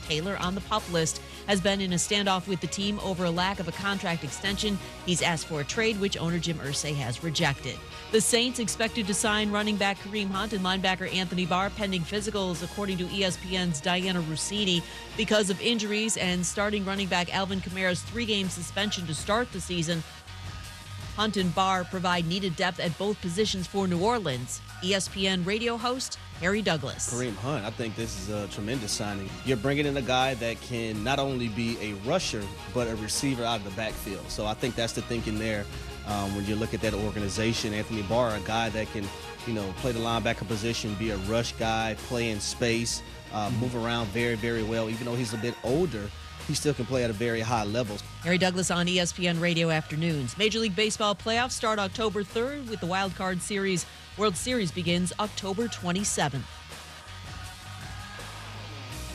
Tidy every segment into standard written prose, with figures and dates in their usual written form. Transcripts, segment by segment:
Taylor on the PUP list has been in a standoff with the team over a lack of a contract extension. He's asked for a trade, which owner Jim Irsay has rejected. The Saints expected to sign running back Kareem Hunt and linebacker Anthony Barr pending physicals, according to ESPN's Diana Russini. Because of injuries and starting running back Alvin Kamara's 3-game suspension to start the season, Hunt and Barr provide needed depth at both positions for New Orleans. ESPN radio host Harry Douglas. Kareem Hunt, I think this is a tremendous signing. You're bringing in a guy that can not only be a rusher, but a receiver out of the backfield. So I think that's the thinking there when you look at that organization. Anthony Barr, a guy that can, play the linebacker position, be a rush guy, play in space, move around very, very well. Even though he's a bit older, he still can play at a very high level. Harry Douglas on ESPN Radio Afternoons. Major League Baseball playoffs start October 3rd with the Wild Card Series. World Series begins October 27th.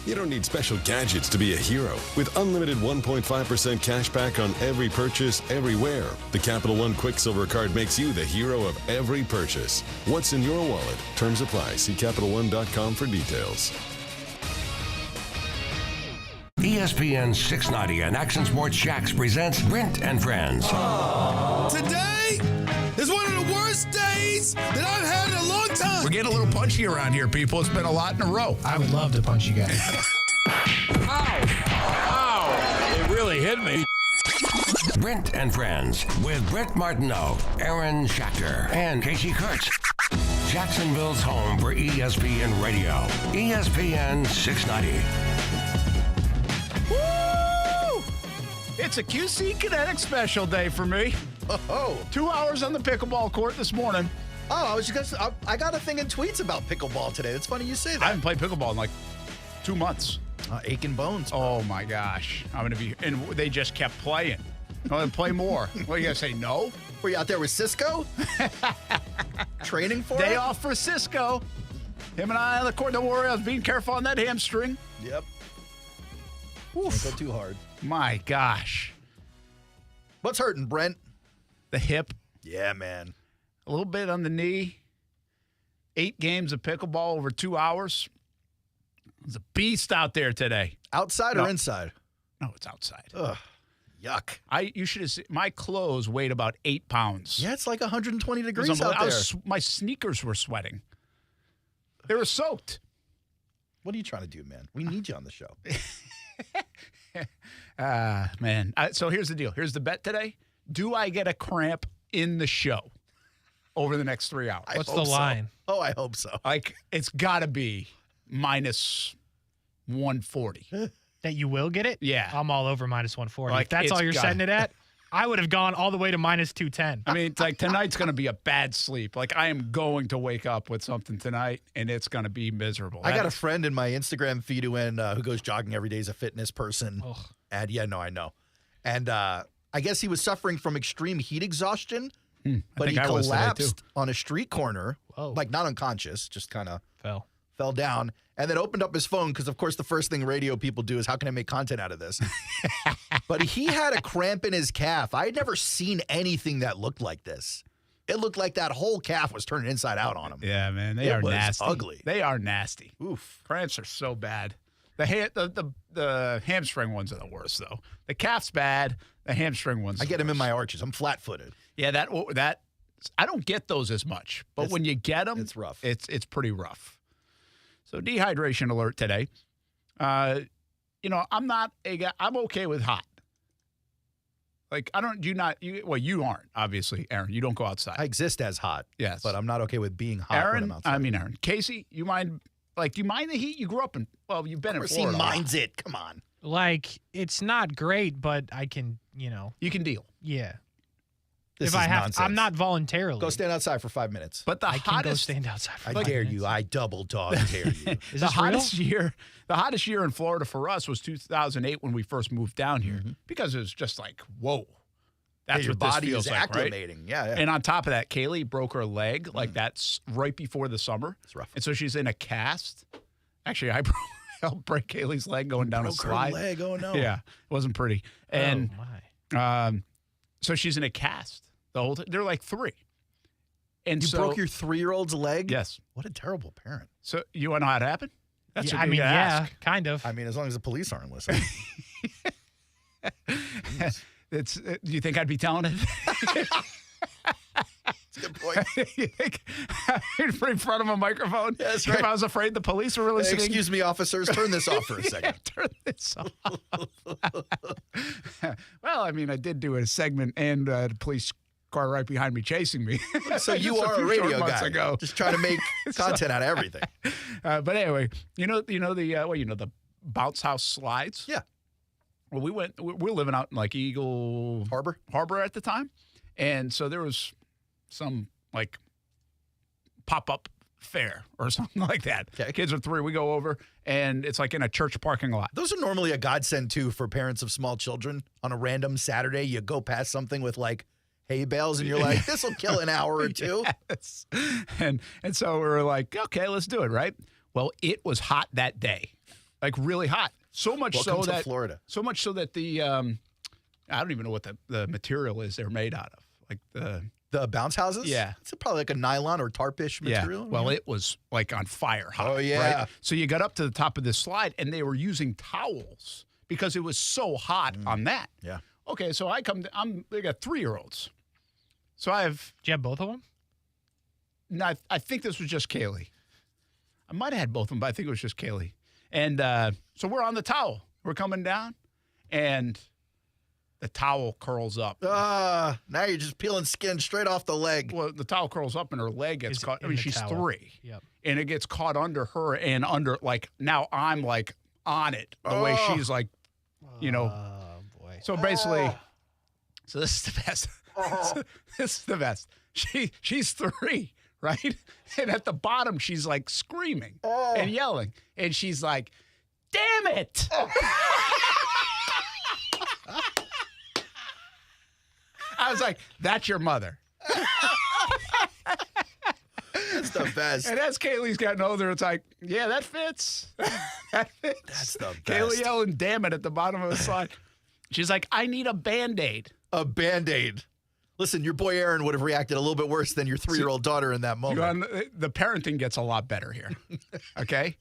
You don't need special gadgets to be a hero. With unlimited 1.5% cash back on every purchase, everywhere, the Capital One Quicksilver Card makes you the hero of every purchase. What's in your wallet? Terms apply. See CapitalOne.com for details. ESPN 690 and Action Sports Shacks presents Brent and Friends. Today is one of the worst days that I've had in a long time. We're getting a little punchy around here, people. It's been a lot in a row. I would love to punch you guys. Ow! It really hit me. Brent and Friends with Brent Martineau, Aaron Schachter, and Kasey Kurtz. Jacksonville's home for ESPN Radio. ESPN 690. Woo! It's a QC Kinetic special day for me. Oh, 2 hours on the pickleball court this morning. I got a thing in tweets about pickleball today. It's funny you say that. I haven't played pickleball in like 2 months. Aching bones. Bro. Oh my gosh. And they just kept playing. Oh, play more. What, you gonna say no? Were you out there with Cisco? Training for Day it? off for Cisco. Him and I on the court. Don't worry, I was being careful on that hamstring. Yep. Oof. Don't go too hard. My gosh. What's hurting, Brent? The hip. Yeah, man. A little bit on the knee. 8 games of pickleball over 2 hours. It's a beast out there today. Outside or inside? No, it's outside. Ugh. Yuck. You should have seen, my clothes weighed about 8 pounds. Yeah, it's like 120 degrees out there. My sneakers were sweating. They were soaked. What are you trying to do, man? We need you on the show. Man. So here's the deal. Here's the bet today. Do I get a cramp in the show over the next 3 hours? What's the line? Oh, I hope so. Like, it's got to be minus 140. That you will get it? Yeah. I'm all over minus 140. Like, if that's all you're setting it at, I would have gone all the way to minus 210. I mean, it's like tonight's going to be a bad sleep. Like, I am going to wake up with something tonight, and it's going to be miserable. I got a friend in my Instagram feed who goes jogging every day. He's a fitness person. Ugh. And yeah, no, I know. And I guess he was suffering from extreme heat exhaustion, but he collapsed on a street corner, like not unconscious, just kind of fell down, and then opened up his phone because, of course, the first thing radio people do is, how can I make content out of this? But he had a cramp in his calf. I had never seen anything that looked like this. It looked like that whole calf was turning inside out on him. Yeah, man, they are nasty. Ugly. They are nasty. Oof. Cramps are so bad. The hamstring ones are the worst, though. The calf's bad. The hamstring ones. I get them in my arches. I'm flat-footed. Yeah, that I don't get those as much, but when you get them, it's rough. It's pretty rough. So dehydration alert today. I'm not a guy. I'm okay with hot. Like you aren't, obviously, Aaron. You don't go outside. I exist as hot. Yes, but I'm not okay with being hot when I'm outside. Aaron. Casey, you mind? Like, do you mind the heat? You grew up you've been in Florida. He minds it. Come on. Like, it's not great, but I can, You can deal. Yeah. This if is I have, nonsense. I'm not voluntarily. Go stand outside for 5 minutes. But I can go stand outside for 5 minutes. I dare you. I double dog dare you. Is the this hottest real? The hottest year in Florida for us was 2008 when we first moved down here, because it was just like, whoa. That's your what this body feels is like, acclimating. Right? Yeah. And on top of that, Kaylee broke her leg. Like, that's right before the summer. It's rough. And so she's in a cast. Actually, I helped break Kaylee's leg going down a slide. Broke her leg. Oh, no. Yeah. It wasn't pretty. And so she's in a cast the whole time. They're like 3. And you broke your 3-year-old's leg? Yes. What a terrible parent. So you want to know how it happened? That's Yeah, what you ask. kind of. I mean, as long as the police aren't listening. Do you think I'd be telling it? That's a good point. You think in front of a microphone? Yeah, that's If right. I was afraid the police were listening. Excuse me, officers. Turn this off for a second. Turn this off. Well, I mean, I did do a segment and the police car right behind me chasing me. So you Just are a few radio short months guy. ago. Just trying to make content out of everything. But anyway, the bounce house slides. Yeah. Well, we're living out in like Eagle Harbor at the time, and so there was some like pop-up fair or something like that. Okay. Kids are 3. We go over, and it's like in a church parking lot. Those are normally a godsend, too, for parents of small children. On a random Saturday, you go past something with, like, hay bales, and you're like, this will kill an hour or two. Yes. And so we were like, okay, let's do it, right? Well, it was hot that day, like really hot. So much Welcome so to that Florida. So much so that the I don't even know what the material is they're made out of. Like The bounce houses? Yeah. It's probably like a nylon or tarpish material. Yeah. Well, it was like on fire hot. Oh, yeah. Right? So you got up to the top of this slide, and they were using towels because it was so hot on that. Yeah. Okay, so they got 3-year-olds. So I have. Do you have both of them? No, I think this was just Kaylee. I might have had both of them, but I think it was just Kaylee. And so we're on the towel. We're coming down, and the towel curls up. Now you're just peeling skin straight off the leg. Well, the towel curls up, and her leg gets caught. I mean, she's towel. 3. Yep. And it gets caught under her and under, like, now I'm, like, on it the way she's, like, you know. Oh, boy. So basically, so this is the best. This is the best. She's 3, right? And at the bottom, she's like screaming and yelling. And she's like, damn it. I was like, that's your mother. That's the best. And as Kaylee's gotten older, it's like, yeah, that fits. That fits. That's the best. Kaylee yelling, damn it, at the bottom of the slide. She's like, I need a Band-Aid. A Band-Aid. Listen, your boy Aaron would have reacted a little bit worse than your 3-year-old daughter in that moment. The parenting gets a lot better here. Okay?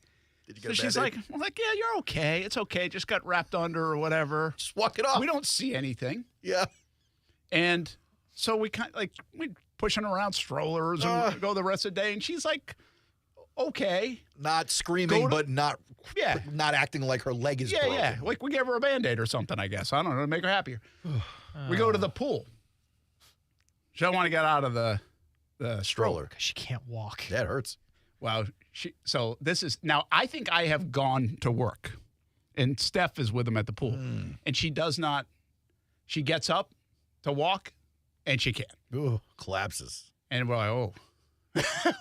Did you get a So she's like, yeah, you're okay. It's okay. Just got wrapped under or whatever. just walk it off. We don't see anything. Yeah. And so we we pushing around strollers and go the rest of the day. And she's like, okay. Not screaming, but not Yeah. not acting like her leg is broken. Yeah. Like we gave her a Band-Aid or something, I guess. I don't know, to make her happier. We go to the pool. She don't want to get out of the Stroller. Because she can't walk. That hurts. Well, so this is now. I think I have gone to work, and Steph is with him at the pool, and she does not. She gets up to walk, and she can't. Ooh, collapses. And we're like, oh,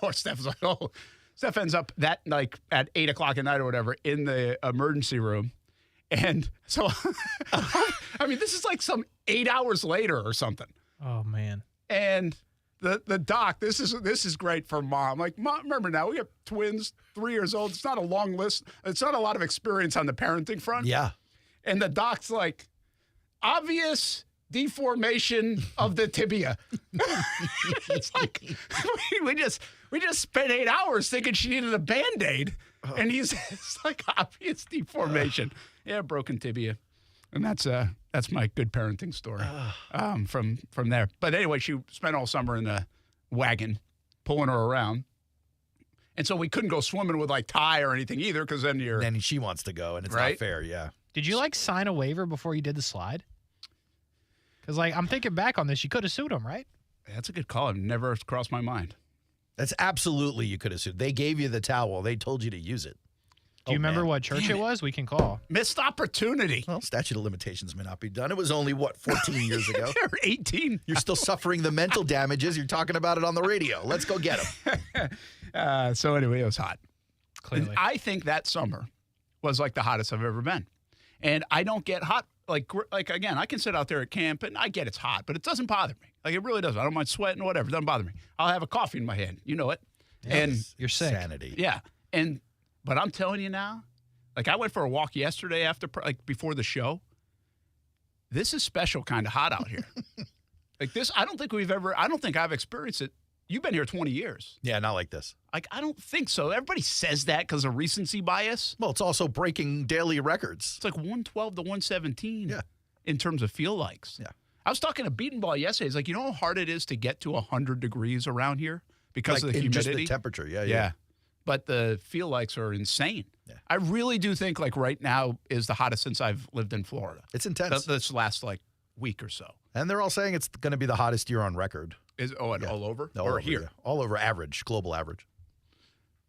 or Steph's like, oh. Steph ends up at 8:00 at night or whatever in the emergency room, and so I mean, this is like some 8 hours later or something. Oh, man. And the doc, this is great for mom. Like, Mom, remember now, we have twins, 3 years old. It's not a long list. It's not a lot of experience on the parenting front. Yeah. And the doc's like, obvious deformation of the tibia. It's like, we just spent 8 hours thinking she needed a Band-Aid. And it's like, obvious deformation. Yeah, broken tibia. And that's my good parenting story from there. But anyway, she spent all summer in the wagon, pulling her around. And so we couldn't go swimming with like Ty or anything either, because then she wants to go, and it's Right? not fair. Yeah. Did you sign a waiver before you did the slide? Because I'm thinking back on this, you could have sued him, right? That's a good call. It never crossed my mind. That's absolutely you could have sued. They gave you the towel. They told you to use it. Do you remember what church it was? We can call. Missed opportunity. Well, statute of limitations may not be done. It was only, 14 years ago? You're 18. You're still suffering the mental damages. You're talking about it on the radio. Let's go get them. So anyway, it was hot. Clearly. And I think that summer was like the hottest I've ever been. And I don't get hot. Like again, I can sit out there at camp, and I get it's hot, but it doesn't bother me. Like, it really doesn't. I don't mind sweating or whatever. It doesn't bother me. I'll have a coffee in my hand. You know it. And You're sick. Sanity. yeah. But I'm telling you now, like, I went for a walk yesterday before the show. This is special kind of hot out here. Like this, I don't think I've experienced it you've been here 20 years. Yeah, not like this. Like, I don't think so. Everybody says that because of recency bias. Well, it's also breaking daily records. It's like 112 to 117 Yeah. in terms of feel likes. Yeah. I was talking to Beaten Ball yesterday. It's like, you know how hard it is to get to 100 degrees around here because of the humidity? Just the temperature, Yeah. But the feel likes are insane. Yeah. I really do think, like, right now is the hottest since I've lived in Florida. It's intense. This last, like, week or so. And they're all saying it's going to be the hottest year on record. All over? All or over, here? yeah. All over average, global average.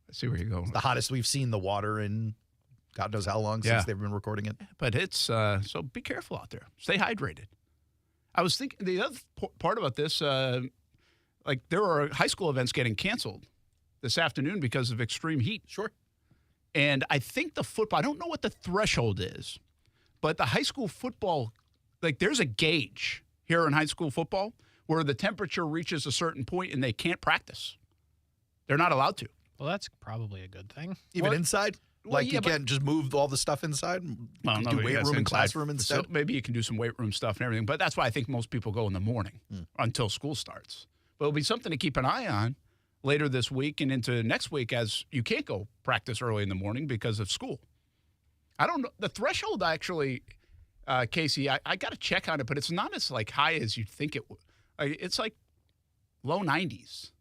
Let's see where you're going. The hottest we've seen the water in God knows how long since they've been recording it. But it's, so be careful out there. Stay hydrated. I was thinking, the other part about this, like, there are high school events getting canceled this afternoon because of extreme heat. Sure. And I think the football, I don't know what the threshold is, but the high school football, like, there's a gauge here in high school football where the temperature reaches a certain point and they can't practice. They're not allowed to. Well, that's probably a good thing. Even inside? Well, Like, yeah, you can't just move all the stuff inside? Well, no, do weight that's room and inside. classroom instead? So maybe you can do some weight room stuff and everything, but that's why I think most people go in the morning until school starts. But it'll be something to keep an eye on later this week and into next week, as you can't go practice early in the morning because of school. I don't know. The threshold, actually, Kasey, I got to check on it, but it's not as, like, high as you'd think it would. It's like low 90s.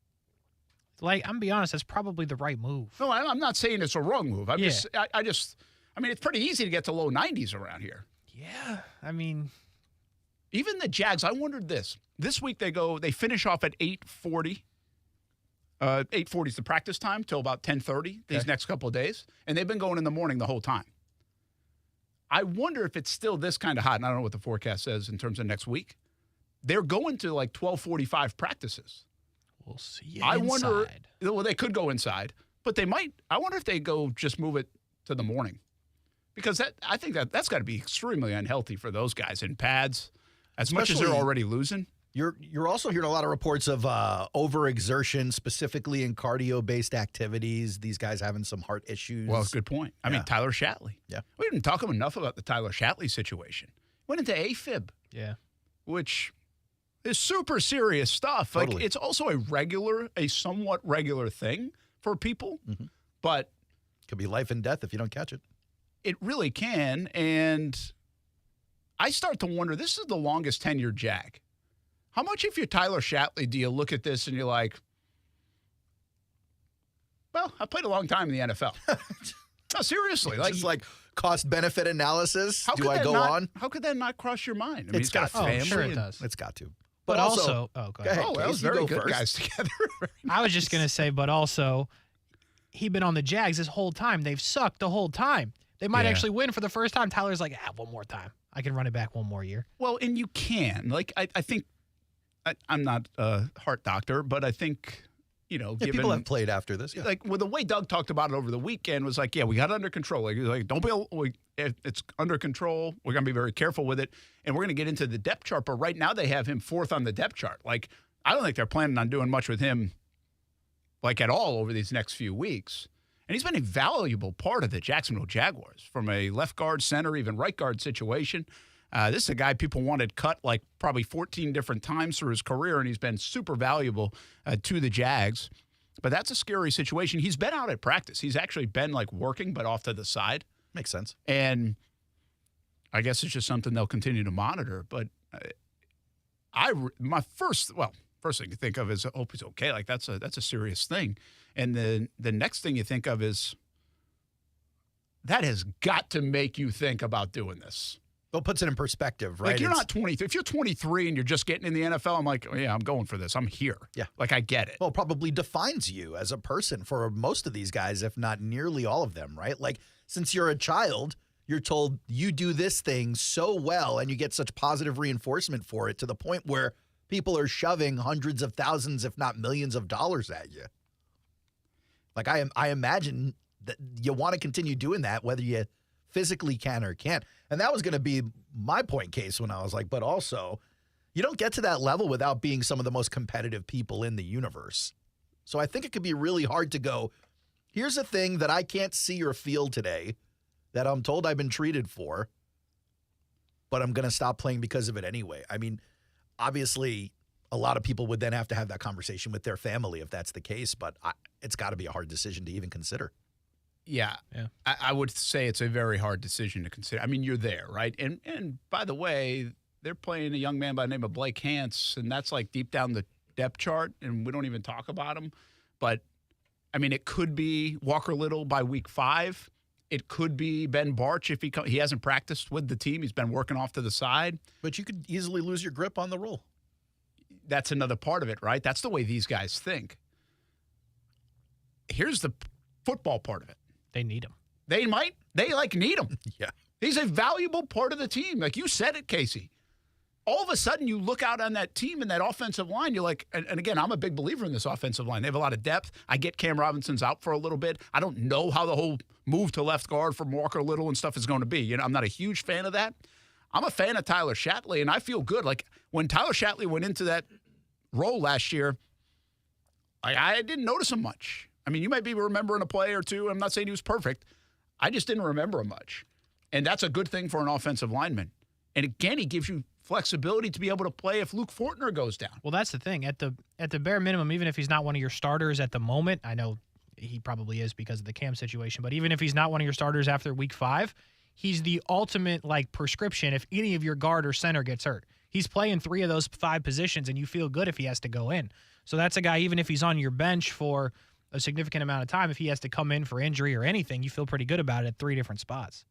Like, I'm going to be honest, that's probably the right move. No, I'm not saying it's a wrong move. I mean, it's pretty easy to get to low 90s around here. Yeah, I mean, even the Jags, I wondered this. This week they finish off at 8:40. 8:40 is the practice time till about 10:30 these next couple of days. And they've been going in the morning the whole time. I wonder if it's still this kind of hot, and I don't know what the forecast says in terms of next week. They're going to like 12:45 practices. We'll see. I wonder, well, they could go inside, but they might. I wonder if they just move it to the morning. Because I think that's got to be extremely unhealthy for those guys in pads, as much as they're already losing. You're also hearing a lot of reports of overexertion, specifically in cardio-based activities. These guys having some heart issues. Well, good point. I mean, Tyler Shatley. Yeah. We didn't talk enough about the Tyler Shatley situation. Went into AFib. Yeah. Which is super serious stuff. Totally. Like, it's also a somewhat regular thing for people, but could be life and death if you don't catch it. It really can. And I start to wonder, this is the longest tenured Jag. How much, if you're Tyler Shatley, do you look at this and you're like, well, I played a long time in the NFL. No, seriously. Like, just like cost-benefit analysis. How Do I go on? How could that not cross your mind? I mean, It's he's got a got to. family. Sure it does. It's got to. But also go go ahead. ahead. Oh, that was Kasey, very go good, first. guys, together. I was just going to say, but also, he's been on the Jags this whole time. They've sucked the whole time. They might actually win for the first time. Tyler's like, one more time. I can run it back one more year. Well, and you can. Like, I think, I'm not a heart doctor, but I think, given, people have played after this. Yeah. Like, well, the way Doug talked about it over the weekend was like, we got it under control. Like don't be, it's under control. We're going to be very careful with it. And we're going to get into the depth chart. But right now they have him 4th on the depth chart. Like, I don't think they're planning on doing much with him, like, at all over these next few weeks. And he's been a valuable part of the Jacksonville Jaguars from a left guard, center, even right guard situation. This is a guy people wanted cut like probably 14 different times through his career, and he's been super valuable to the Jags. But that's a scary situation. He's been out at practice. He's actually been, like, working, but off to the side. Makes sense. And I guess it's just something they'll continue to monitor. But first thing you think of is, I hope he's okay. Like, that's a serious thing. And the next thing you think of is, that has got to make you think about doing this. Well, it puts it in perspective, right? Like, you're not 23. If you're 23 and you're just getting in the NFL, I'm like, I'm going for this. I'm here. Yeah. Like, I get it. Well, it probably defines you as a person for most of these guys, if not nearly all of them, right? Like, since you're a child, you're told you do this thing so well and you get such positive reinforcement for it to the point where people are shoving hundreds of thousands, if not millions of dollars at you. Like, I imagine that you want to continue doing that, whether you physically can or can't. And that was going to be my point, Case, when I was like, but also, you don't get to that level without being some of the most competitive people in the universe. So I think it could be really hard to go, here's a thing that I can't see or feel today that I'm told I've been treated for, but I'm going to stop playing because of it anyway. I mean, obviously, a lot of people would then have to have that conversation with their family if that's the case. But it's got to be a hard decision to even consider. Yeah. I would say it's a very hard decision to consider. I mean, you're there, right? And by the way, they're playing a young man by the name of Blake Hance, and that's like deep down the depth chart, and we don't even talk about him. But, I mean, it could be Walker Little by week 5. It could be Ben Barch if he hasn't practiced with the team. He's been working off to the side. But you could easily lose your grip on the role. That's another part of it, right? That's the way these guys think. Here's the football part of it. They need him. They need him. Yeah. He's a valuable part of the team. Like you said it, Kasey. All of a sudden, you look out on that team and that offensive line, you're like, and again, I'm a big believer in this offensive line. They have a lot of depth. I get Cam Robinson's out for a little bit. I don't know how the whole move to left guard from Walker Little and stuff is going to be. You know, I'm not a huge fan of that. I'm a fan of Tyler Shatley, and I feel good. Like when Tyler Shatley went into that role last year, I didn't notice him much. I mean, you might be remembering a play or two. I'm not saying he was perfect. I just didn't remember him much. And that's a good thing for an offensive lineman. And again, he gives you flexibility to be able to play if Luke Fortner goes down. Well, that's the thing. At the bare minimum, even if he's not one of your starters at the moment, I know he probably is because of the Cam situation, but even if he's not one of your starters after week 5, he's the ultimate prescription if any of your guard or center gets hurt. He's playing 3 of those 5 positions, and you feel good if he has to go in. So that's a guy, even if he's on your bench for a significant amount of time, if he has to come in for injury or anything, you feel pretty good about it at 3 different spots.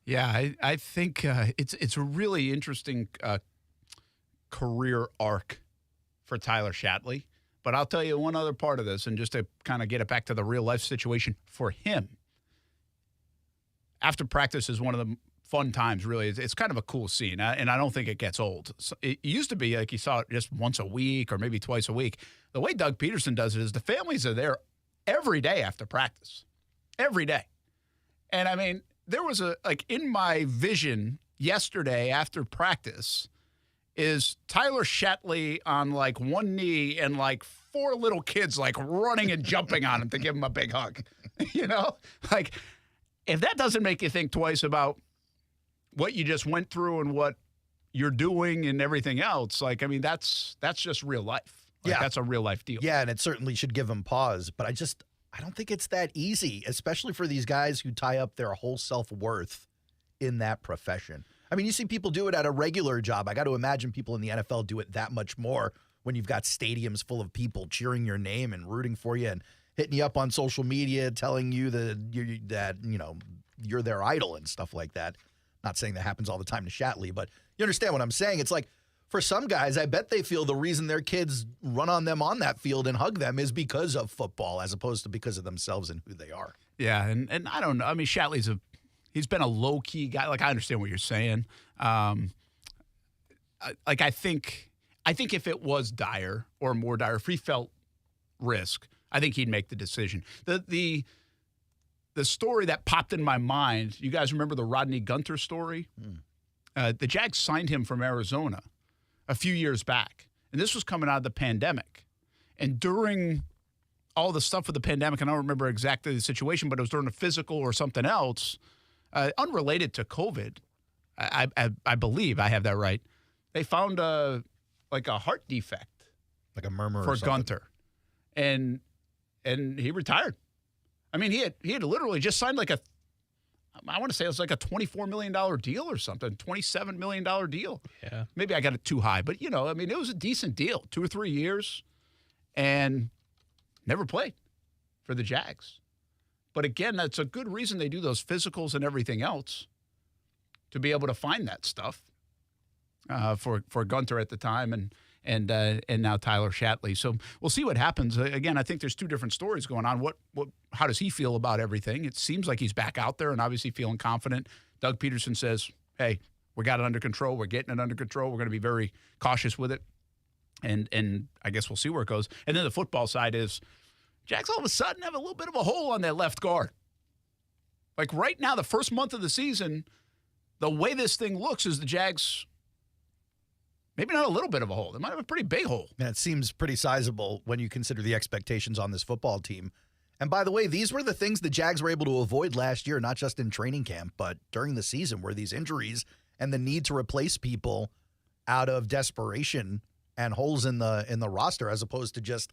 Yeah, I think it's a really interesting career arc for Tyler Shatley. But I'll tell you one other part of this, and just to kind of get it back to the real-life situation for him. After practice is one of the fun times, really. It's kind of a cool scene, and I don't think it gets old. It used to be like you saw it just once a week or maybe twice a week. The way Doug Peterson does it is the families are there every day after practice. Every day. And, I mean, there was in my vision yesterday after practice is Tyler Shatley on, one knee and, 4 little kids, running and jumping on him to give him a big hug. You know? If that doesn't make you think twice about what you just went through and what you're doing and everything else, that's just real life. That's a real life deal. Yeah, and it certainly should give them pause. But I don't think it's that easy, especially for these guys who tie up their whole self-worth in that profession. I mean, you see people do it at a regular job. I got to imagine people in the NFL do it that much more when you've got stadiums full of people cheering your name and rooting for you and hitting you up on social media, telling you that you're their idol and stuff like that. Not saying that happens all the time to Shatley, but you understand what I'm saying. It's like, for some guys, I bet they feel the reason their kids run on them on that field and hug them is because of football as opposed to because of themselves and who they are. Yeah, and I don't know. I mean, Shatley's he's been a low-key guy. I understand what you're saying. I think if it was dire or more dire, if he felt risk, I think he'd make the decision. The story that popped in my mind, you guys remember the Rodney Gunter story? The Jags signed him from Arizona a few years back. And this was coming out of the pandemic. And during all the stuff with the pandemic, and I don't remember exactly the situation, but it was during a physical or something else, unrelated to COVID, I believe I have that right. They found a heart defect. Like a murmur for or something. Gunter. And he retired. I mean, he had literally just signed I want to say it was a $24 million deal or something, $27 million deal. Yeah. Maybe I got it too high, but, it was a decent deal, 2 or 3 years, and never played for the Jags. But again, that's a good reason they do those physicals and everything else to be able to find that stuff for Gunter at the time and now Tyler Shatley. So we'll see what happens. Again, I think there's 2 different stories going on. How does he feel about everything? It seems like he's back out there and obviously feeling confident. Doug Peterson says, hey, we got it under control. We're getting it under control. We're going to be very cautious with it. And I guess we'll see where it goes. And then the football side is Jags all of a sudden have a little bit of a hole on their left guard. Right now, the first month of the season, the way this thing looks is the Jags – maybe not a little bit of a hole. They might have a pretty big hole. And it seems pretty sizable when you consider the expectations on this football team. And by the way, these were the things the Jags were able to avoid last year, not just in training camp, but during the season, where these injuries and the need to replace people out of desperation and holes in the roster, as opposed to just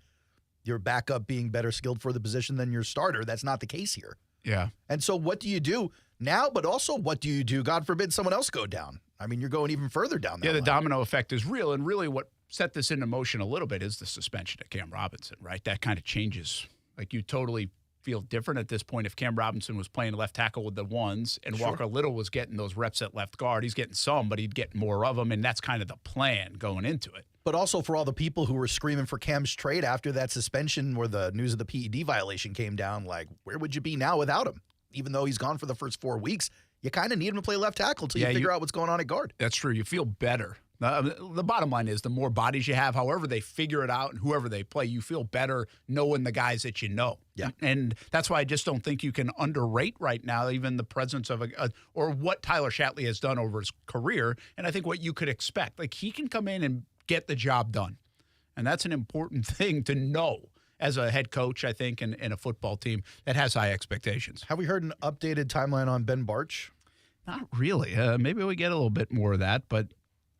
your backup being better skilled for the position than your starter. That's not the case here. Yeah. And so what do you do now, but also what do you do, God forbid, someone else go down? I mean, you're going even further down that Yeah, the line. domino effect is real, and really what set this into motion a little bit is the suspension of Cam Robinson, right? That kind of changes. Like, you totally feel different at this point if Cam Robinson was playing left tackle with the ones and Walker Little was getting those reps at left guard. He's getting some, but he'd get more of them, and that's kind of the plan going into it. But also for all the people who were screaming for Cam's trade after that suspension where the news of the PED violation came down, like, where would you be now without him? Even though he's gone for the first 4 weeks, you kind of need him to play left tackle until you figure out what's going on at guard. That's true. You feel better. The bottom line is the more bodies you have, however they figure it out and whoever they play, you feel better knowing the guys that you know. Yeah. And that's why I just don't think you can underrate right now even the presence of or what Tyler Shatley has done over his career, and I think what you could expect. Like, he can come in and get the job done, and that's an important thing to know as a head coach, I think, in a football team that has high expectations. Have we heard an updated timeline on Ben Bartch? Not really. Maybe we get a little bit more of that, but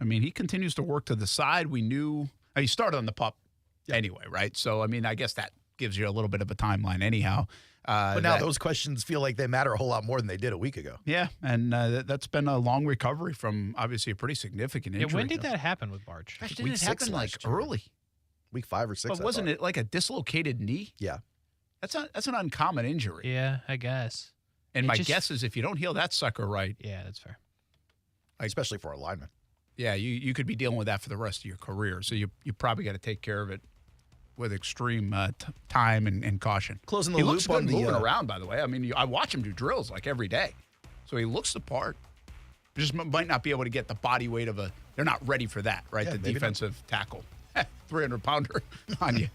I mean, he continues to work to the side. We knew he started on the pup anyway, right? So, I mean, I guess that gives you a little bit of a timeline anyhow. But now those questions feel like they matter a whole lot more than they did a week ago. Yeah, and that's been a long recovery from obviously a pretty significant injury. Yeah, when did that happen with Bartch? Gosh, didn't it happen like early? Week 5 or 6. But wasn't it like a dislocated knee? Yeah. That's an uncommon injury. Yeah, I guess. And my guess is if you don't heal that sucker right. Yeah, that's fair. Especially for a lineman. Yeah, you could be dealing with that for the rest of your career. So you probably got to take care of it with extreme time and caution. Closing the he loop looks good on moving around, by the way. I mean, I watch him do drills like every day. So he looks the part. Just might not be able to get the body weight of they're not ready for that, right? Yeah, the defensive tackle. 300-pounder on you.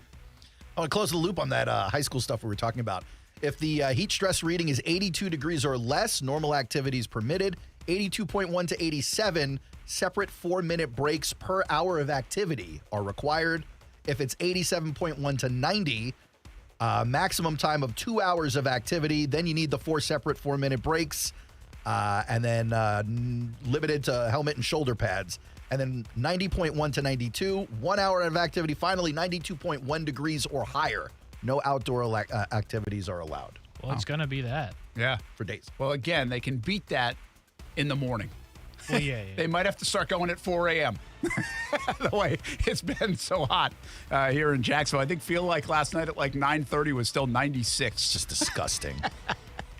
I want to close the loop on that high school stuff we were talking about. If the heat stress reading is 82 degrees or less, normal activities permitted. 82.1 to 87, separate 4-minute breaks per hour of activity are required. If it's 87.1 to 90, maximum time of 2 hours of activity, then you need the 4 separate 4-minute breaks, and then limited to helmet and shoulder pads. And then 90.1 to 92, 1 hour of activity. Finally, 92.1 degrees or higher. No outdoor activities are allowed. Well, it's going to be that. Yeah. For days. Well, again, they can beat that in the morning. Well, yeah. They might have to start going at 4 a.m. the way it's been so hot here in Jacksonville. I think feel like last night at like 9:30 was still 96. It's just disgusting.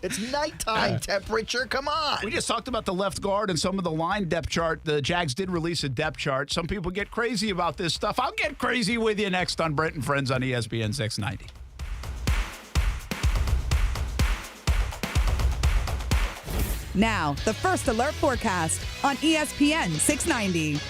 It's nighttime temperature. Come on. We just talked about the left guard and some of the line depth chart. The Jags did release a depth chart. Some people get crazy about this stuff. I'll get crazy with you next on Brent Friends on ESPN 690. Now, the First Alert forecast on ESPN 690.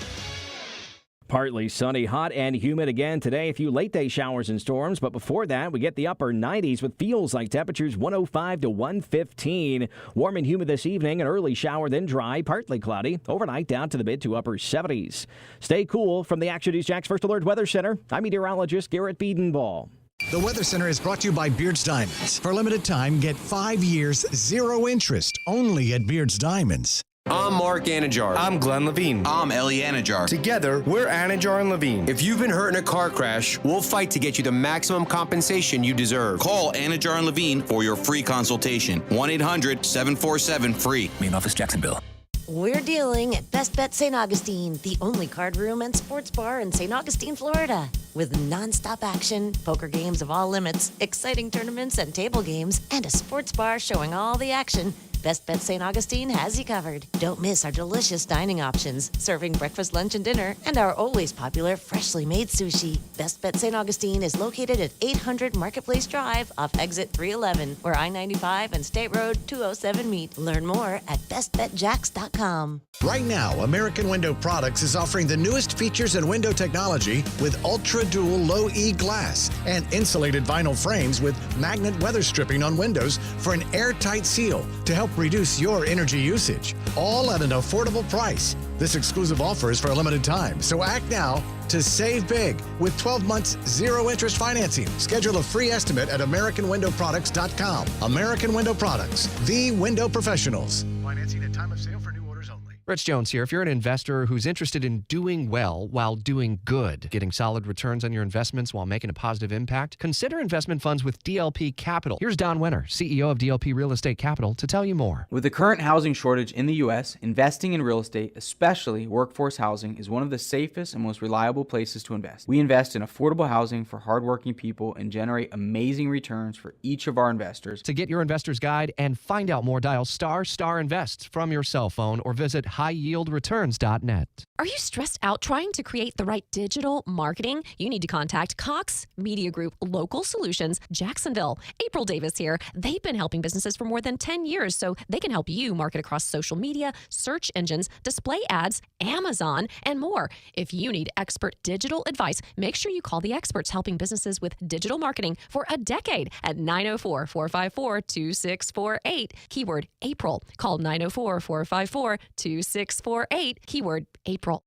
Partly sunny, hot, and humid again today. A few late-day showers and storms, but before that, we get the upper 90s with feels like temperatures 105 to 115. Warm and humid this evening, an early shower, then dry, partly cloudy. Overnight, down to the mid to upper 70s. Stay cool from the Action News Jax First Alert Weather Center. I'm meteorologist Garrett Biedenball. The Weather Center is brought to you by Beard's Diamonds. For a limited time, get 5 years, 0 interest, only at Beard's Diamonds. I'm Mark Anajar. I'm Glenn Levine. I'm Ellie Anajar. Together, we're Anajar and Levine. If you've been hurt in a car crash, we'll fight to get you the maximum compensation you deserve. Call Anajar and Levine for your free consultation. 1-800-747-FREE. Main office, Jacksonville. We're dealing at Best Bet St. Augustine, the only card room and sports bar in St. Augustine, Florida. With nonstop action, poker games of all limits, exciting tournaments and table games, and a sports bar showing all the action, Best Bet St. Augustine has you covered. Don't miss our delicious dining options, serving breakfast, lunch, and dinner, and our always popular freshly made sushi. Best Bet St. Augustine is located at 800 Marketplace Drive off exit 311, where I-95 and State Road 207 meet. Learn more at bestbetjax.com. Right now, American Window Products is offering the newest features in window technology with Ultra Dual Low E glass and insulated vinyl frames with magnet weather stripping on windows for an airtight seal to help reduce your energy usage, all at an affordable price. This exclusive offer is for a limited time, so act now to save big with 12 months, 0 interest financing. Schedule a free estimate at AmericanWindowProducts.com. American Window Products, the window professionals. Financing at time of sale for new orders only. Rich Jones here. If you're an investor who's interested in doing well while doing good, getting solid returns on your investments while making a positive impact, consider investment funds with DLP Capital. Here's Don Winter, CEO of DLP Real Estate Capital, to tell you more. With the current housing shortage in the U.S., investing in real estate, especially workforce housing, is one of the safest and most reliable places to invest. We invest in affordable housing for hardworking people and generate amazing returns for each of our investors. To get your investor's guide and find out more, dial ** invest from your cell phone or visit highyieldreturns.net. Are you stressed out trying to create the right digital marketing? You need to contact Cox Media Group Local Solutions, Jacksonville. April Davis here. They've been helping businesses for more than 10 years, so they can help you market across social media, search engines, display ads, Amazon, and more. If you need expert digital advice, make sure you call the experts helping businesses with digital marketing for a decade at 904-454-2648. Keyword April. Call 904-454-2648. Keyword April.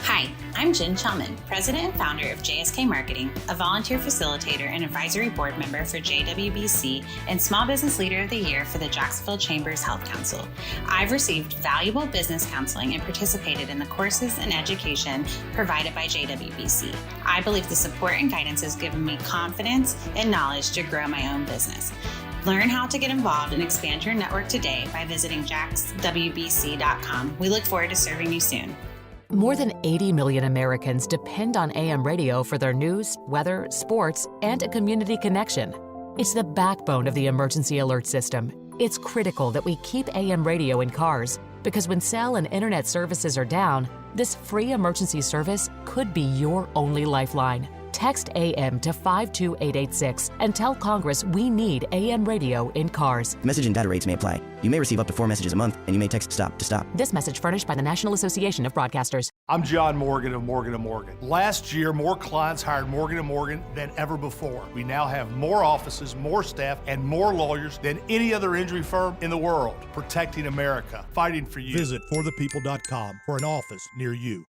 Hi, I'm Jen Chelman, president and founder of JSK Marketing, a volunteer facilitator and advisory board member for JWBC and Small Business Leader of the Year for the Jacksonville Chambers Health Council. I've received valuable business counseling and participated in the courses and education provided by JWBC. I believe the support and guidance has given me confidence and knowledge to grow my own business. Learn how to get involved and expand your network today by visiting jaxwbc.com. We look forward to serving you soon. More than 80 million Americans depend on AM radio for their news, weather, sports, and a community connection. It's the backbone of the emergency alert system. It's critical that we keep AM radio in cars because when cell and internet services are down, this free emergency service could be your only lifeline. Text AM to 52886 and tell Congress we need AM radio in cars. Message and data rates may apply. You may receive up to 4 messages a month, and you may text STOP to stop. This message furnished by the National Association of Broadcasters. I'm John Morgan of Morgan & Morgan. Last year, more clients hired Morgan & Morgan than ever before. We now have more offices, more staff, and more lawyers than any other injury firm in the world. Protecting America, fighting for you. Visit forthepeople.com for an office near you.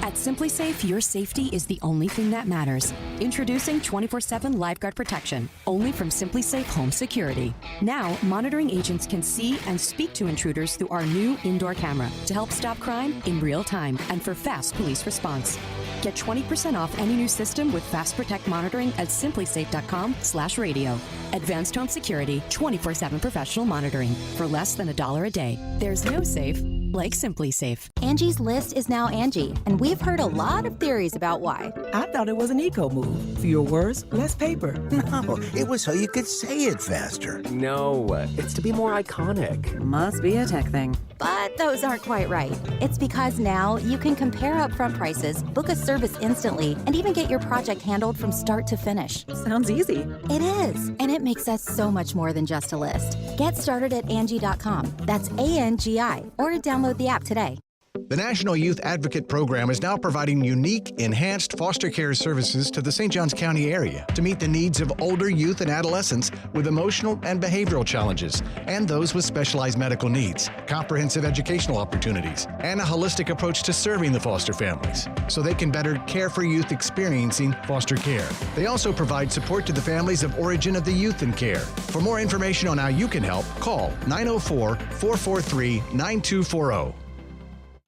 At Simply Safe, your safety is the only thing that matters. Introducing 24/7 lifeguard protection, only from Simply Safe Home Security. Now, monitoring agents can see and speak to intruders through our new indoor camera to help stop crime in real time and for fast police response. Get 20% off any new system with Fast Protect monitoring at simplysafe.com/radio. Advanced home security, 24/7 professional monitoring for less than $1 a day. There's no safe like Simply Safe. Angie's List is now Angie, and we've heard a lot of theories about why. I thought it was an eco move. Fewer words, less paper. No, it was so you could say it faster. No, it's to be more iconic. Must be a tech thing. But those aren't quite right. It's because now you can compare upfront prices, book a service instantly, and even get your project handled from start to finish. Sounds easy. It is, and it makes us so much more than just a list. Get started at Angie.com. That's ANGI, or download the app today. The National Youth Advocate Program is now providing unique, enhanced foster care services to the St. Johns County area to meet the needs of older youth and adolescents with emotional and behavioral challenges, and those with specialized medical needs, comprehensive educational opportunities, and a holistic approach to serving the foster families, so they can better care for youth experiencing foster care. They also provide support to the families of origin of the youth in care. For more information on how you can help, call 904-443-9240.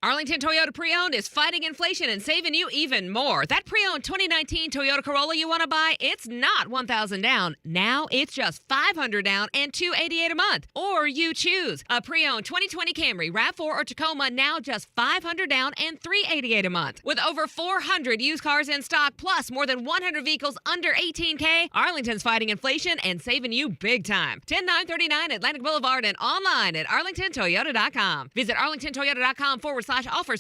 Arlington Toyota Pre-Owned is fighting inflation and saving you even more. That pre-owned 2019 Toyota Corolla you want to buy, it's not $1,000 down. Now it's just $500 down and $288 a month. Or you choose a pre-owned 2020 Camry, RAV4 or Tacoma, now just $500 down and $388 a month. With over 400 used cars in stock, plus more than 100 vehicles under $18K, Arlington's fighting inflation and saving you big time. 10939 Atlantic Boulevard and online at arlingtontoyota.com. Visit arlingtontoyota.com/offers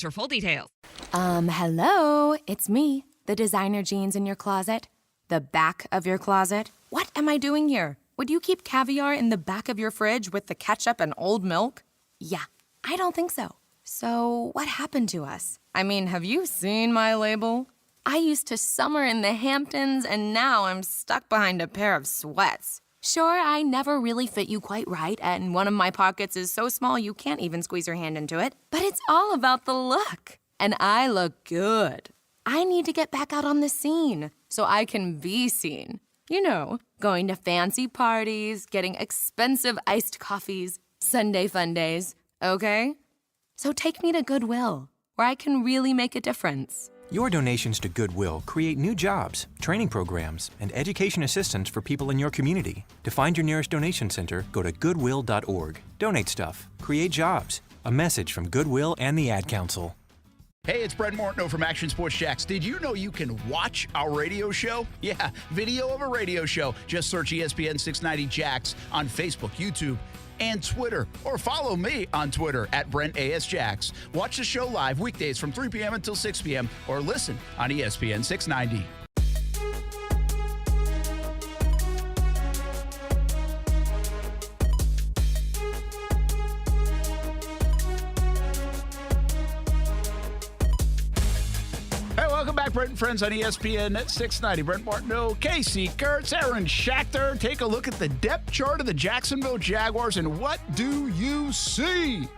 for full details. Hello, it's me, the designer jeans in your closet. The back of your closet. What am I doing here? Would you keep caviar in the back of your fridge with the ketchup and old milk? Yeah, I don't think so. So, what happened to us? I mean, have you seen my label? I used to summer in the Hamptons, and now I'm stuck behind a pair of sweats. Sure, I never really fit you quite right, and one of my pockets is so small you can't even squeeze your hand into it. But it's all about the look. And I look good. I need to get back out on the scene so I can be seen. You know, going to fancy parties, getting expensive iced coffees, Sunday fun days. Okay? So take me to Goodwill, where I can really make a difference. Your donations to Goodwill create new jobs, training programs, and education assistance for people in your community. To find your nearest donation center, go to goodwill.org. Donate stuff. Create jobs. A message from Goodwill and the Ad Council. Hey, it's Brent Martineau from Action Sports Jax. Did you know you can watch our radio show? Yeah, video of a radio show. Just search ESPN 690 Jax on Facebook, YouTube, and Twitter. Or follow me on Twitter at BrentASJax. Watch the show live weekdays from 3 p.m. until 6 p.m. or listen on ESPN 690. Welcome back, Brent Friends on ESPN 690. Brent Martineau, Kasey Kurtz, Aaron Schachter. Take a look at the depth chart of the Jacksonville Jaguars, and what do you see?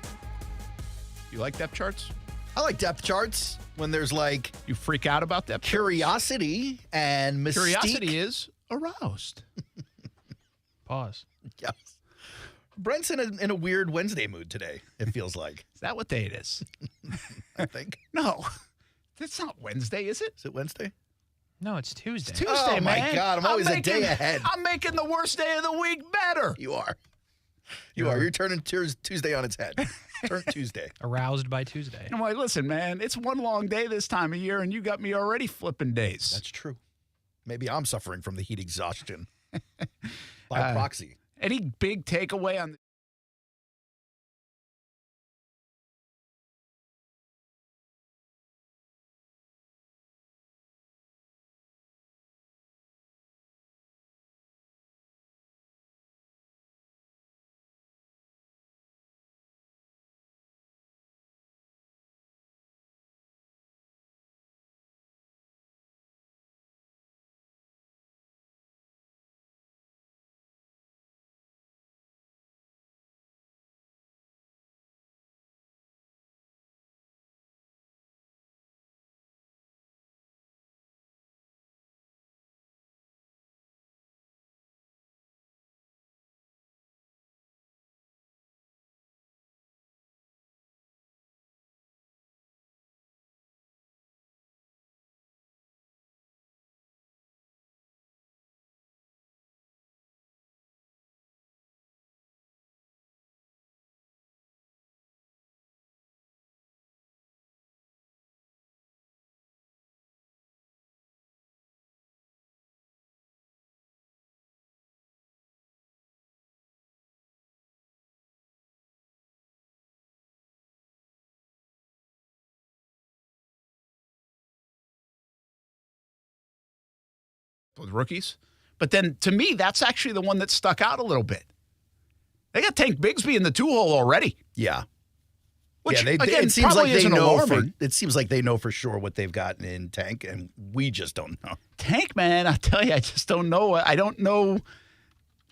You like depth charts? I like depth charts when there's like... You freak out about depth curiosity charts? And mystique. Curiosity is aroused. Pause. Yes. Brent's in a weird Wednesday mood today, it feels like. Is that what day it is? I think. No. It's not Wednesday, is it? Is it Wednesday? No, it's Tuesday. It's Tuesday, oh, man. My God. I'm always a day ahead. I'm making the worst day of the week better. You are. You are. You're turning Tuesday on its head. Turn Tuesday. Aroused by Tuesday. I'm like, listen, man, it's one long day this time of year, and you got me already flipping days. That's true. Maybe I'm suffering from the heat exhaustion by proxy. Any big takeaway on with rookies? But then, to me, that's actually the one that stuck out a little bit. They got Tank Bixby in the two-hole already. Yeah. Which, yeah, again, it seems probably like they isn't know alarming. it seems like they know for sure what they've got in Tank, and we just don't know. Tank, man, I tell you, I just don't know. I don't know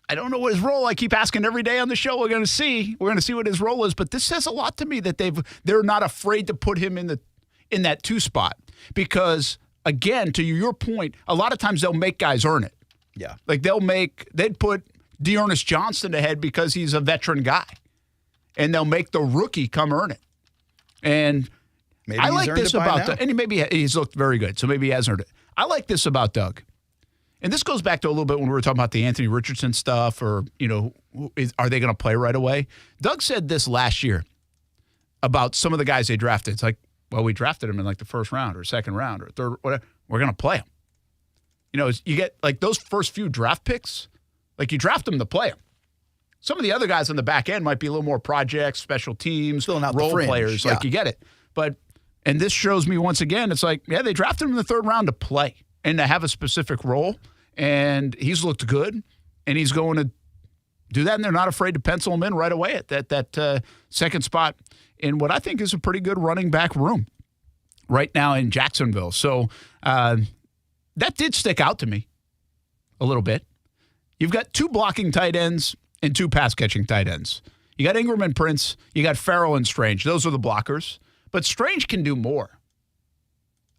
what his role. I keep asking every day on the show. We're going to see what his role is. But this says a lot to me that they're not afraid to put him in that two spot because, again, to your point, a lot of times they'll make guys earn it. Yeah, like they'd put Dearness Johnson ahead because he's a veteran guy, and they'll make the rookie come earn it. And maybe I like this about Doug. And maybe he's looked very good, so maybe he has earned it. I like this about Doug. And this goes back to a little bit when we were talking about the Anthony Richardson stuff or, are they going to play right away? Doug said this last year about some of the guys they drafted. It's like, well, we drafted them in like the first round or second round or third, whatever. We're going to play them. You get like those first few draft picks, like you draft them to play them. Some of the other guys on the back end might be a little more projects, special teams, role players. Yeah. Like you get it. And this shows me once again, it's like, yeah, they drafted him in the third round to play and to have a specific role. And he's looked good. And he's going to do that. And they're not afraid to pencil him in right away at that second spot in what I think is a pretty good running back room right now in Jacksonville. So that did stick out to me a little bit. You've got two blocking tight ends and two pass-catching tight ends. You got Ingram and Prince. You got Farrell and Strange. Those are the blockers. But Strange can do more.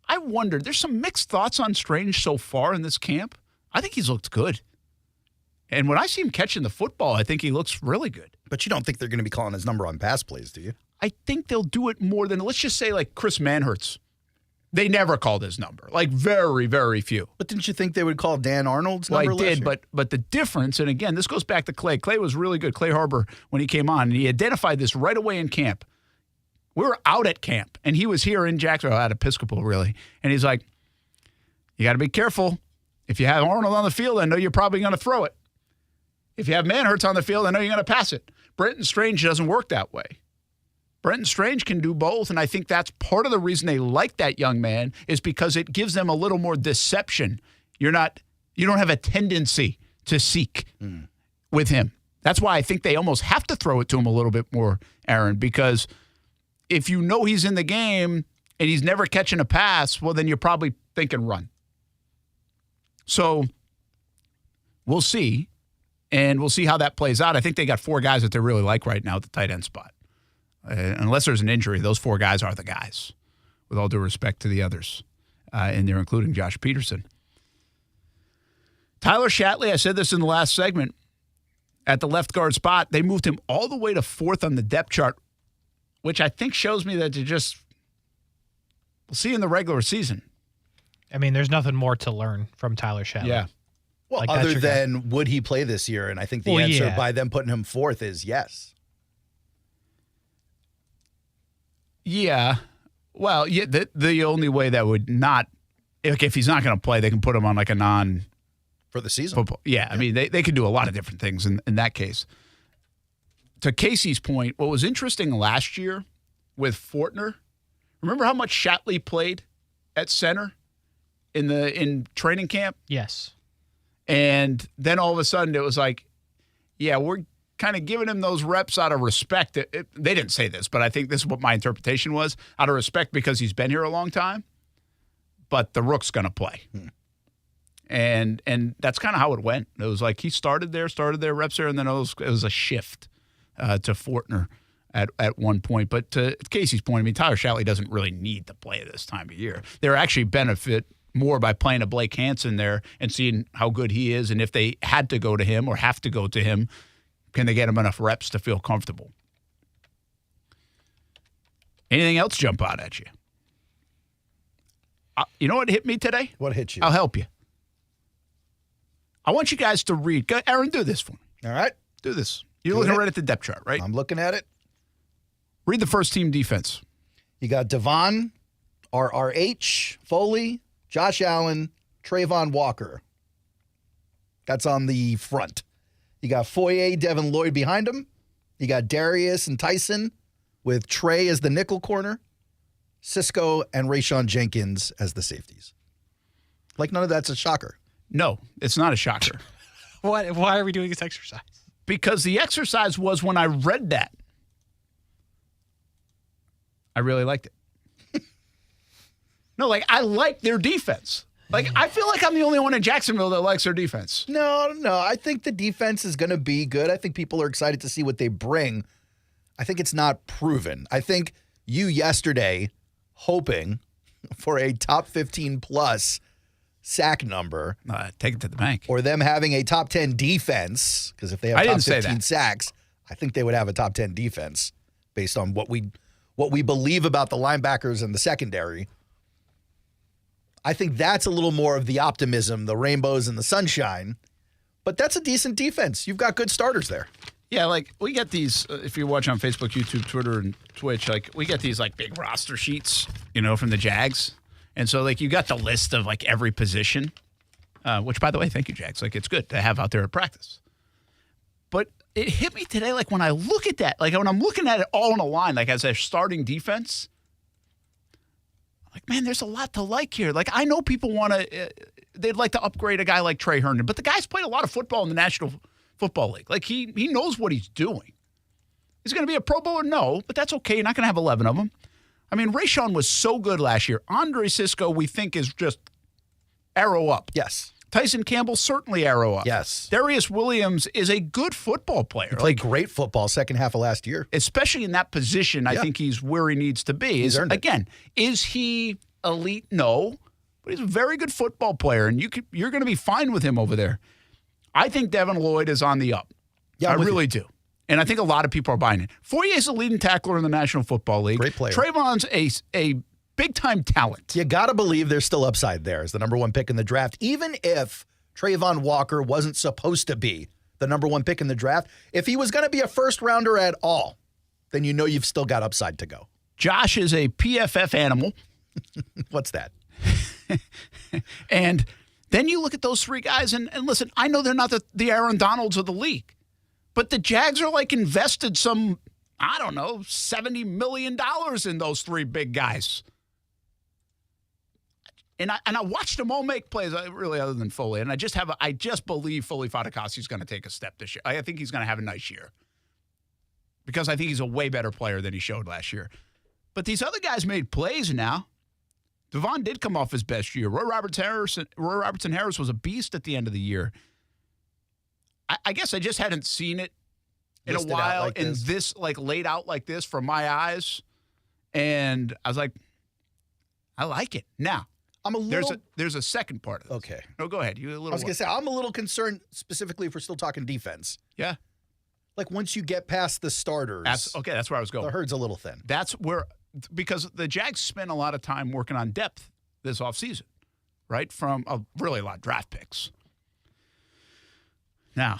I wondered, there's some mixed thoughts on Strange so far in this camp. I think he's looked good. And when I see him catching the football, I think he looks really good. But you don't think they're going to be calling his number on pass plays, do you? I think they'll do it more than, let's just say, like Chris Manhertz. They never called his number. Like, very, very few. But didn't you think they would call Dan Arnold's number last year? But the difference, and again, this goes back to Clay. Clay was really good. Clay Harbor, when he came on, and he identified this right away in camp. We were out at camp, and he was here in Jacksonville, at Episcopal, really. And he's like, you got to be careful. If you have Arnold on the field, I know you're probably going to throw it. If you have Manhertz on the field, I know you're going to pass it. Brenton Strange doesn't work that way. Brenton Strange can do both, and I think that's part of the reason they like that young man is because it gives them a little more deception. You don't have a tendency to seek with him. That's why I think they almost have to throw it to him a little bit more, Aaron, because if you know he's in the game and he's never catching a pass, well, then you're probably thinking run. So we'll see, and we'll see how that plays out. I think they got 4 guys that they really like right now at the tight end spot. Unless there's an injury, those 4 guys are the guys, with all due respect to the others in there, including Josh Peterson. Tyler Shatley, I said this in the last segment, at the left guard spot, they moved him all the way to 4th on the depth chart, which I think shows me that we'll see in the regular season. I mean, there's nothing more to learn from Tyler Shatley. Yeah. Well, like, other than would he play this year? And I think the answer by them putting him 4th is yes. Yeah. Well, yeah, the only way that would not, if he's not going to play, they can put him on like a non for the season. Football. Yeah, I mean, they can do a lot of different things in that case. To Kasey's point, what was interesting last year with Fortner, remember how much Shatley played at center in training camp? Yes. And then all of a sudden it was like, yeah, we're kind of giving him those reps out of respect. They didn't say this, but I think this is what my interpretation was, out of respect because he's been here a long time, but the rook's going to play. And that's kind of how it went. It was like he started there, reps there, and then it was a shift to Fortner at one point. But to Kasey's point, I mean, Tyler Shatley doesn't really need to play this time of year. They're actually benefit more by playing a Blake Hansen there and seeing how good he is, and if they had to go to him or have to go to him, can they get him enough reps to feel comfortable? Anything else jump out at you? You know what hit me today? What hit you? I'll help you. I want you guys to read. Aaron, do this for me. All right. Do this. You're looking right at the depth chart, right? I'm looking at it. Read the first team defense. You got Devon, RRH, Foley, Josh Allen, Trayvon Walker. That's on the front. You got Foye, Devin Lloyd behind him. You got Darius and Tyson with Trey as the nickel corner. Cisco and Rayshon Jenkins as the safeties. Like none of that's a shocker. No, it's not a shocker. Why are we doing this exercise? Because the exercise was when I read that. I really liked it. No, like I like their defense. Like, I feel like I'm the only one in Jacksonville that likes their defense. No. I think the defense is going to be good. I think people are excited to see what they bring. I think it's not proven. I think you yesterday hoping for a top 15 plus sack number. Take it to the bank. Or them having a top 10 defense, because if they have top 15 sacks, I think they would have a top 10 defense based on what we believe about the linebackers and the secondary. I think that's a little more of the optimism, the rainbows and the sunshine. But that's a decent defense. You've got good starters there. Yeah, like we get these, if you watch on Facebook, YouTube, Twitter, and Twitch, like we get these like big roster sheets, from the Jags. And so like you got the list of like every position, which by the way, thank you, Jags. Like it's good to have out there at practice. But it hit me today, like when I look at that, like when I'm looking at it all in a line, like as a starting defense, like, man, there's a lot to like here. Like, I know people they'd like to upgrade a guy like Trey Herndon, but the guy's played a lot of football in the National Football League. Like, he knows what he's doing. He's going to be a Pro Bowler? No, but that's okay. You're not going to have 11 of them. I mean, Rayshon was so good last year. Andre Cisco, we think, is just arrow up. Yes. Tyson Campbell, certainly arrow up. Yes. Darius Williams is a good football player. He played great football second half of last year. Especially in that position, I think he's where he needs to be. He's earned it. Again, is he elite? No. But he's a very good football player, and you're going to be fine with him over there. I think Devin Lloyd is on the up. Yeah, I really do. And I think a lot of people are buying it. Foye is the leading tackler in the National Football League. Great player. Trayvon's a big-time talent. You got to believe there's still upside there as the number 1 pick in the draft. Even if Trayvon Walker wasn't supposed to be the number 1 pick in the draft, if he was going to be a first-rounder at all, then you know you've still got upside to go. Josh is a PFF animal. What's that? And then you look at those 3 guys, and listen, I know they're not the Aaron Donalds of the league, but the Jags are like invested some, I don't know, $70 million in those 3 big guys. And I watched them all make plays, really, other than Foley. And I just believe Foley Fatukasi is going to take a step this year. I think he's going to have a nice year because I think he's a way better player than he showed last year. But these other guys made plays now. Devon did come off his best year. Roy Robertson Harris was a beast at the end of the year. I guess I just hadn't seen it in a while, like this laid out like this from my eyes. And I was like, I like it. Now, there's a second part of this. Okay. No, go ahead. I was going to say, I'm a little concerned, specifically if we're still talking defense. Yeah. Like once you get past the starters. That's where I was going. The herd's a little thin. That's where, because the Jags spent a lot of time working on depth this offseason, right? From really a lot of draft picks. Now,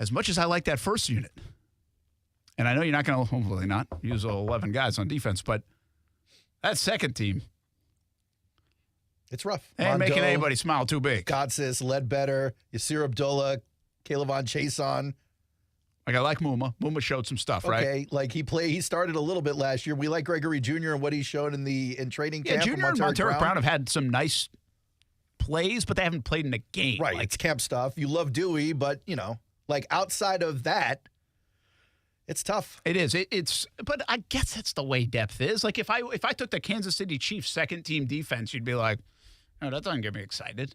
as much as I like that first unit, and I know you're not going to, hopefully not, use 11 guys on defense, but that second team, it's rough. Ain't making anybody smile too big. Gotsis, Ledbetter, Yasir Abdullah, Caleb Chason. Like I like Muma. Muma showed some stuff, right? Okay, like he started a little bit last year. We like Gregory Jr. and what he's shown in training camp. Yeah, Jr. and Montero Brown have had some nice plays, but they haven't played in a game. Right, it's camp stuff. You love Dewey, but like outside of that, it's tough. It is. But I guess that's the way depth is. Like if I took the Kansas City Chiefs second team defense, you'd be like, no, that doesn't get me excited.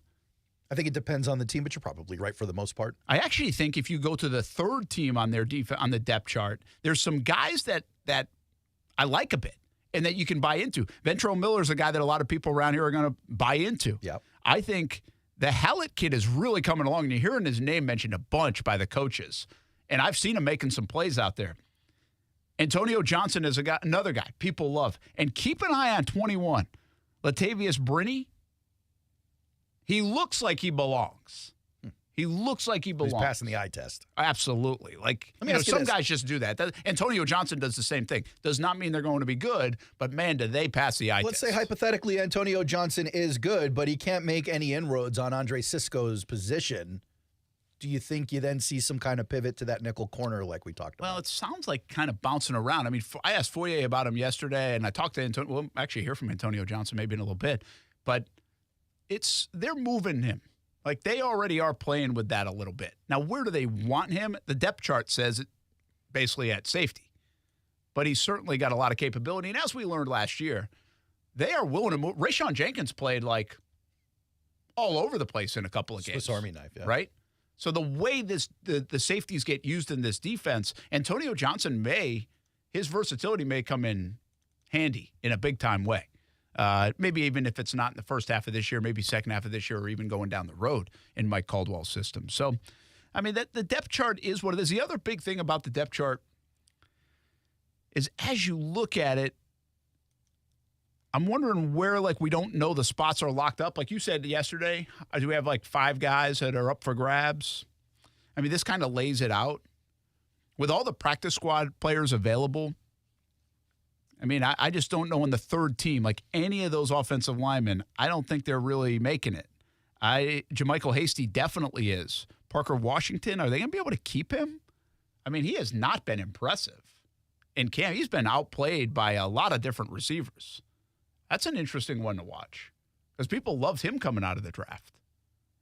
I think it depends on the team, but you're probably right for the most part. I actually think if you go to the third team on their on the depth chart, there's some guys that I like a bit and that you can buy into. Ventrell Miller's a guy that a lot of people around here are going to buy into. Yep. I think the Hallett kid is really coming along, and you're hearing his name mentioned a bunch by the coaches. And I've seen him making some plays out there. Antonio Johnson is another guy people love. And keep an eye on 21. Latavius Brinney. He looks like he belongs. He looks like he belongs. He's passing the eye test. Absolutely. Like, some guys just do that. Antonio Johnson does the same thing. Does not mean they're going to be good, but man, do they pass the eye test. Let's say hypothetically Antonio Johnson is good, but he can't make any inroads on Andre Sisco's position. Do you think you then see some kind of pivot to that nickel corner like we talked about? Well, it sounds like kind of bouncing around. I mean, I asked Foye about him yesterday, and I talked to Antonio. We'll actually hear from Antonio Johnson maybe in a little bit, but they're moving him. Like they already are playing with that a little bit. Now, where do they want him? The depth chart says it basically at safety. But he's certainly got a lot of capability. And as we learned last year, they are willing to move. Rayshawn Jenkins played like all over the place in a couple of games. Swiss Army knife, yeah. Right? So the way the safeties get used in this defense, Antonio Johnson his versatility may come in handy in a big-time way. Maybe even if it's not in the first half of this year, maybe second half of this year, or even going down the road in Mike Caldwell's system. So, I mean, the depth chart is what it is. The other big thing about the depth chart is as you look at it, I'm wondering where, we don't know the spots are locked up. Like you said yesterday, do we have, 5 guys that are up for grabs? I mean, this kind of lays it out. With all the practice squad players available, I mean, I just don't know in the third team, any of those offensive linemen, I don't think they're really making it. Jermichael Hasty definitely is. Parker Washington, are they going to be able to keep him? I mean, he has not been impressive in camp. He's been outplayed by a lot of different receivers. That's an interesting one to watch because people loved him coming out of the draft.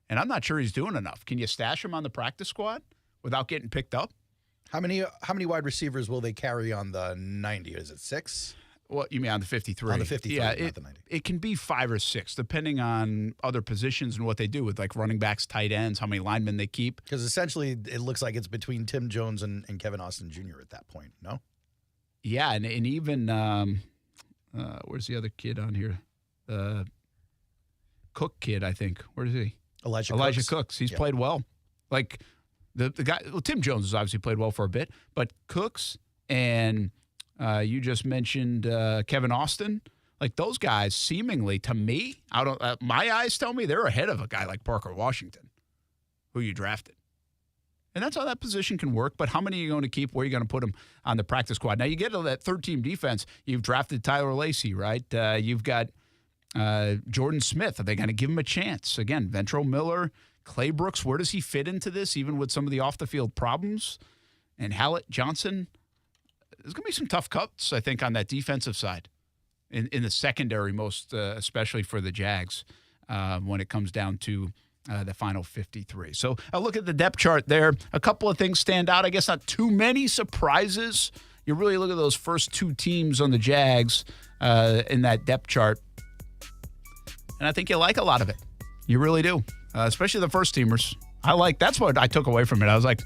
And I'm not sure he's doing enough. Can you stash him on the practice squad without getting picked up? How many wide receivers will they carry on the 90? Is it 6? Well, you mean on the 53? On the 53, yeah, not the 90. It can be 5 or 6, depending on other positions and what they do with running backs, tight ends, how many linemen they keep. Because essentially it looks like it's between Tim Jones and Kevin Austin Jr. at that point, no? Yeah, and even where's the other kid on here? Cook kid, I think. Where is he? Elijah Cooks. He's played well. The guy, well, Tim Jones has obviously played well for a bit, but Cooks and you just mentioned Kevin Austin. Like those guys, seemingly to me, my eyes tell me they're ahead of a guy like Parker Washington, who you drafted. And that's how that position can work. But how many are you going to keep? Where are you going to put them on the practice squad? Now, you get to that third-team defense. You've drafted Tyler Lacey, right? You've got Jordan Smith. Are they going to give him a chance? Again, Ventrell Miller, Clay Brooks, where does he fit into this, even with some of the off-the-field problems? And Hallett Johnson. There's going to be some tough cuts, I think, on that defensive side in the secondary, most especially for the Jags when it comes down to the final 53. So I look at the depth chart there. A couple of things stand out. I guess not too many surprises. You really look at those first two teams on the Jags in that depth chart, and I think you like a lot of it. You really do, especially the first teamers. That's what I took away from it. I was like,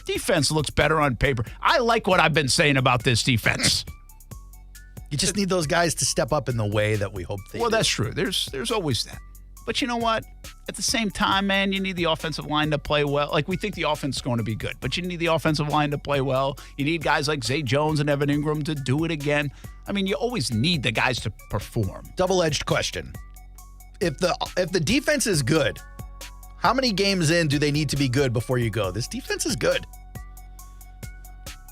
defense looks better on paper. I like what I've been saying about this defense. You just need those guys to step up in the way that we hope they do. Well, that's true. There's always that. But you know what? At the same time, man, you need the offensive line to play well. Like, we think the offense is going to be good, but you need the offensive line to play well. You need guys like Zay Jones and Evan Ingram to do it again. I mean, you always need the guys to perform. Double-edged question. If the defense is good, how many games in do they need to be good before you go, this defense is good?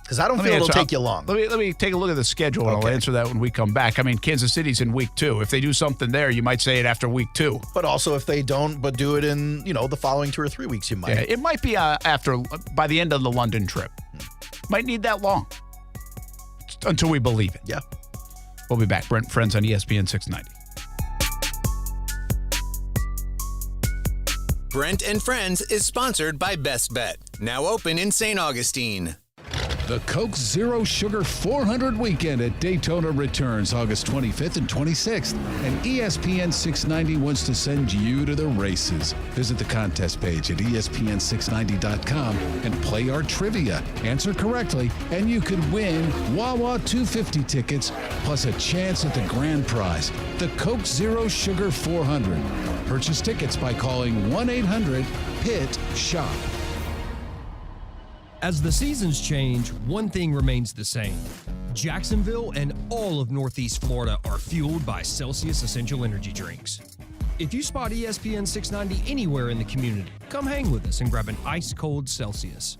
Because I don't feel it'll take you long. Let me take a look at the schedule, and I'll answer that when we come back. I mean, Kansas City's in week 2. If they do something there, you might say it after week 2. But also, if they don't, but do it in, the following 2 or 3 weeks, you might. Yeah, it might be by the end of the London trip. Might need that long until we believe it. Yeah. We'll be back. Brent Friends on ESPN 690. Brent and Friends is sponsored by Best Bet. Now open in St. Augustine. The Coke Zero Sugar 400 weekend at Daytona returns August 25th and 26th, and ESPN 690 wants to send you to the races. Visit the contest page at ESPN690.com and play our trivia. Answer correctly, and you could win Wawa 250 tickets plus a chance at the grand prize, the Coke Zero Sugar 400. Purchase tickets by calling 1-800-PIT-SHOP. As the seasons change, one thing remains the same. Jacksonville and all of Northeast Florida are fueled by Celsius Essential Energy Drinks. If you spot ESPN 690 anywhere in the community, come hang with us and grab an ice-cold Celsius.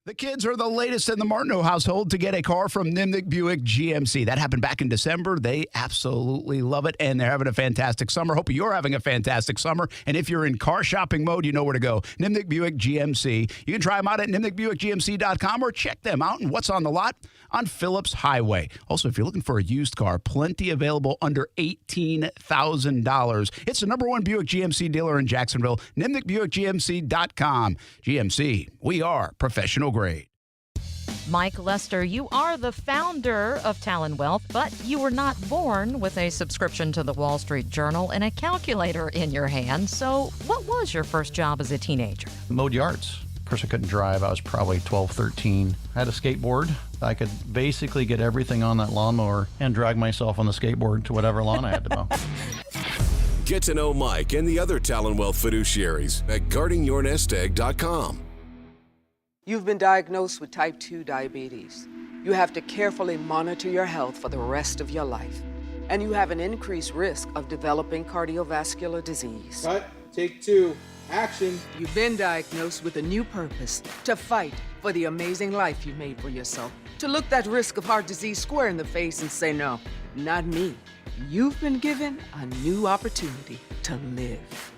The kids are the latest in the Martineau household to get a car from Nimnick Buick GMC. That happened back in December. They absolutely love it, and they're having a fantastic summer. Hope you're having a fantastic summer. And if you're in car shopping mode, you know where to go. Nimnick Buick GMC. You can try them out at nimnickbuickgmc.com or check them out and what's on the lot on Phillips Highway. Also, if you're looking for a used car, plenty available under $18,000. It's the #1 Buick GMC dealer in Jacksonville, nimnickbuickgmc.com. GMC, we are professional grade. Mike Lester, you are the founder of Talon Wealth, but you were not born with a subscription to the Wall Street Journal and a calculator in your hand. So what was your first job as a teenager? Mowed yards. Of course, I couldn't drive. I was probably 12, 13. I had a skateboard. I could basically get everything on that lawnmower and drag myself on the skateboard to whatever lawn I had to mow. Get to know Mike and the other Talon Wealth fiduciaries at guardingyournestegg.com. You've been diagnosed with type 2 diabetes. You have to carefully monitor your health for the rest of your life. And you have an increased risk of developing cardiovascular disease. Cut, take 2, action. You've been diagnosed with a new purpose, to fight for the amazing life you made for yourself. To look that risk of heart disease square in the face and say, no, not me. You've been given a new opportunity to live.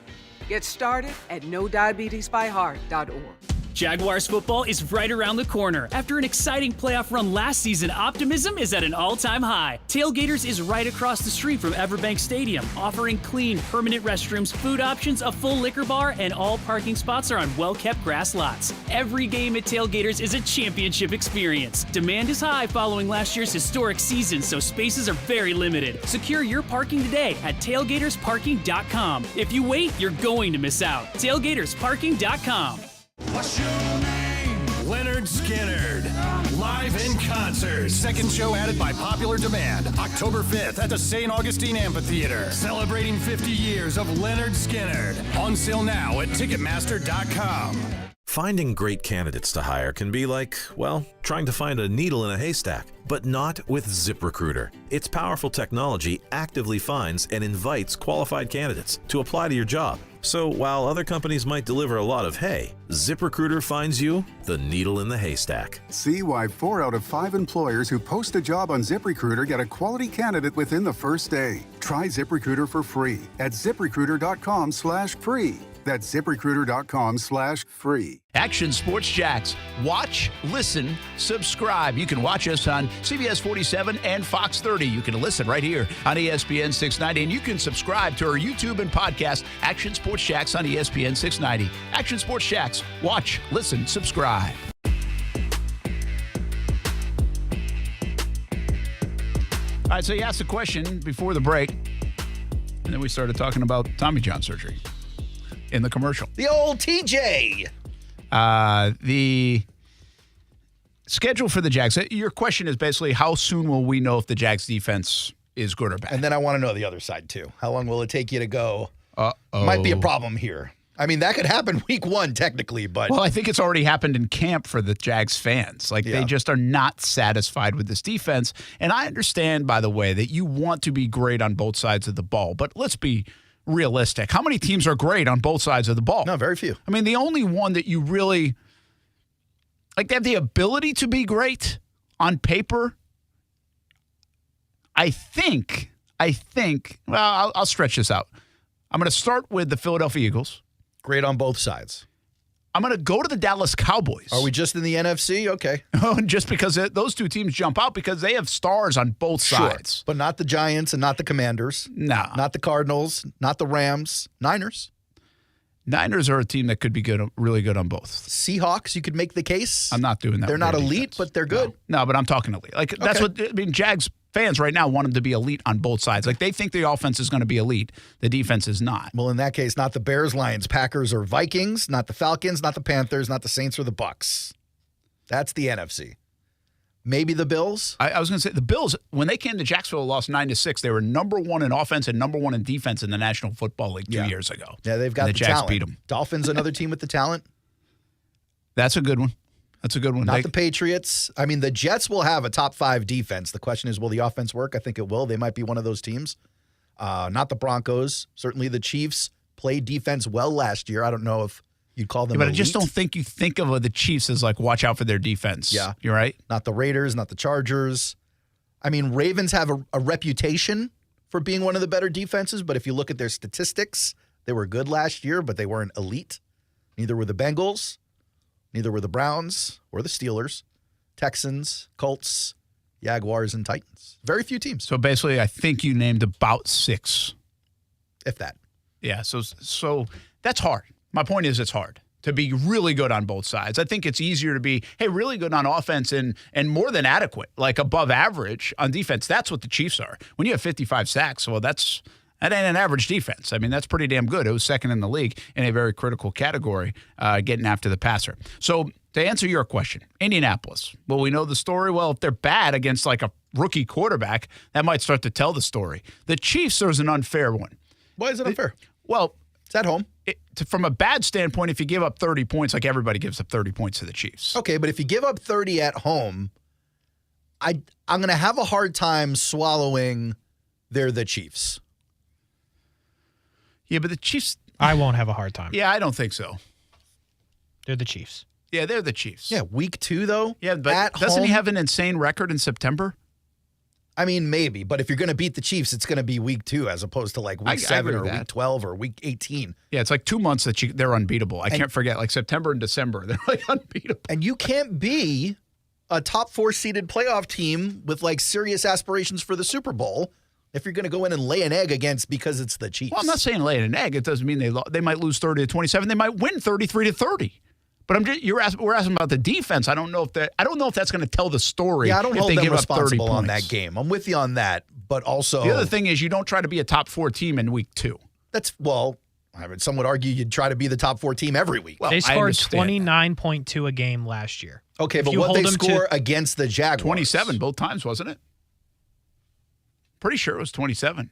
Get started at NoDiabetesByHeart.org. Jaguars football is right around the corner. After an exciting playoff run last season, optimism is at an all-time high. Tailgaters is right across the street from Everbank Stadium, offering clean, permanent restrooms, food options, a full liquor bar, and all parking spots are on well-kept grass lots. Every game at Tailgaters is a championship experience. Demand is high following last year's historic season, so spaces are very limited. Secure your parking today at tailgatersparking.com. If you wait, you're going to miss out. tailgatersparking.com. What's your name? Leonard Skinnard. Live live in concert. Second show added by popular demand. October 5th at the St. Augustine Amphitheater. Celebrating 50 years of Leonard Skinner. On sale now at Ticketmaster.com. Finding great candidates to hire can be like, well, trying to find a needle in a haystack, but not with ZipRecruiter. Its powerful technology actively finds and invites qualified candidates to apply to your job. So while other companies might deliver a lot of hay, ZipRecruiter finds you the needle in the haystack. See why 4 out of 5 employers who post a job on ZipRecruiter get a quality candidate within the first day. Try ZipRecruiter for free at ZipRecruiter.com/free. That's ZipRecruiter.com/free. Action Sports Jax. Watch, listen, subscribe. You can watch us on CBS 47 and Fox 30. You can listen right here on ESPN 690. And you can subscribe to our YouTube and podcast, Action Sports Jax on ESPN 690. Action Sports Jax. Watch, listen, subscribe. All right, so you asked a question before the break, and then we started talking about Tommy John surgery in the commercial. The old TJ. The schedule for the Jags. Your question is basically, how soon will we know if the Jags defense is good or bad? And then I want to know the other side, too. How long will it take you to go? Might be a problem here. I mean, that could happen week 1, technically, but... Well, I think it's already happened in camp for the Jags fans. They just are not satisfied with this defense. And I understand, by the way, that you want to be great on both sides of the ball. But let's be realistic. How many teams are great on both sides of the ball? No, very few. I mean, the only one that you really... they have the ability to be great on paper, I think, well, I'll stretch this out. I'm going to start with the Philadelphia Eagles. Great on both sides. I'm going to go to the Dallas Cowboys. Are we just in the NFC? Okay. Just because those two teams jump out because they have stars on both sides. But not the Giants and not the Commanders. No. Not the Cardinals, not the Rams. Niners. Niners are a team that could be good, really good on both. Seahawks, you could make the case. I'm not doing that. They're not elite, but they're good. No, but I'm talking elite. That's what I mean. Jags fans right now want them to be elite on both sides. They think the offense is going to be elite. The defense is not. Well, in that case, not the Bears, Lions, Packers, or Vikings, not the Falcons, not the Panthers, not the Saints or the Bucks. That's the NFC. Maybe the Bills. I was going to say the Bills, when they came to Jacksonville, lost 9-6. They were number 1 in offense and number 1 in defense in the National Football League 2 years ago. Yeah, they've got the Jags talent. Beat them. Dolphins, another team with the talent. That's a good one. Not the Patriots. I mean, the Jets will have a top 5 defense. The question is, will the offense work? I think it will. They might be one of those teams. Not the Broncos. Certainly the Chiefs played defense well last year. I don't know if you'd call them elite. I just don't think you think of the Chiefs as watch out for their defense. Yeah. You're right. Not the Raiders, not the Chargers. I mean, Ravens have a reputation for being one of the better defenses, but if you look at their statistics, they were good last year, but they weren't elite. Neither were the Bengals. Neither were the Browns or the Steelers, Texans, Colts, Jaguars, and Titans. Very few teams. So basically, I think you named about 6. If that. Yeah, so that's hard. My point is it's hard to be really good on both sides. I think it's easier to be, really good on offense and more than adequate, above average on defense. That's what the Chiefs are. When you have 55 sacks, well, that ain't an average defense. I mean, that's pretty damn good. It was second in the league in a very critical category, getting after the passer. So to answer your question, Indianapolis, will we know the story? Well, if they're bad against a rookie quarterback, that might start to tell the story. The Chiefs are an unfair one. Why is it unfair? Well, it's at home. From a bad standpoint, if you give up 30 points, everybody gives up 30 points to the Chiefs. Okay, but if you give up 30 at home, I'm going to have a hard time swallowing they're the Chiefs. Yeah, but the Chiefs... I won't have a hard time. Yeah, I don't think so. They're the Chiefs. Yeah, they're the Chiefs. Yeah, week 2, though? Yeah, but doesn't he have an insane record in September? I mean, maybe. But if you're going to beat the Chiefs, it's going to be week 2 as opposed to week 7 or week 12 or week 18. Yeah, it's 2 months that they're unbeatable. I can't forget, September and December, they're unbeatable. And you can't be a top 4 seeded playoff team with serious aspirations for the Super Bowl if you're going to go in and lay an egg against because it's the Chiefs. Well, I'm not saying lay an egg. It doesn't mean they might lose 30-27. They might win 33-30. But we're asking about the defense. I don't know if that's going to tell the story. Yeah, I don't if hold they them give responsible up 30 on points. that game. I'm with you on that. But also the other thing is you don't try to be a top 4 team in week 2. I mean, some would argue you'd try to be the top 4 team every week. Well, they scored 29.2 a game last year. Okay, but what they score against the Jaguars? 27 both times, wasn't it? Pretty sure it was 27.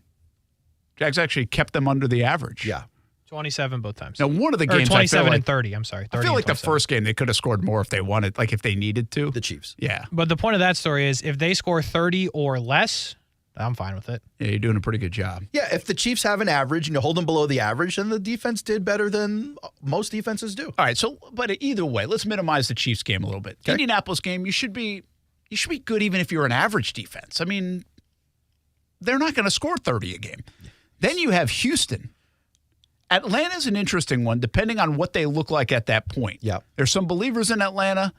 Jags actually kept them under the average. Yeah. 27 both times. Now, one of the games, 27 like, and 30. I'm sorry. 30 I feel like the 27. first game they could have scored more if they wanted, like if they needed to. The Chiefs. Yeah. But the point of that story is if they score 30 or less, I'm fine with it. Yeah, you're doing a pretty good job. Yeah, if the Chiefs have an average and you hold them below the average, then the defense did better than most defenses do. All right, so but either way, let's minimize the Chiefs game a little bit. Okay. Indianapolis game, you should be good even if you're an average defense. I mean, they're not going to score 30 a game. Yes. Then you have Houston. Atlanta's an interesting one, depending on what they look like at that point. Yeah. There's some believers in Atlanta.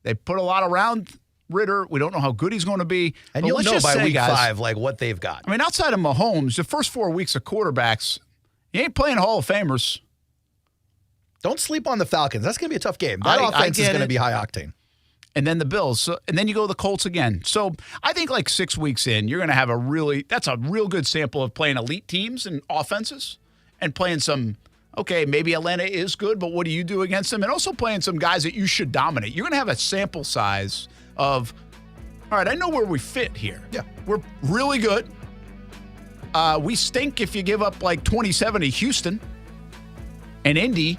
They put a lot around Ritter. We don't know how good he's going to be. And you'll know by week 5 like what they've got. I mean, outside of Mahomes, the first 4 weeks of quarterbacks, you ain't playing Hall of Famers. Don't sleep on the Falcons. That's going to be a tough game. That offense is going to be high octane. And then the Bills. And then you go to the Colts again. So I think like 6 weeks in, you're going to have that's a real good sample of playing elite teams and offenses and playing some, okay, maybe Atlanta is good, but what do you do against them? And also playing some guys that you should dominate. You're going to have a sample size of, all right, I know where we fit here. Yeah. We're really good. We stink if you give up like 27 to Houston and Indy.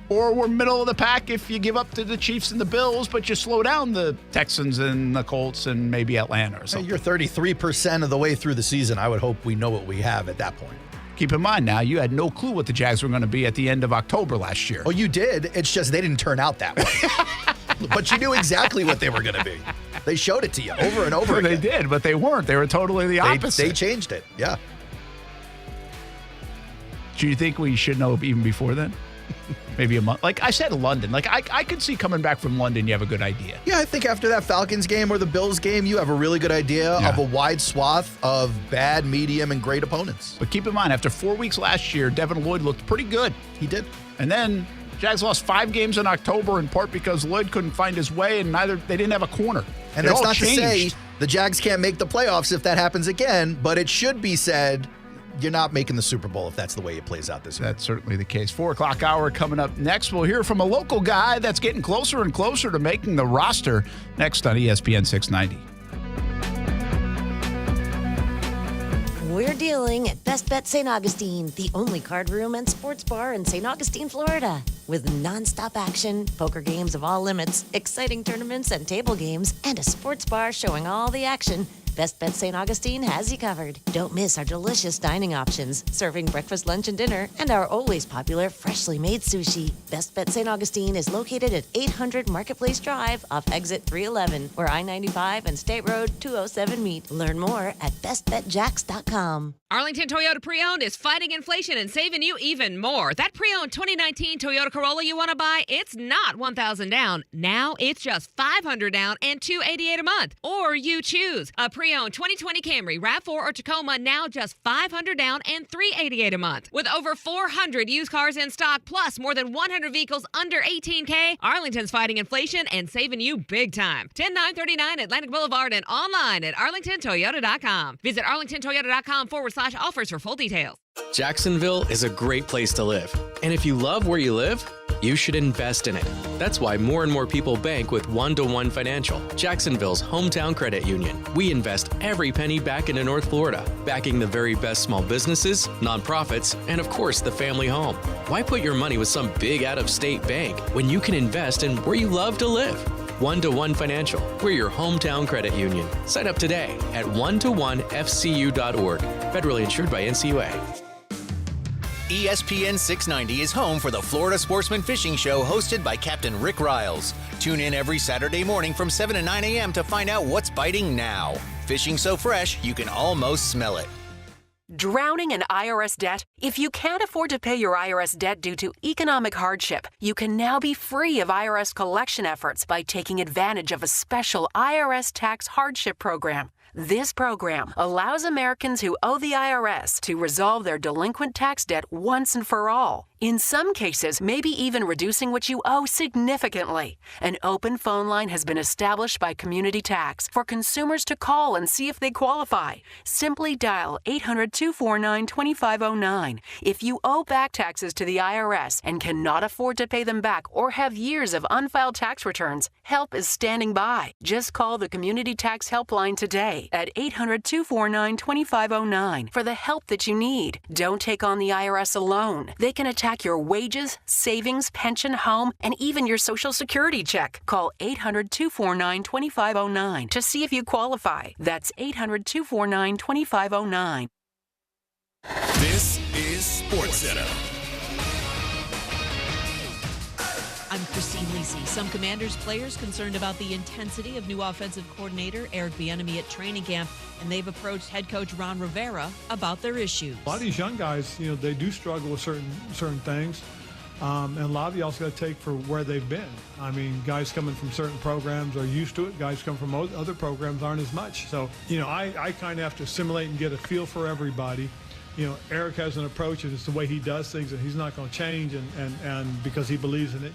Or we're middle of the pack if you give up to the Chiefs and the Bills, but you slow down the Texans and the Colts and maybe Atlanta or something. You're 33% of the way through the season. I would hope we know what we have at that point. Keep in mind now, you had no clue what the Jags were going to be at the end of October last year. Oh, you did. It's just they didn't turn out that way. But you knew exactly what they were going to be. They showed it to you over and over again. They did, but they weren't. They were totally the opposite. They changed it, yeah. Do you think we should know even before then? Maybe a month. Like I said, London. Like I could see coming back from London, you have a good idea. Yeah, I think after that Falcons game or the Bills game, you have a really good idea of a wide swath of bad, medium, and great opponents. But keep in mind, after 4 weeks last year, Devin Lloyd looked pretty good. He did. And then Jags lost 5 games in October in part because Lloyd couldn't find his way and they didn't have a corner. And that's not to say the Jags can't make the playoffs if that happens again, but it should be said you're not making the Super Bowl if that's the way it plays out this year. That's certainly the case. 4 o'clock hour coming up next. We'll hear from a local guy that's getting closer and closer to making the roster next on ESPN 690. We're dealing at Best Bet St. Augustine, the only card room and sports bar in St. Augustine, Florida. With nonstop action, poker games of all limits, exciting tournaments and table games, and a sports bar showing all the action, Best Bet St. Augustine has you covered. Don't miss our delicious dining options, serving breakfast, lunch, and dinner, and our always popular freshly made sushi. Best Bet St. Augustine is located at 800 Marketplace Drive off exit 311, where I-95 and State Road 207 meet. Learn more at bestbetjacks.com. Arlington Toyota Pre-Owned is fighting inflation and saving you even more. That pre-owned 2019 Toyota Corolla you want to buy, it's not $1,000 down. Now it's just $500 down and $288 a month. Or you choose a pre-owned 2020 Camry, RAV4, or Tacoma, now just $500 down and $388 a month. With over 400 used cars in stock, plus more than 100 vehicles under $18K, Arlington's fighting inflation and saving you big time. 10939 Atlantic Boulevard and online at arlingtontoyota.com. Visit arlingtontoyota.com/offers for full details. Jacksonville is a great place to live. And if you love where you live, you should invest in it. That's why more and more people bank with One-to-One Financial, Jacksonville's hometown credit union. We invest every penny back into North Florida, backing the very best small businesses, nonprofits, and of course the family home. Why put your money with some big out-of-state bank when you can invest in where you love to live? One-to-One Financial, we're your hometown credit union. Sign up today at one-to-one-fcu.org. Federally insured by NCUA. ESPN 690 is home for the Florida Sportsman Fishing Show hosted by Captain Rick Riles. Tune in every Saturday morning from 7 to 9 a.m. to find out what's biting now. Fishing so fresh, you can almost smell it. Drowning in IRS debt? If you can't afford to pay your IRS debt due to economic hardship, you can now be free of IRS collection efforts by taking advantage of a special IRS tax hardship program. This program allows Americans who owe the IRS to resolve their delinquent tax debt once and for all. In some cases, maybe even reducing what you owe significantly. An open phone line has been established by Community Tax for consumers to call and see if they qualify. Simply dial 800-249-2509. If you owe back taxes to the IRS and cannot afford to pay them back or have years of unfiled tax returns, help is standing by. Just call the Community Tax Helpline today at 800-249-2509 for the help that you need. Don't take on the IRS alone. They can attack your wages, savings, pension, home, and even your Social Security check. Call 800-249-2509 to see if you qualify. That's 800-249-2509. This is SportsCenter. I'm Christine Lisi. Some Commanders players concerned about the intensity of new offensive coordinator Eric Bieniemy at training camp, and they've approached head coach Ron Rivera about their issues. A lot of these young guys, they do struggle with certain things, and a lot of you also got to take for where they've been. I mean, guys coming from certain programs are used to it. Guys come from other programs aren't as much. So, I kind of have to assimilate and get a feel for everybody. Eric has an approach, and it's the way he does things, and he's not going to change, and because he believes in it.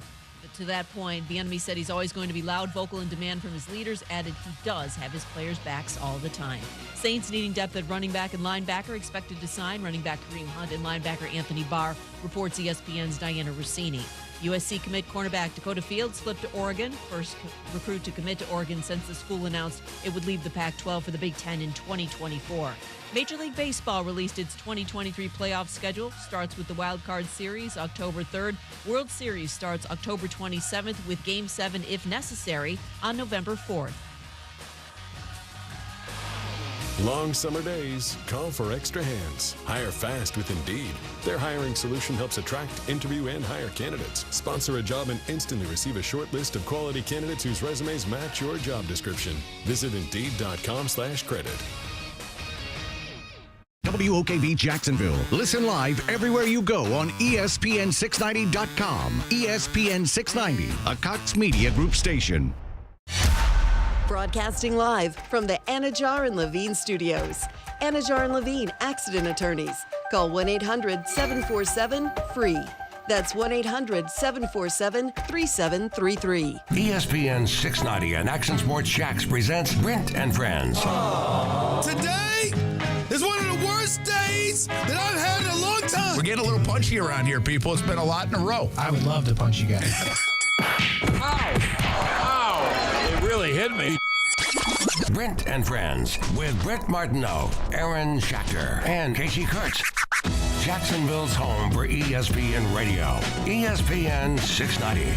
To that point, Bieniemy said he's always going to be loud, vocal, and demand from his leaders, added he does have his players' backs all the time. Saints needing depth at running back and linebacker, expected to sign running back Kareem Hunt and linebacker Anthony Barr, reports ESPN's Diana Rossini. USC commit cornerback Dakota Fields flipped to Oregon, first recruit to commit to Oregon since the school announced it would leave the Pac-12 for the Big Ten in 2024. Major League Baseball released its 2023 playoff schedule. Starts with the Wild Card Series October 3rd. World Series starts October 27th with Game 7, if necessary, on November 4th. Long summer days call for extra hands. Hire fast with Indeed. Their hiring solution helps attract, interview, and hire candidates. Sponsor a job and instantly receive a short list of quality candidates whose resumes match your job description. Visit Indeed.com/credit. WOKV Jacksonville. Listen live everywhere you go on ESPN690.com. ESPN 690, a Cox Media Group station. Broadcasting live from the Anajar and Levine studios. Anajar and Levine Accident Attorneys. Call 1-800-747-FREE. That's 1-800-747-3733. ESPN 690 and Action Sports Shacks presents Brent and Friends. Today is one of the worst days that I've had in a long time. We're getting a little punchy around here, people. It's been a lot in a row. I would love to punch you guys. Ow! It really hit me. Brent and Friends with Brent Martineau, Aaron Schachter, and Kasey Kurtz. Jacksonville's home for ESPN Radio. ESPN 690.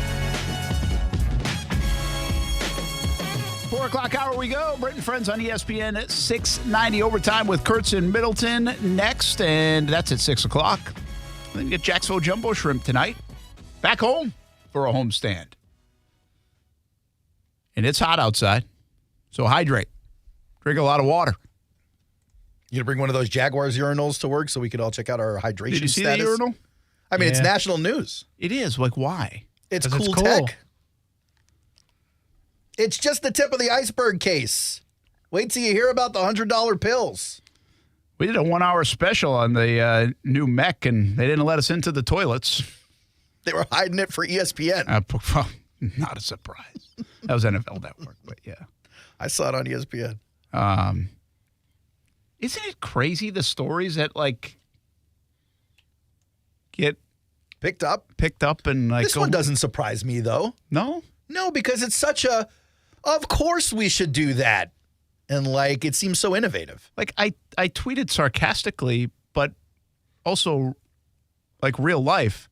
4 o'clock hour we go. Brent and Friends on ESPN at 690. Overtime with Kurtz and Middleton next, and that's at 6 o'clock. Then you get Jacksonville Jumbo Shrimp tonight. Back home for a homestand. And it's hot outside, so hydrate. Drink a lot of water. You gonna bring one of those Jaguars urinals to work so we could all check out our hydration status? Did you see the urinal? I mean, it's national news. It is. Like, why? It's cool tech. It's just the tip of the iceberg, Case. Wait till you hear about the $100 pills. We did a 1-hour special on the new mech, and they didn't let us into the toilets. They were hiding it for ESPN. Not a surprise. That was NFL Network, but yeah. I saw it on ESPN. Isn't it crazy, the stories that, get picked up and, This one doesn't surprise me, though. No? No, because it's such a, of course we should do that. And, it seems so innovative. I tweeted sarcastically, but also, real life.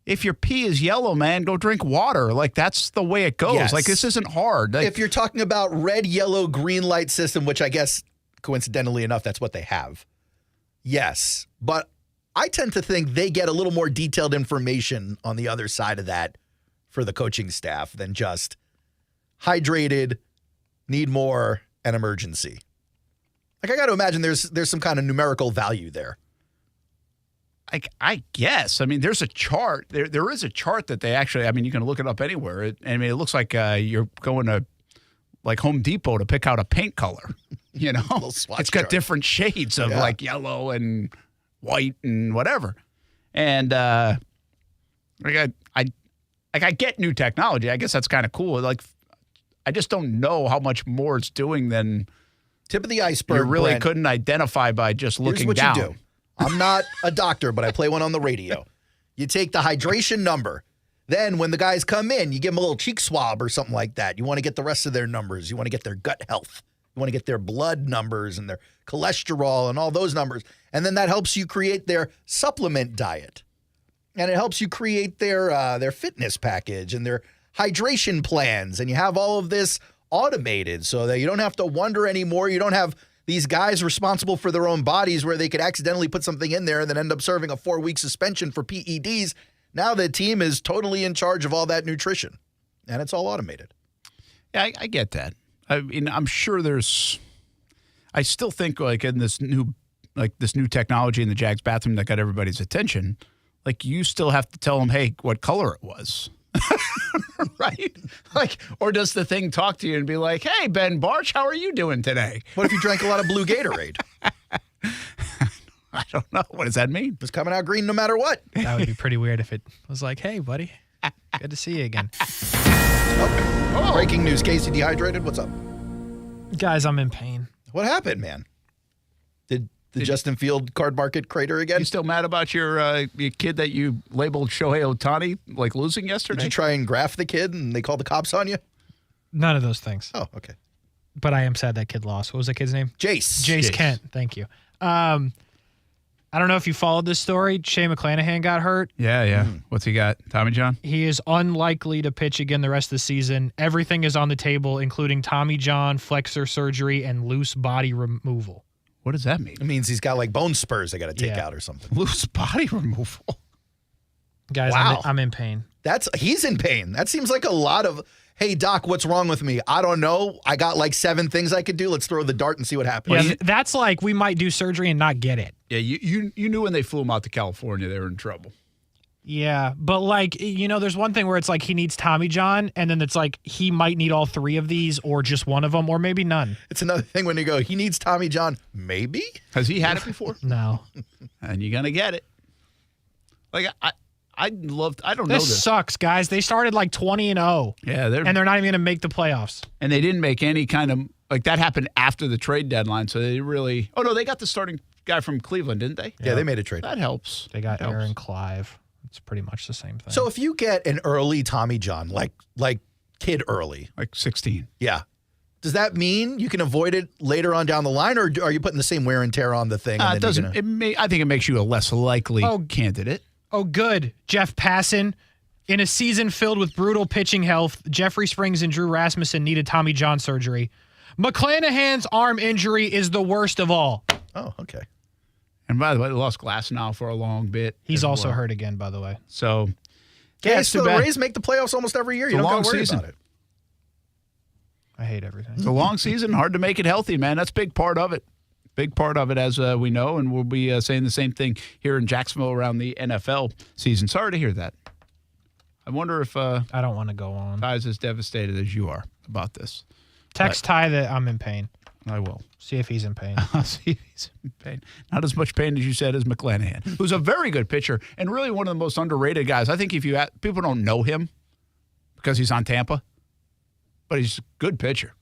If your pee is yellow, man, go drink water. That's the way it goes. Yes. This isn't hard. If you're talking about red, yellow, green light system, which I guess, coincidentally enough, that's what they have. Yes. But I tend to think they get a little more detailed information on the other side of that for the coaching staff than just hydrated, need more, and emergency. I got to imagine there's some kind of numerical value there. I guess. There's a chart. There is a chart that they actually, you can look it up anywhere. It looks like you're going to Home Depot to pick out a paint color. It's got chart. different shades of yellow and white and whatever. And I get new technology. I guess that's kind of cool. Like, I just don't know how much more it's doing than tip of the iceberg. You really Brent. couldn't identify by just looking Here's what down. You do. I'm not a doctor, but I play one on the radio. You take the hydration number. Then when the guys come in, you give them a little cheek swab or something like that. You want to get the rest of their numbers. You want to get their gut health. You want to get their blood numbers and their cholesterol and all those numbers. And then that helps you create their supplement diet. And it helps you create their fitness package and their hydration plans. And you have all of this automated so that you don't have to wonder anymore. You don't have these guys responsible for their own bodies where they could accidentally put something in there and then end up serving a 4-week suspension for PEDs. Now the team is totally in charge of all that nutrition, and it's all automated. Yeah, I get that. I mean, I'm sure I still think like in this new technology in the Jags bathroom that got everybody's attention, like you still have to tell them, hey, what color it was. Right? Like, or does the thing talk to you and be like, hey, Ben Barch, how are you doing today? What if you drank a lot of blue Gatorade? I don't know. What does that mean? It's coming out green no matter what. That would be pretty weird if it was like, hey, buddy, good to see you again. Breaking news. Kasey dehydrated? What's up? Guys, I'm in pain. What happened, man? Did Justin Field card market crater again? You still mad about your kid that you labeled Shohei Ohtani like losing yesterday? Did you try and graft the kid and they called the cops on you? None of those things. Oh, okay. But I am sad that kid lost. What was that kid's name? Jace Kent. Thank you. I don't know if you followed this story. Shea McClanahan got hurt. Yeah. What's he got? Tommy John? He is unlikely to pitch again the rest of the season. Everything is on the table, including Tommy John, flexor surgery, and loose body removal. What does that mean? It means he's got like bone spurs they got to take out or something. Loose body removal. Guys, wow. I'm in pain. He's in pain. That seems like a lot of, hey, doc, what's wrong with me? I don't know. I got like 7 things I could do. Let's throw the dart and see what happens. Yeah, that's like we might do surgery and not get it. Yeah, you knew when they flew him out to California they were in trouble. Yeah, but like, there's one thing where it's like he needs Tommy John, and then it's like he might need all 3 of these or just one of them or maybe none. It's another thing when you go, he needs Tommy John, maybe? Has he had it before? No. And you're going to get it. Like, I don't know this. This sucks, guys. They started like 20-0. Yeah, and they're not even going to make the playoffs. And they didn't make any kind of, like that happened after the trade deadline, so they really, oh no, they got the starting guy from Cleveland, didn't they? Yeah, they made a trade. That helps. They got Aaron Clive. It's pretty much the same thing. So if you get an early Tommy John, like kid early. Like 16. Yeah. Does that mean you can avoid it later on down the line, or are you putting the same wear and tear on the thing? It doesn't. I think it makes you a less likely candidate. Oh, good. Jeff Passan. In a season filled with brutal pitching health, Jeffrey Springs and Drew Rasmussen needed Tommy John surgery. McClanahan's arm injury is the worst of all. Oh, okay. And by the way, they lost Glasnow for a long bit. He's also hurt again, by the way. So, yeah, the Rays make the playoffs almost every year. You don't got to worry about it. I hate everything. It's a long season, hard to make it healthy, man. That's a big part of it. Big part of it, as we know, and we'll be saying the same thing here in Jacksonville around the NFL season. Sorry to hear that. I wonder if I don't want to go on. Ty's as devastated as you are about this. Text Ty that I'm in pain. I will. See if he's in pain. I'll see if he's in pain. Not as much pain as you said as McClanahan, who's a very good pitcher and really one of the most underrated guys. I think if you people don't know him because he's on Tampa, but he's a good pitcher.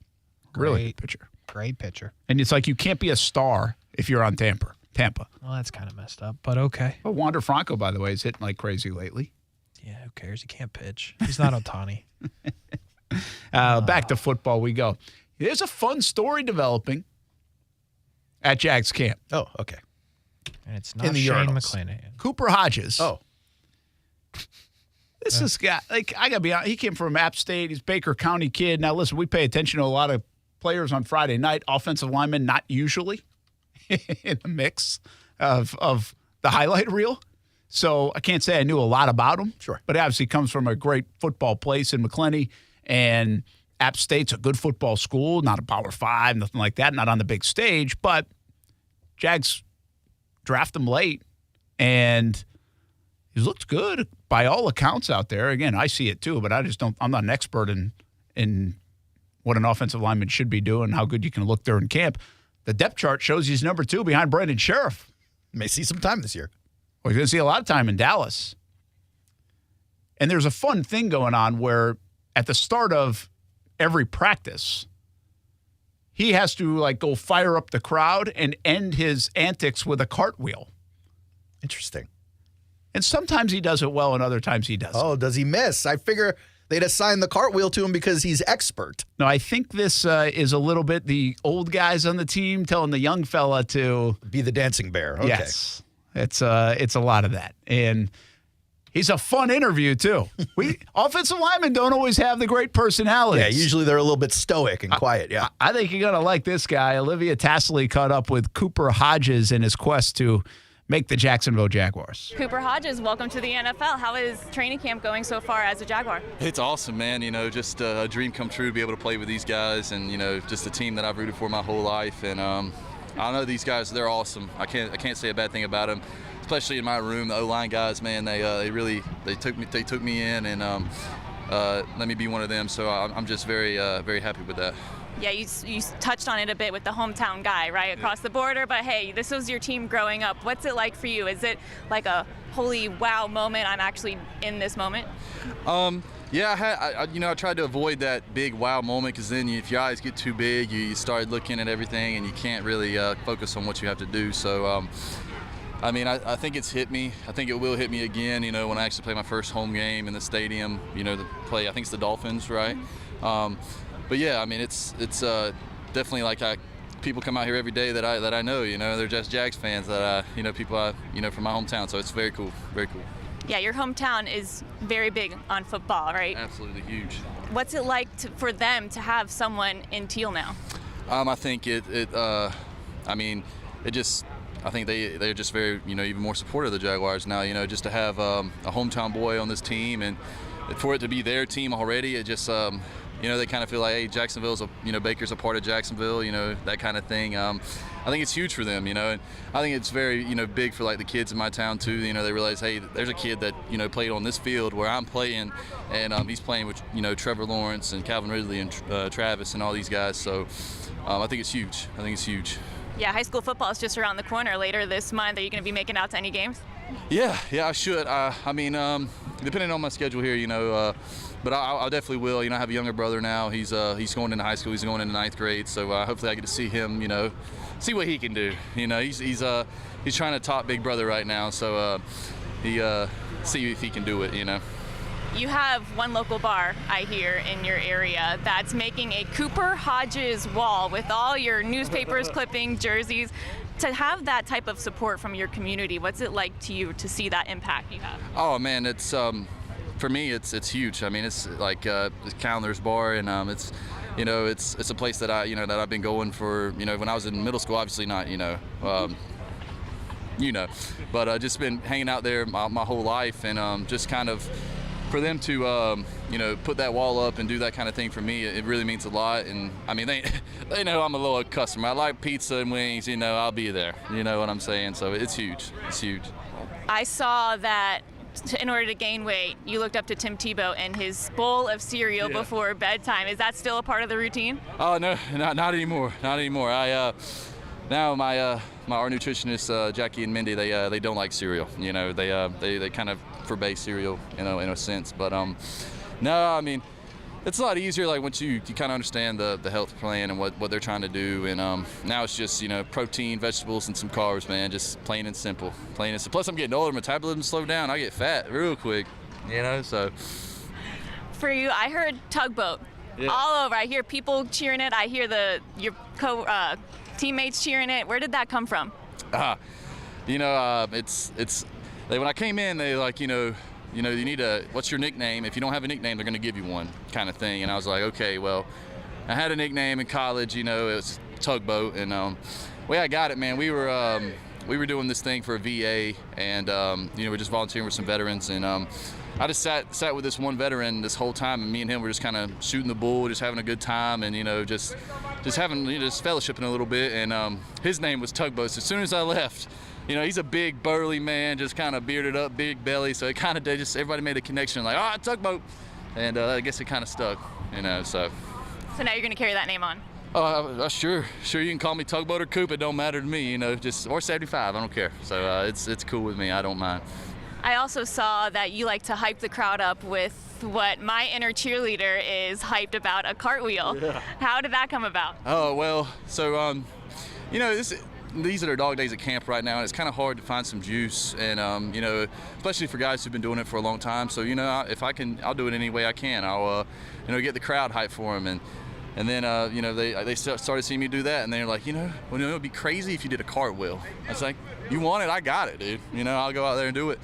Really good pitcher. Great pitcher. And it's like you can't be a star if you're on Tampa. Well, that's kind of messed up, but okay. Well, Wander Franco, by the way, is hitting like crazy lately. Yeah, who cares? He can't pitch. He's not Ohtani. Back to football we go. There's a fun story developing at Jags camp. Oh, okay. And it's not Shane McClanahan. Cooper Hodges. Oh. This guy, like, I got to be honest, he came from App State. He's a Baker County kid. Now, listen, we pay attention to a lot of players on Friday night. Offensive linemen, not usually in the mix of the highlight reel. So I can't say I knew a lot about him. Sure. But obviously comes from a great football place in McClenny. And App State's a good football school, not a Power 5, nothing like that, not on the big stage. But Jags draft him late, and he's looked good by all accounts out there. Again, I see it too, but I'm not an expert in what an offensive lineman should be doing, how good you can look during camp. The depth chart shows he's number 2 behind Brandon Sheriff. May see some time this year. Well, he's going to see a lot of time in Dallas. And there's a fun thing going on where at the start of every practice, he has to like go fire up the crowd and end his antics with a cartwheel. Interesting. And sometimes he does it well and other times he doesn't. Oh, does he miss? I figure they'd assign the cartwheel to him because he's expert. No, I think this is a little bit the old guys on the team telling the young fella to be the dancing bear. Okay. Yes. It's a lot of that. And he's a fun interview, too. We offensive linemen don't always have the great personalities. Yeah, usually they're a little bit stoic and quiet, yeah. I think you're going to like this guy. Olivia Tassley caught up with Cooper Hodges in his quest to make the Jacksonville Jaguars. Cooper Hodges, welcome to the NFL. How is training camp going so far as a Jaguar? It's awesome, man. You know, just a dream come true to be able to play with these guys and, you know, just a team that I've rooted for my whole life. And I know these guys, they're awesome. I can't say a bad thing about them. Especially in my room, the O-line guys, man, they took me in and let me be one of them. So I'm just very happy with that. Yeah, you touched on it a bit with the hometown guy, right, across the border. But hey, this was your team growing up. What's it like for you? Is it like a holy wow moment? I'm actually in this moment. Yeah, I tried to avoid that big wow moment because then if your eyes get too big, you start looking at everything and you can't really focus on what you have to do. So. I mean, I think it's hit me. I think it will hit me again, you know, when I actually play my first home game in the stadium, you know, I think it's the Dolphins, right? But yeah, I mean, it's definitely like people come out here every day that I know, you know, they're just Jags fans people from my hometown. So it's very cool, very cool. Yeah, your hometown is very big on football, right? Absolutely huge. What's it like for them to have someone in teal now? I think I think they're just very, you know, even more supportive of the Jaguars now, you know, just to have a hometown boy on this team and for it to be their team already, it just, you know, they kind of feel like, hey, Jacksonville's, Baker's a part of Jacksonville, you know, that kind of thing. I think it's huge for them, you know, and I think it's very, you know, big for like the kids in my town too. You know, they realize, hey, there's a kid that, you know, played on this field where I'm playing and he's playing with, you know, Trevor Lawrence and Calvin Ridley and Travis and all these guys. So I think it's huge. Yeah, high school football is just around the corner later this month. Are you going to be making out to any games? Yeah, I should. I mean, depending on my schedule here, you know, but I definitely will. You know, I have a younger brother now. He's going into high school. He's going into 9th grade. So hopefully I get to see him, you know, see what he can do. You know, he's trying to top big brother right now. So see if he can do it, you know. You have one local bar, I hear, in your area that's making a Cooper Hodges wall with all your newspapers, clippings, jerseys. To have that type of support from your community, what's it like to you to see that impact you have? Oh man, it's for me, it's huge. I mean, it's like Candler's Bar, and it's, you know, it's a place that I've been going for, you know, when I was in middle school. Obviously not, but just been hanging out there my whole life, and just kind of. For them to, put that wall up and do that kind of thing for me, it really means a lot. And I mean, they know I'm a loyal customer. I like pizza and wings. You know, I'll be there. You know what I'm saying? So it's huge. It's huge. I saw that in order to gain weight, you looked up to Tim Tebow and his bowl of cereal before bedtime. Is that still a part of the routine? Oh no, not anymore. Not anymore. Now our nutritionists, Jackie and Mindy, they don't like cereal. You know, they kind of forbade cereal, you know, in a sense. But no, I mean, it's a lot easier like once you kind of understand the health plan and what they're trying to do. And now it's just, you know, protein, vegetables, and some carbs, man. Just plain and simple. Plus, I'm getting older. My metabolism slowed down. I get fat real quick, you know. So for you, I heard tugboat all over. I hear people cheering it. I hear your teammates cheering it. Where did that come from? It's when I came in, they like, you need what's your nickname? If you don't have a nickname, they're going to give you one kind of thing. And I was like, okay, well, I had a nickname in college, you know, it was Tugboat. And I got it, man. We were doing this thing for a VA, and we're just volunteering with some veterans. And I just sat with this one veteran this whole time, and me and him were just kind of shooting the bull, just having a good time, and just having just fellowshipping a little bit. And his name was Tugboat. So as soon as I left, you know, he's a big burly man, just kind of bearded up, big belly. So it kind of everybody made a connection, like, Tugboat, and I guess it kind of stuck, you know. So now you're gonna carry that name on. Sure. You can call me Tugboat or Coop. It don't matter to me, you know. Or 75. I don't care. So it's cool with me. I don't mind. I also saw that you like to hype the crowd up with what my inner cheerleader is hyped about, a cartwheel. Yeah. How did that come about? Oh, well, so, these are their dog days at camp right now, and it's kind of hard to find some juice, and especially for guys who've been doing it for a long time. So if I can, I'll do it any way I can. I'll get the crowd hyped for them, and then they started seeing me do that, and they're like, it would be crazy if you did a cartwheel. I was like, you want it, I got it, dude. I'll go out there and do it,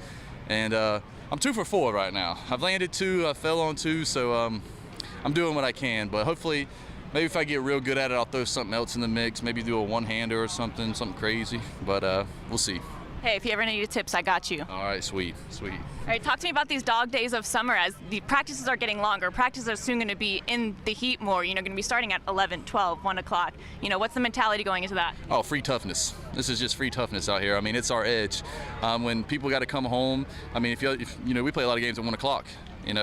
and I'm 2 for 4 right now. I've landed 2, I fell on 2, so I'm doing what I can, but hopefully. Maybe if I get real good at it, I'll throw something else in the mix. Maybe do a one-hander or something crazy. But we'll see. Hey, if you ever need tips, I got you. All right, sweet. All right, talk to me about these dog days of summer as the practices are getting longer. Practices are soon going to be in the heat more. Going to be starting at 11, 12, 1 o'clock. What's the mentality going into that? Oh, free toughness. This is just free toughness out here. I mean, it's our edge. When people got to come home, I mean, if we play a lot of games at 1 o'clock, and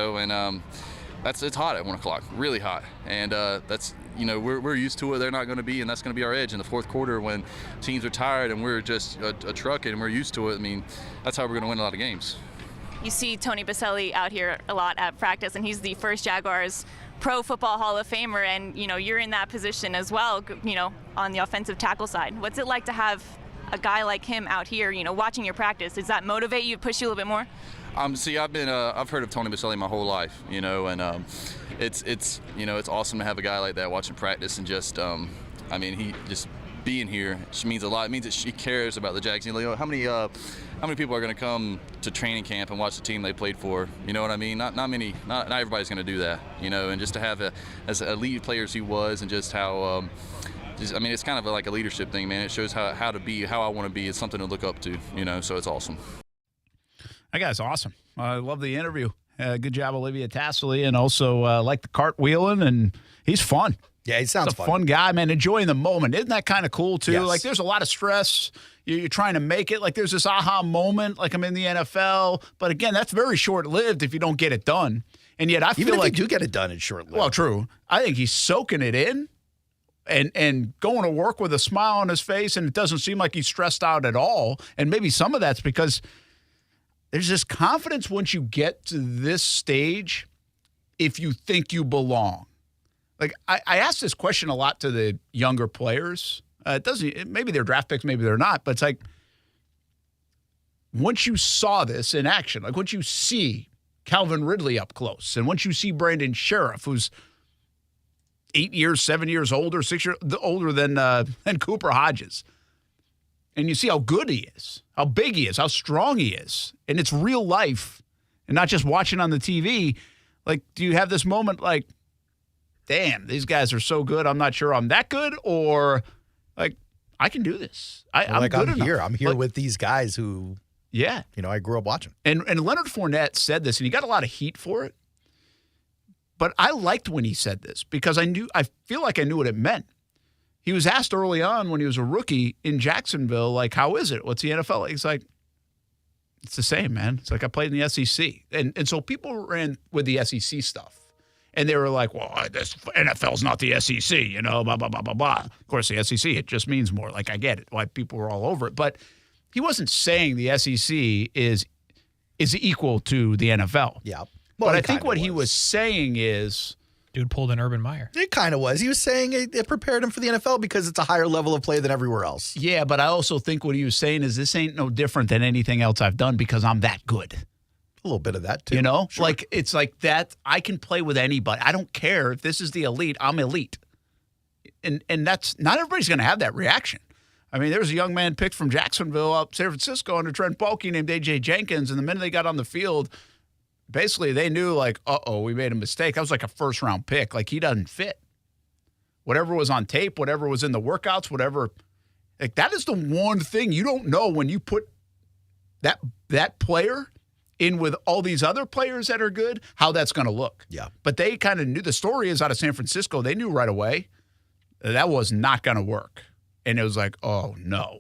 it's hot at 1 o'clock, really hot, and that's we're used to it. They're not going to be, and that's going to be our edge in the fourth quarter when teams are tired and we're just a truck and we're used to it. I mean, that's how we're going to win a lot of games. You see Tony Baselli out here a lot at practice, and he's the first Jaguars Pro Football Hall of Famer, and you're in that position as well. On the offensive tackle side, what's it like to have a guy like him out here? Watching your practice, does that motivate you, push you a little bit more? I've heard of Tony Baselli my whole life, and it's awesome to have a guy like that watching practice and just, he just being here means a lot. It means that she cares about the Jags. How many people are going to come to training camp and watch the team they played for? You know what I mean? Not many. Not everybody's going to do that. And just to have as elite player as he was, and just how. It's kind of like a leadership thing, man. It shows how to be, how I want to be. It's something to look up to. So it's awesome. That guy's awesome. I love the interview. Good job, Olivia Tassley, and also like the cartwheeling, and he's fun. Yeah, he sounds fun. Fun guy, man, enjoying the moment. Isn't that kind of cool, too? Yes. Like, there's a lot of stress. You're trying to make it. Like, there's this aha moment, like I'm in the NFL. But, again, that's very short-lived if you don't get it done. And yet I feel Even like if you do get it done, it's short-lived. Well, true. I think he's soaking it in and going to work with a smile on his face, and it doesn't seem like he's stressed out at all. And maybe some of that's because – there's this confidence once you get to this stage if you think you belong. Like, I ask this question a lot to the younger players. Maybe they're draft picks, maybe they're not, but it's like once you saw this in action, like once you see Calvin Ridley up close, and once you see Brandon Sheriff, who's 7 years older, 6 years older than Cooper Hodges, and you see how good he is, how big he is, how strong he is, and it's real life and not just watching on the TV, like, do you have this moment like, damn, these guys are so good, I'm not sure I'm that good, or like, I can do this. I'm good enough. I'm here with these guys who, I grew up watching. And Leonard Fournette said this, and he got a lot of heat for it, but I liked when he said this because I feel like I knew what it meant. He was asked early on when he was a rookie in Jacksonville, like, how is it? What's the NFL like? He's like, it's the same, man. It's like I played in the SEC. And so people ran with the SEC stuff. And they were like, well, this NFL's not the SEC, blah, blah, blah, blah, blah. Of course, the SEC, it just means more. Like, I get it, why people were all over it. But he wasn't saying the SEC is equal to the NFL. Yeah. Well, but I think what he was saying is, dude pulled an Urban Meyer. It kind of was. He was saying it prepared him for the NFL because it's a higher level of play than everywhere else. Yeah, but I also think what he was saying is this ain't no different than anything else I've done because I'm that good. A little bit of that, too. Sure. Like, it's like that. I can play with anybody. I don't care if this is the elite. I'm elite. And that's not everybody's going to have that reaction. I mean, there was a young man picked from Jacksonville up San Francisco under Trent Baalke named A.J. Jenkins, and the minute they got on the field, basically, they knew, like, we made a mistake. That was like a first-round pick. Like, he doesn't fit. Whatever was on tape, whatever was in the workouts, whatever. Like, that is the one thing you don't know when you put that player in with all these other players that are good, how that's going to look. Yeah. But they kind of knew. The story is out of San Francisco. They knew right away that was not going to work. And it was like, oh, no.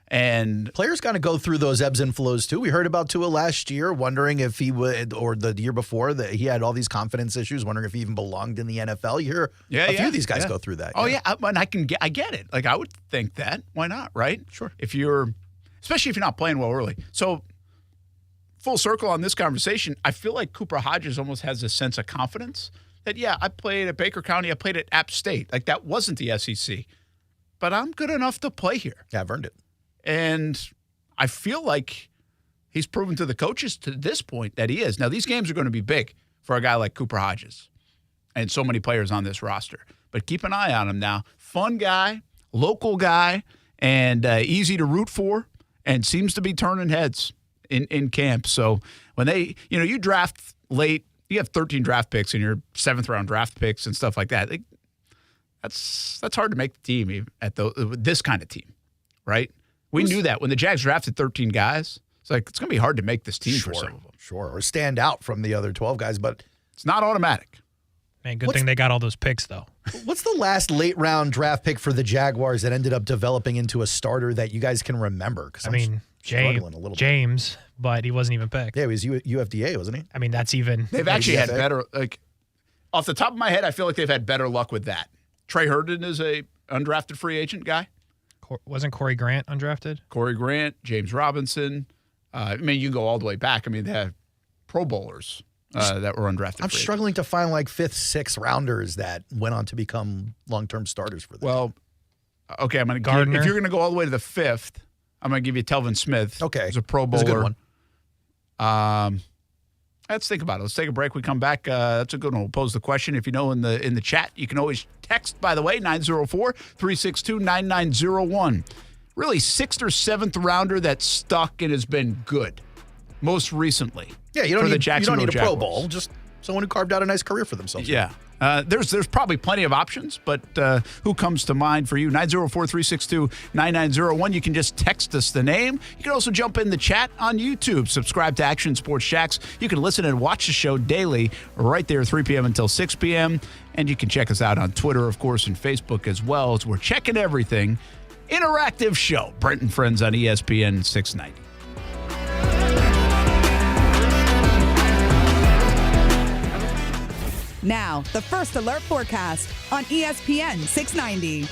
And players got to go through those ebbs and flows too. We heard about Tua last year, wondering if he would, or the year before, that he had all these confidence issues, wondering if he even belonged in the NFL. You hear a few of these guys go through that. Oh yeah, and I get it. Like, I would think that. Why not? Right? Sure. Especially if you're not playing well early. So full circle on this conversation, I feel like Cooper Hodges almost has a sense of confidence that, yeah, I played at Baker County, I played at App State. Like, that wasn't the SEC. But I'm good enough to play here. Yeah, I've earned it. And I feel like he's proven to the coaches to this point that he is. Now, these games are going to be big for a guy like Cooper Hodges and so many players on this roster. But keep an eye on him now. Fun guy, local guy, and easy to root for, and seems to be turning heads in camp. So when you draft late, you have 13 draft picks in your 7th-round draft picks and stuff like that. That's hard to make the team at this kind of team, right? We knew that when the Jags drafted 13 guys. It's like it's going to be hard to make this team for some of them. Sure, or stand out from the other 12 guys, but it's not automatic. Man, good thing they got all those picks, though. What's the last late-round draft pick for the Jaguars that ended up developing into a starter that you guys can remember? I mean, James, but he wasn't even picked. Yeah, he was UFDA, wasn't he? I mean, that's even. They've actually had better, off the top of my head, I feel like they've had better luck with that. Trey Herndon is a undrafted free agent guy. Wasn't Corey Grant undrafted? Corey Grant, James Robinson. I mean, you go all the way back. I mean, they have Pro Bowlers that were undrafted. I'm struggling to find like 5th, 6th rounders that went on to become long-term starters for them. Well, okay, I'm going to give, if you're going to go all the way to the 5th, I'm going to give you Telvin Smith. Okay. He's a Pro Bowler. That's a good one. Let's think about it. Let's take a break. We come back. That's a good one. We'll pose the question. If you know in the chat, you can always text, by the way, 904-362-9901. Really, 6th or 7th rounder that stuck and has been good most recently. Yeah, you don't need a Pro Bowl. Just someone who carved out a nice career for themselves. Yeah. There's probably plenty of options, but who comes to mind for you? 904-362-9901. You can just text us the name. You can also jump in the chat on YouTube. Subscribe to Action Sports Jacks. You can listen and watch the show daily right there 3 p.m. until 6 p.m. And you can check us out on Twitter, of course, and Facebook as well, as we're checking everything. Interactive show. Brent Friends on ESPN 690. Now, the First Alert forecast on ESPN 690.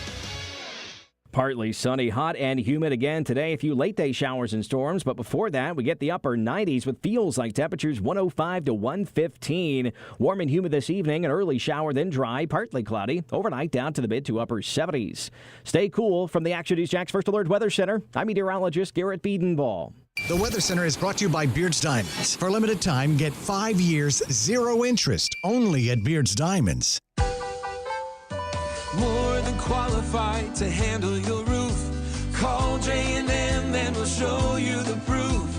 Partly sunny, hot, and humid again today. A few late-day showers and storms, but before that, we get the upper 90s with feels like temperatures 105 to 115. Warm and humid this evening, an early shower, then dry, partly cloudy. Overnight, down to the mid to upper 70s. Stay cool. From the Action News Jax First Alert Weather Center, I'm meteorologist Garrett Biedenball. The Weather Center is brought to you by Beards Diamonds. For a limited time, get 5 years, 0 interest, only at Beards Diamonds. More than qualified to handle your roof. Call J&M, then we'll show you the proof.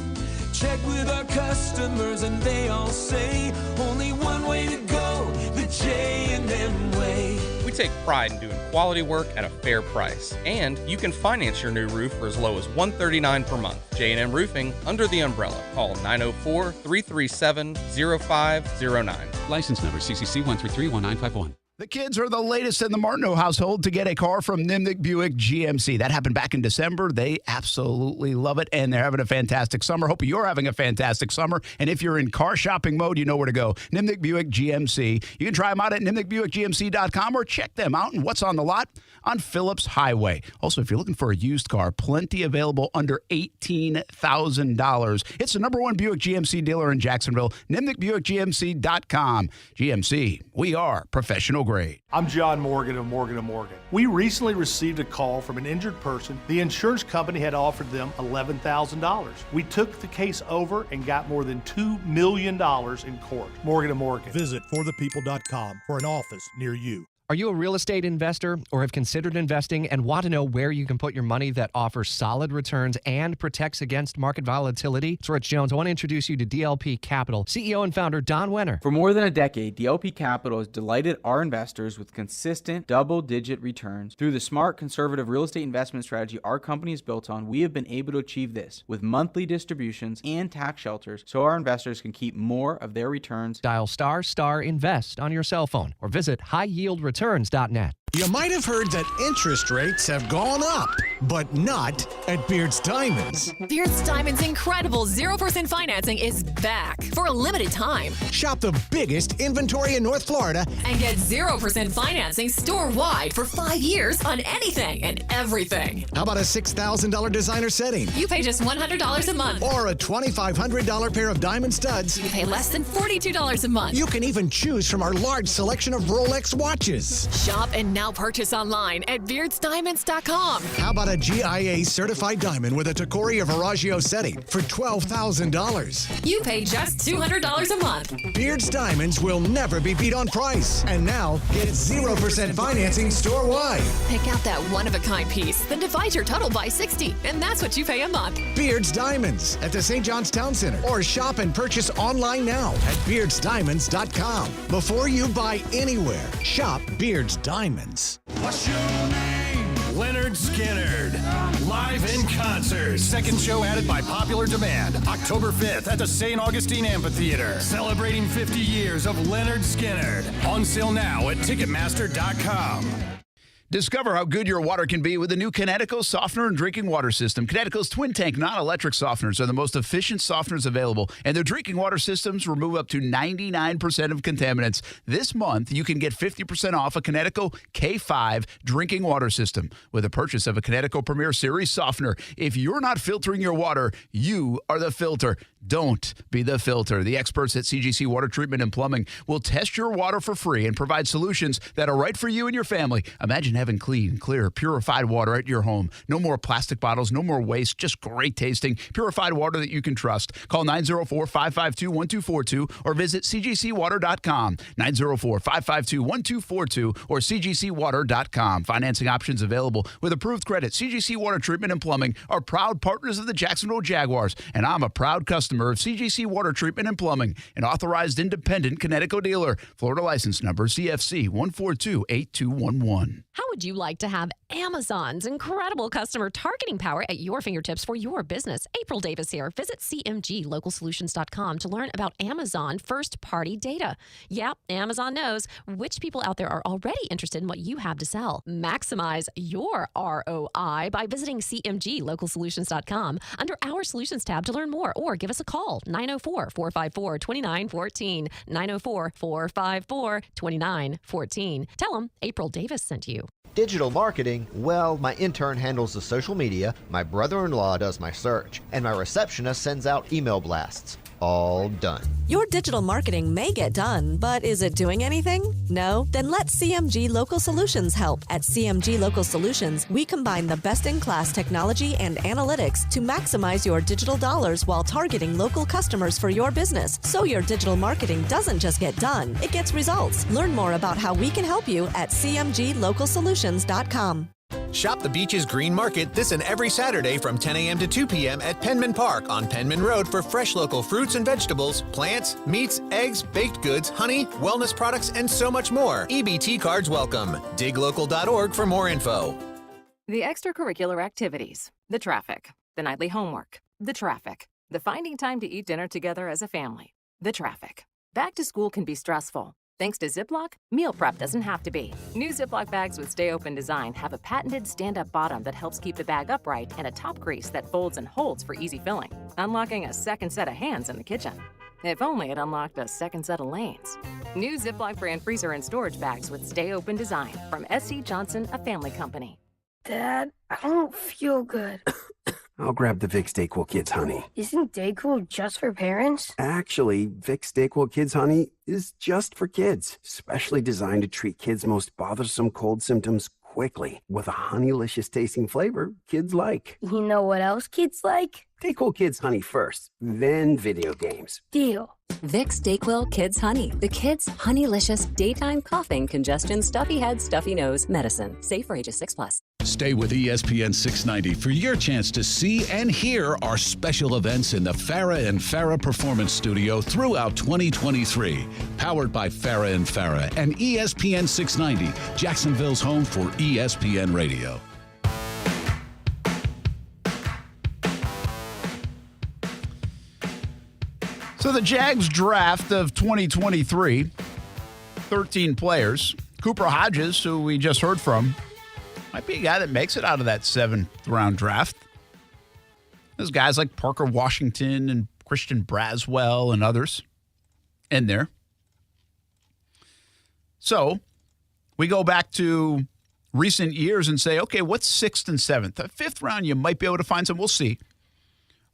Check with our customers and they all say only one way to go, the J&M way. We take pride in doing quality work at a fair price. And you can finance your new roof for as low as $139 per month. J&M Roofing, under the umbrella. Call 904-337-0509. License number CCC 1331951. The kids are the latest in the Martineau household to get a car from Nimnick Buick GMC. That happened back in December. They absolutely love it, and they're having a fantastic summer. Hope you're having a fantastic summer. And if you're in car shopping mode, you know where to go. Nimnick Buick GMC. You can try them out at nimnickbuickgmc.com or check them out and what's on the lot on Phillips Highway. Also, if you're looking for a used car, plenty available under $18,000. It's the #1 Buick GMC dealer in Jacksonville, nimnickbuickgmc.com. GMC, we are professional grade. I'm John Morgan of Morgan & Morgan. We recently received a call from an injured person. The insurance company had offered them $11,000. We took the case over and got more than $2 million in court. Morgan & Morgan. Visit forthepeople.com for an office near you. Are you a real estate investor or have considered investing and want to know where you can put your money that offers solid returns and protects against market volatility? It's Rich Jones. I want to introduce you to DLP Capital, CEO and founder Don Wenner. For more than a decade, DLP Capital has delighted our investors with consistent double-digit returns. Through the smart, conservative real estate investment strategy our company is built on, we have been able to achieve this with monthly distributions and tax shelters so our investors can keep more of their returns. Dial **invest on your cell phone or visit highyieldreturns.net. You might have heard that interest rates have gone up, but not at Beard's Diamonds. Beard's Diamonds' incredible 0% financing is back for a limited time. Shop the biggest inventory in North Florida and get 0% financing store-wide for 5 years on anything and everything. How about a $6,000 designer setting? You pay just $100 a month. Or a $2,500 pair of diamond studs. You pay less than $42 a month. You can even choose from our large selection of Rolex watches. Shop and now purchase online at beardsdiamonds.com. How about a GIA certified diamond with a Tacori or Veragio setting for $12,000? You pay just $200 a month. Beard's Diamonds will never be beat on price. And now get 0% financing store-wide. Pick out that one-of-a-kind piece, then divide your total by 60, and that's what you pay a month. Beard's Diamonds at the St. John's Town Center. Or shop and purchase online now at beardsdiamonds.com. Before you buy anywhere, shop Beard's Diamonds. What's your name? Leonard Skinnard. Live in concert. Second show added by popular demand. October 5th at the St. Augustine Amphitheater. Celebrating 50 years of Leonard Skinnard. On sale now at Ticketmaster.com. Discover how good your water can be with the new Connecticut softener and drinking water system. Connecticut's twin tank non-electric softeners are the most efficient softeners available, and their drinking water systems remove up to 99% of contaminants. This month, you can get 50% off a Connecticut K5 drinking water system with a purchase of a Connecticut Premier Series softener. If you're not filtering your water, you are the filter. Don't be the filter. The experts at CGC Water Treatment and Plumbing will test your water for free and provide solutions that are right for you and your family. Imagine having clean, clear, purified water at your home. No more plastic bottles, no more waste, just great tasting, purified water that you can trust. Call 904-552-1242 or visit cgcwater.com. 904-552-1242 or cgcwater.com. Financing options available with approved credit. CGC Water Treatment and Plumbing are proud partners of the Jacksonville Jaguars, and I'm a proud customer of CGC Water Treatment and Plumbing, an authorized independent Connecticut dealer. Florida license number CFC 1428211. How would you like to have Amazon's incredible customer targeting power at your fingertips for your business? April Davis here. Visit cmglocalsolutions.com to learn about Amazon first-party data. Yeah, Amazon knows which people out there are already interested in what you have to sell. Maximize your ROI by visiting cmglocalsolutions.com under Our Solutions tab to learn more, or give us a call, 904-454-2914, 904-454-2914. Tell them April Davis sent you. Digital marketing? Well, my intern handles the social media, my brother-in-law does my search, and my receptionist sends out email blasts. All done. Your digital marketing may get done, but is it doing anything? No? Then let CMG Local Solutions help. At CMG Local Solutions, we combine the best-in-class technology and analytics to maximize your digital dollars while targeting local customers for your business. So your digital marketing doesn't just get done, it gets results. Learn more about how we can help you at cmglocalsolutions.com. Shop the Beaches Green Market this and every Saturday from 10 a.m. to 2 p.m. at Penman Park on Penman Road for fresh local fruits and vegetables, plants, meats, eggs, baked goods, honey, wellness products, and so much more. EBT cards welcome. Diglocal.org for more info. The extracurricular activities, the traffic, the nightly homework, the traffic, the finding time to eat dinner together as a family, the traffic. Back to school can be stressful. Thanks to Ziploc, meal prep doesn't have to be. New Ziploc bags with Stay Open design have a patented stand-up bottom that helps keep the bag upright and a top crease that folds and holds for easy filling, unlocking a second set of hands in the kitchen. If only it unlocked a second set of lanes. New Ziploc brand freezer and storage bags with Stay Open design from S.C. Johnson, a family company. Dad, I don't feel good. I'll grab the Vicks DayQuil Kids Honey. Isn't DayQuil just for parents? Actually, Vicks DayQuil Kids Honey is just for kids, specially designed to treat kids' most bothersome cold symptoms quickly with a honeylicious tasting flavor kids like. You know what else kids like? DayQuil Kids Honey first, then video games. Deal. Vicks DayQuil Kids Honey. The kids' honeylicious daytime coughing, congestion, stuffy head, stuffy nose medicine. Safe for ages 6+. Stay with ESPN 690 for your chance to see and hear our special events in the Farah and Farah Performance Studio throughout 2023. Powered by Farah and Farah and ESPN 690, Jacksonville's home for ESPN Radio. So the Jags draft of 2023, 13 players. Cooper Hodges, who we just heard from, might be a guy that makes it out of that 7th-round draft. There's guys like Parker Washington and Christian Braswell and others in there. So we go back to recent years and say, okay, what's 6th and 7th? The 5th round, you might be able to find some. We'll see.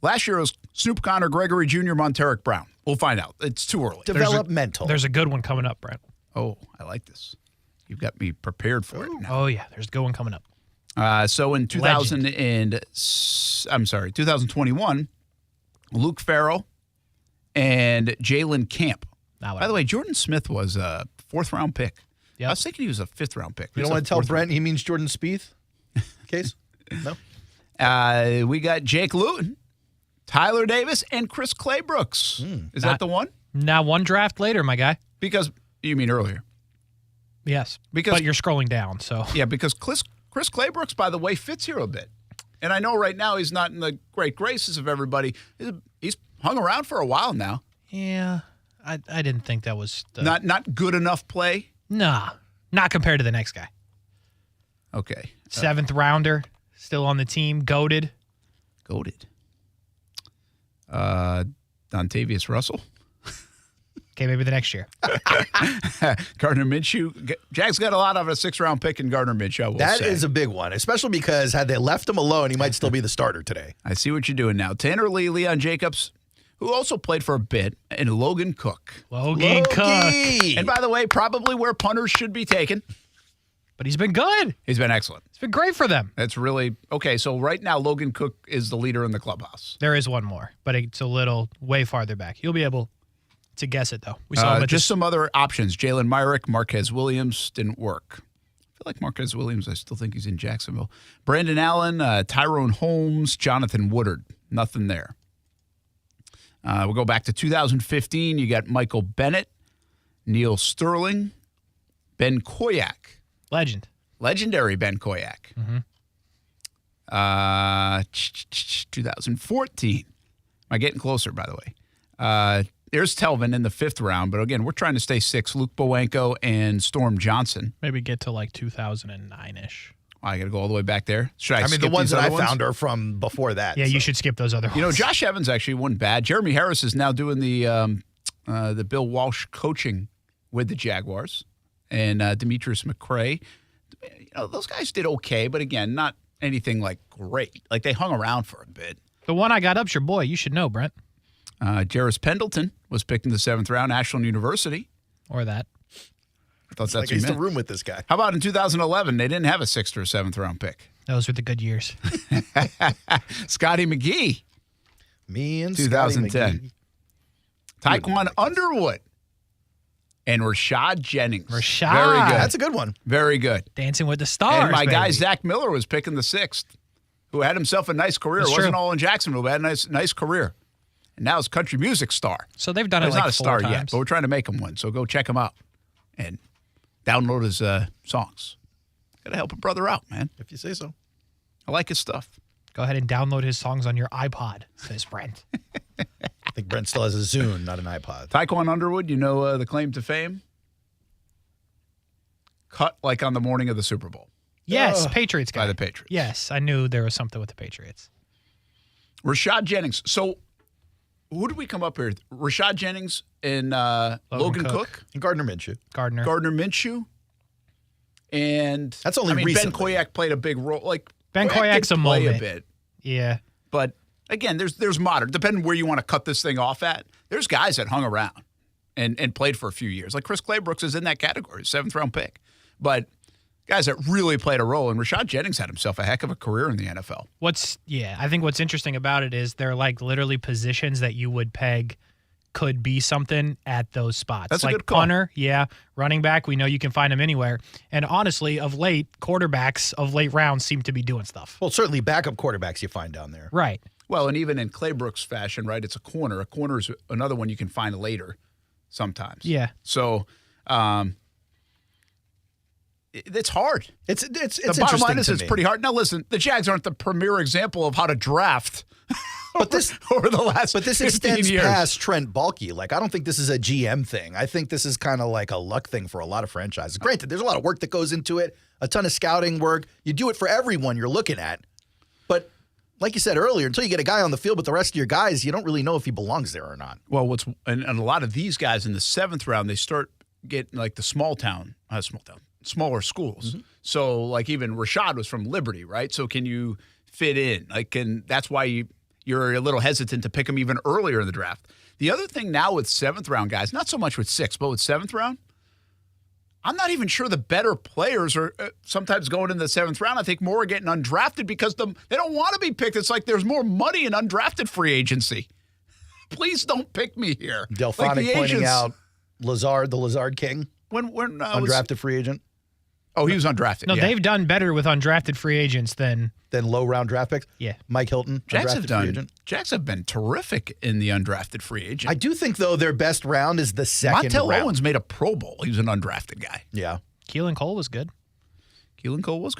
Last year it was Snoop Connor, Gregory Jr., Monteric Brown. We'll find out. It's too early. Developmental. There's a good one coming up, Brent. Oh, I like this. You've got me prepared for it now. Oh, yeah. There's a good one coming up. So in 2021, Luke Farrell and Jalen Camp. By the way, Jordan Smith was a 4th-round pick. Yep. I was thinking he was a 5th-round pick. You don't want to tell Brent he means Jordan Spieth? Case? No? We got Jake Luton, Tyler Davis, and Chris Claybrooks. Is that the one? Now, one draft later, my guy. Because, you mean earlier? Yes. Because, but you're scrolling down, so. Yeah, because Chris Claybrooks, by the way, fits here a bit. And I know right now he's not in the great graces of everybody. He's hung around for a while now. Yeah, I didn't think that was the... Not good enough play? Nah, not compared to the next guy. Okay. 7th rounder, still on the team, goated. Dontavius Russell. Okay, maybe the next year. Gardner Minshew. Jags got a lot of a 6th-round pick in Gardner Minshew, I will say. That is a big one, especially because had they left him alone, he might still be the starter today. I see what you're doing now. Tanner Lee, Leon Jacobs, who also played for a bit, and Logan Cook. Logan Cook. And by the way, probably where punters should be taken. But he's been good. He's been excellent. It's been great for them. That's really okay. So right now, Logan Cook is the leader in the clubhouse. There is one more, but it's a little way farther back. You'll be able to guess it, though. We saw him just some other options. Jalen Myrick, Marquez Williams didn't work. I feel like Marquez Williams, I still think he's in Jacksonville. Brandon Allen, Tyrone Holmes, Jonathan Woodard. Nothing there. We'll go back to 2015. You got Michael Bennett, Neil Sterling, Ben Koyak. Legendary Ben Koyak. 2014. Am I getting closer, by the way? There's Telvin in the 5th round, but again, we're trying to stay 6. Luke Bowanko and Storm Johnson. Maybe get to like 2009-ish. I got to go all the way back there. Should I mean, the ones that I found are from before that. Yeah, so. You should skip those other ones. You know, Josh Evans actually wasn't bad. Jeremy Harris is now doing the Bill Walsh coaching with the Jaguars. And Demetrius McCray. You know, those guys did okay, but again, not anything like great. Like they hung around for a bit. The one I got up's your boy. You should know, Brent. Jarris Pendleton was picked in the 7th round, Ashland University. Or that. I thought that's I used to room with this guy. How about in 2011? They didn't have a 6th or 7th round pick. Those were the good years. Scotty McGee. Me and 2010. Taekwon Underwood. And Rashad Jennings. Very good. That's a good one. Very good. Dancing with the Stars, And my baby. guy, Zach Miller, was picking the 6th, who had himself a nice career. That's Wasn't true. all in Jacksonville, but had a nice career. And now he's a country music star. So they've done He's it like not a 4 star times. yet, but we're trying to make him one. So go check him out and download his songs. Got to help a brother out, man. If you say so. I like his stuff. Go ahead and download his songs on your iPod, says Brent. I think Brent still has a Zune, not an iPod. Taekwon Underwood, you know the claim to fame? Cut like on the morning of the Super Bowl. Yes, Patriots guy. By the Patriots. Yes, I knew there was something with the Patriots. Rashad Jennings. So who did we come up here? Rashad Jennings and Logan Cook. And Gardner Minshew. Gardner Minshew. And that's only Ben recently. Koyak played a big role. Like Ben Koyak's did a play moment. a bit. Yeah. But again, there's modern. Depending where you want to cut this thing off at, there's guys that hung around and played for a few years. Like Chris Claybrooks is in that category, 7th round pick. But guys that really played a role, and Rashad Jennings had himself a heck of a career in the NFL. I think what's interesting about it is they're like literally positions that you would peg could be something at those spots. That's like a good call. Punter, yeah. Running back, we know you can find them anywhere. And honestly, of late, quarterbacks of late rounds seem to be doing stuff. Well, certainly backup quarterbacks you find down there. Right. Well, and even in Claybrooks fashion, right, it's a corner. A corner is another one you can find later sometimes. Yeah. So it's hard. It's the bottom line is it's pretty hard. Now, listen, the Jags aren't the premier example of how to draft over the last 15 extends years. past Trent Baalke. Like, I don't think this is a GM thing. I think this is kind of like a luck thing for a lot of franchises. Granted, there's a lot of work that goes into it, a ton of scouting work. You do it for everyone you're looking at. But like you said earlier, until you get a guy on the field with the rest of your guys, you don't really know if he belongs there or not. Well, and a lot of these guys in the 7th round, they start getting like the smaller schools. Mm-hmm. So like even Rashad was from Liberty, right? So can you fit in? And that's why you're a little hesitant to pick him even earlier in the draft. The other thing now with 7th round guys, not so much with 6th, but with 7th round, I'm not even sure the better players are sometimes going in the 7th round. I think more are getting undrafted because they don't want to be picked. It's like there's more money in undrafted free agency. Please don't pick me here. Delphonic pointing out Lazard, the Lazard King, when undrafted free agent. Oh, he was undrafted. No, yeah. they've done better with undrafted free agents than low round draft picks. Yeah, Mike Hilton, undrafted free agent. Jags have been terrific in the undrafted free agent. I do think though their best round is the second Montel round. Owens made a Pro Bowl. He was an undrafted guy. Yeah, Keelan Cole was good. Keelan Cole's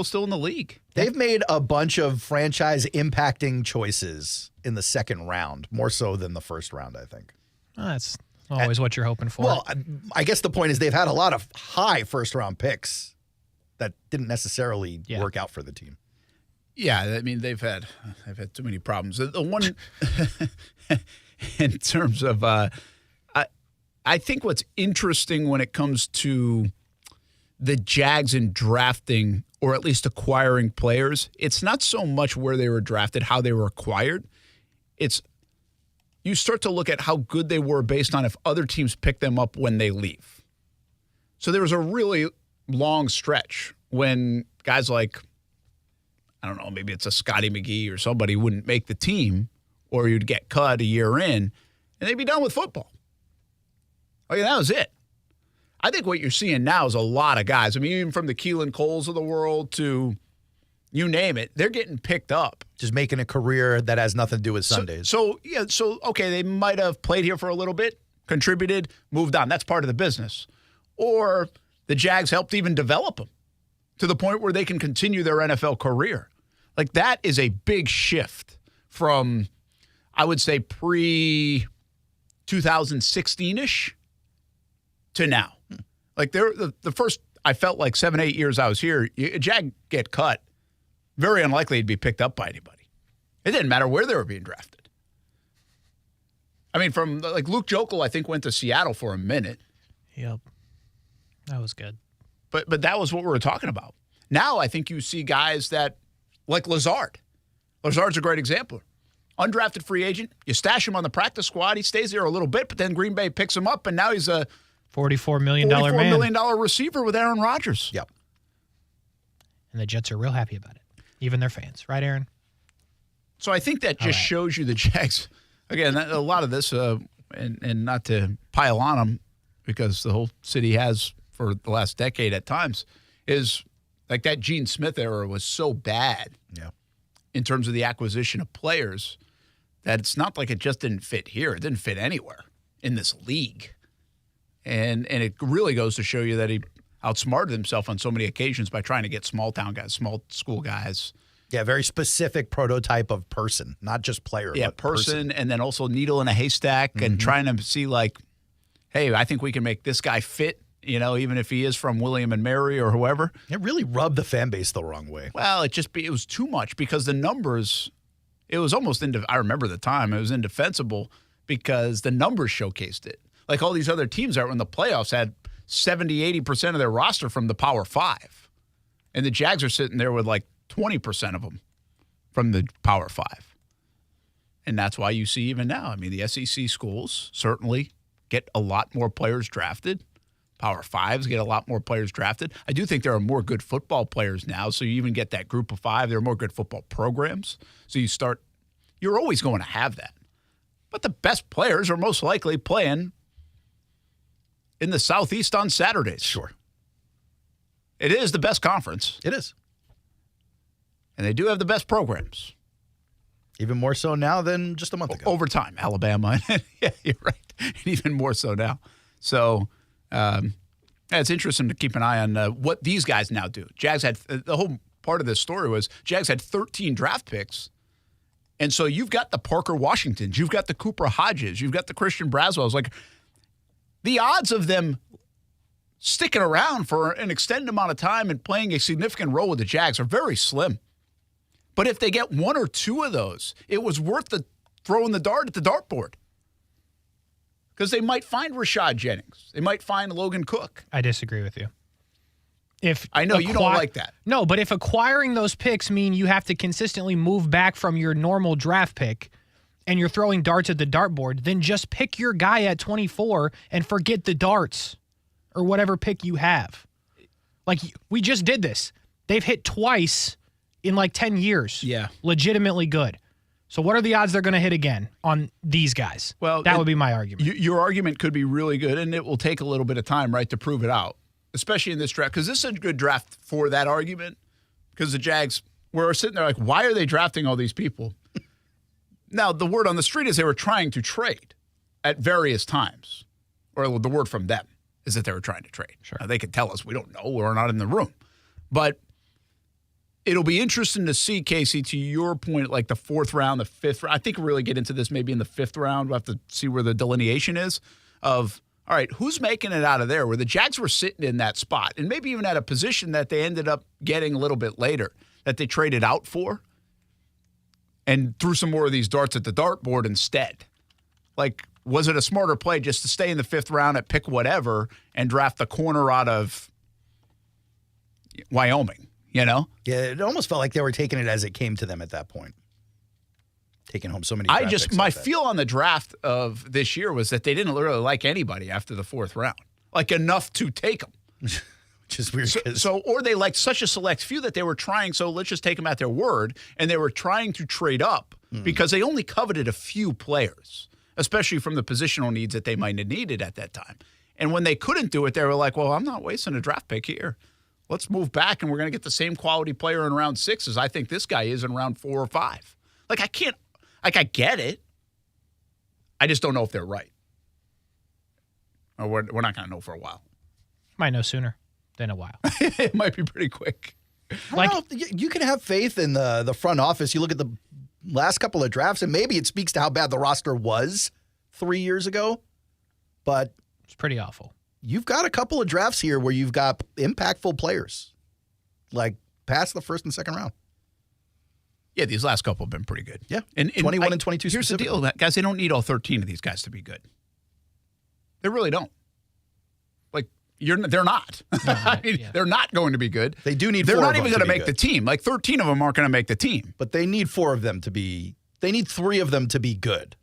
still in the league. They've made a bunch of franchise impacting choices in the 2nd round, more so than the 1st round, I think. Oh, that's always what you're hoping for. Well, I guess the point is they've had a lot of high 1st round picks that didn't necessarily work out for the team. Yeah, I mean they've had too many problems. The one in terms of I think what's interesting when it comes to the Jags in drafting or at least acquiring players, it's not so much where they were drafted, how they were acquired. It's you start to look at how good they were based on if other teams pick them up when they leave. So there was a really long stretch when guys like, I don't know, maybe it's a Scotty McGee or somebody wouldn't make the team, or you'd get cut a year in, and they'd be done with football. Okay, that was it. I think what you're seeing now is a lot of guys. I mean, even from the Keelan Coles of the world to you name it, they're getting picked up. Just making a career that has nothing to do with Sundays. So okay, they might have played here for a little bit, contributed, moved on. That's part of the business. Or the Jags helped even develop them to the point where they can continue their NFL career. Like that is a big shift from, I would say, pre-2016-ish to now. Like the first, I felt like 7-8 years I was here, a Jag get cut, very unlikely he'd be picked up by anybody. It didn't matter where they were being drafted. I mean, from like Luke Jokel, I think went to Seattle for a minute. Yep. That was good. But that was what we were talking about. Now I think you see guys that, like Lazard. Lazard's a great example. Undrafted free agent. You stash him on the practice squad. He stays there a little bit, but then Green Bay picks him up, and now he's a $44 million man. $44 million receiver with Aaron Rodgers. Yep. And the Jets are real happy about it. Even their fans. Right, Aaron? So I think that just shows you the Jags. Again, a lot of this, and not to pile on them, because the whole city has for the last decade at times, is like that Gene Smith era was so bad in terms of the acquisition of players that it's not like it just didn't fit here. It didn't fit anywhere in this league. And it really goes to show you that he outsmarted himself on so many occasions by trying to get small town guys, small school guys. Yeah, very specific prototype of person, not just player. Yeah, but person, and then also needle in a haystack and trying to see like, hey, I think we can make this guy fit, even if he is from William and Mary or whoever. It really rubbed the fan base the wrong way. Well, it was too much because the numbers, it was almost, I remember the time, it was indefensible because the numbers showcased it. Like all these other teams that were in the playoffs had 70-80% of their roster from the Power 5. And the Jags are sitting there with like 20% of them from the Power 5. And that's why you see even now, I mean, the SEC schools certainly get a lot more players drafted. Power 5s get a lot more players drafted. I do think there are more good football players now, so you even get that group of 5. There are more good football programs. So you're always going to have that. But the best players are most likely playing in the Southeast on Saturdays. Sure. It is the best conference. It is. And they do have the best programs. Even more so now than just a month ago. Over time, Alabama. Yeah, you're right. And even more so now. So it's interesting to keep an eye on what these guys now do. Jags had the whole part of this story was Jags had 13 draft picks, And so you've got the Parker Washingtons, you've got the Cooper Hodges, you've got the Christian Braswells. Like, the odds of them sticking around for an extended amount of time and playing a significant role with the Jags are very slim. But if they get one or two of those, it was worth throwing the dart at the dartboard. Because they might find Rashad Jennings. They might find Logan Cook. I disagree with you. I know you don't like that. No, but if acquiring those picks mean you have to consistently move back from your normal draft pick and you're throwing darts at the dartboard, then just pick your guy at 24 and forget the darts or whatever pick you have. Like, we just did this. They've hit twice in like 10 years. Yeah. Legitimately good. So what are the odds they're going to hit again on these guys? Well, that would be my argument. Your argument could be really good, and it will take a little bit of time, right, to prove it out, especially in this draft. Because this is a good draft for that argument. Because the Jags were sitting there like, why are they drafting all these people? Now, the word on the street is they were trying to trade at various times. Or the word from them is that they were trying to trade. Sure. Now, they could tell us. We don't know. We're not in the room. But it'll be interesting to see, Kasey, to your point, like the fourth round, the fifth round. I think we'll really get into this maybe in the fifth round. We'll have to see where the delineation is of, all right, who's making it out of there? Where the Jags were sitting in that spot and maybe even at a position that they ended up getting a little bit later that they traded out for and threw some more of these darts at the dartboard instead. Like, was it a smarter play just to stay in the fifth round at pick whatever and draft the corner out of Wyoming? You know? Yeah, it almost felt like they were taking it as it came to them at that point. Taking home so many draft picks my like that. feel on the draft of this year was that they didn't really like anybody after the fourth round. Like, enough to take them. Which is weird. Or they liked such a select few that they were trying, so let's just take them at their word, and they were trying to trade up because they only coveted a few players, especially from the positional needs that they might have needed at that time. And when they couldn't do it, they were like, well, I'm not wasting a draft pick here. Let's move back, and we're going to get the same quality player in round 6 as I think this guy is in round 4 or 5. Like, I can't – like, I get it. I just don't know if they're right. Or we're not going to know for a while. Might know sooner than a while. It might be pretty quick. Like, you can have faith in the front office. You look at the last couple of drafts, and maybe it speaks to how bad the roster was 3 years ago, but it's pretty awful. You've got a couple of drafts here where you've got impactful players, like past the first and second round. Yeah, these last couple have been pretty good. Yeah, and 21 and 22 Here's the deal, guys. They don't need all 13 of these guys to be good. They really don't. Like, they're not. They're not going to be good. They do need They're four not of even them going to be make good. the team. Like, 13 of them aren't going to make the team. But they need 4 of them to be – they need 3 of them to be good.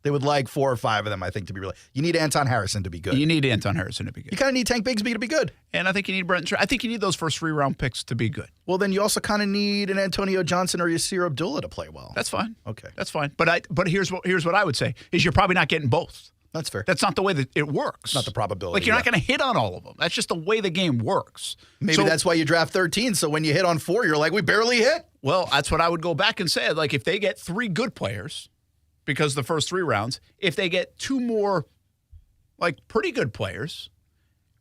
They would like 4 or 5 of them, I think, to be really. You need Anton Harrison to be good. You need Anton Harrison to be good. You kind of need Tank Bigsby to be good. And I think you need Brent. I think you need those first 3-round picks to be good. Well, then you also kind of need an Antonio Johnson or Yasir Abdullah to play well. That's fine. Okay. That's fine. But here's what I would say is you're probably not getting both. That's fair. That's not the way that it works. Not the probability. Like, you're not going to hit on all of them. That's just the way the game works. Maybe that's why you draft 13. So when you hit on 4, you're like, we barely hit. Well, that's what I would go back and say. Like, if they get 3 good players, because the first 3 rounds, if they get 2 more, like, pretty good players,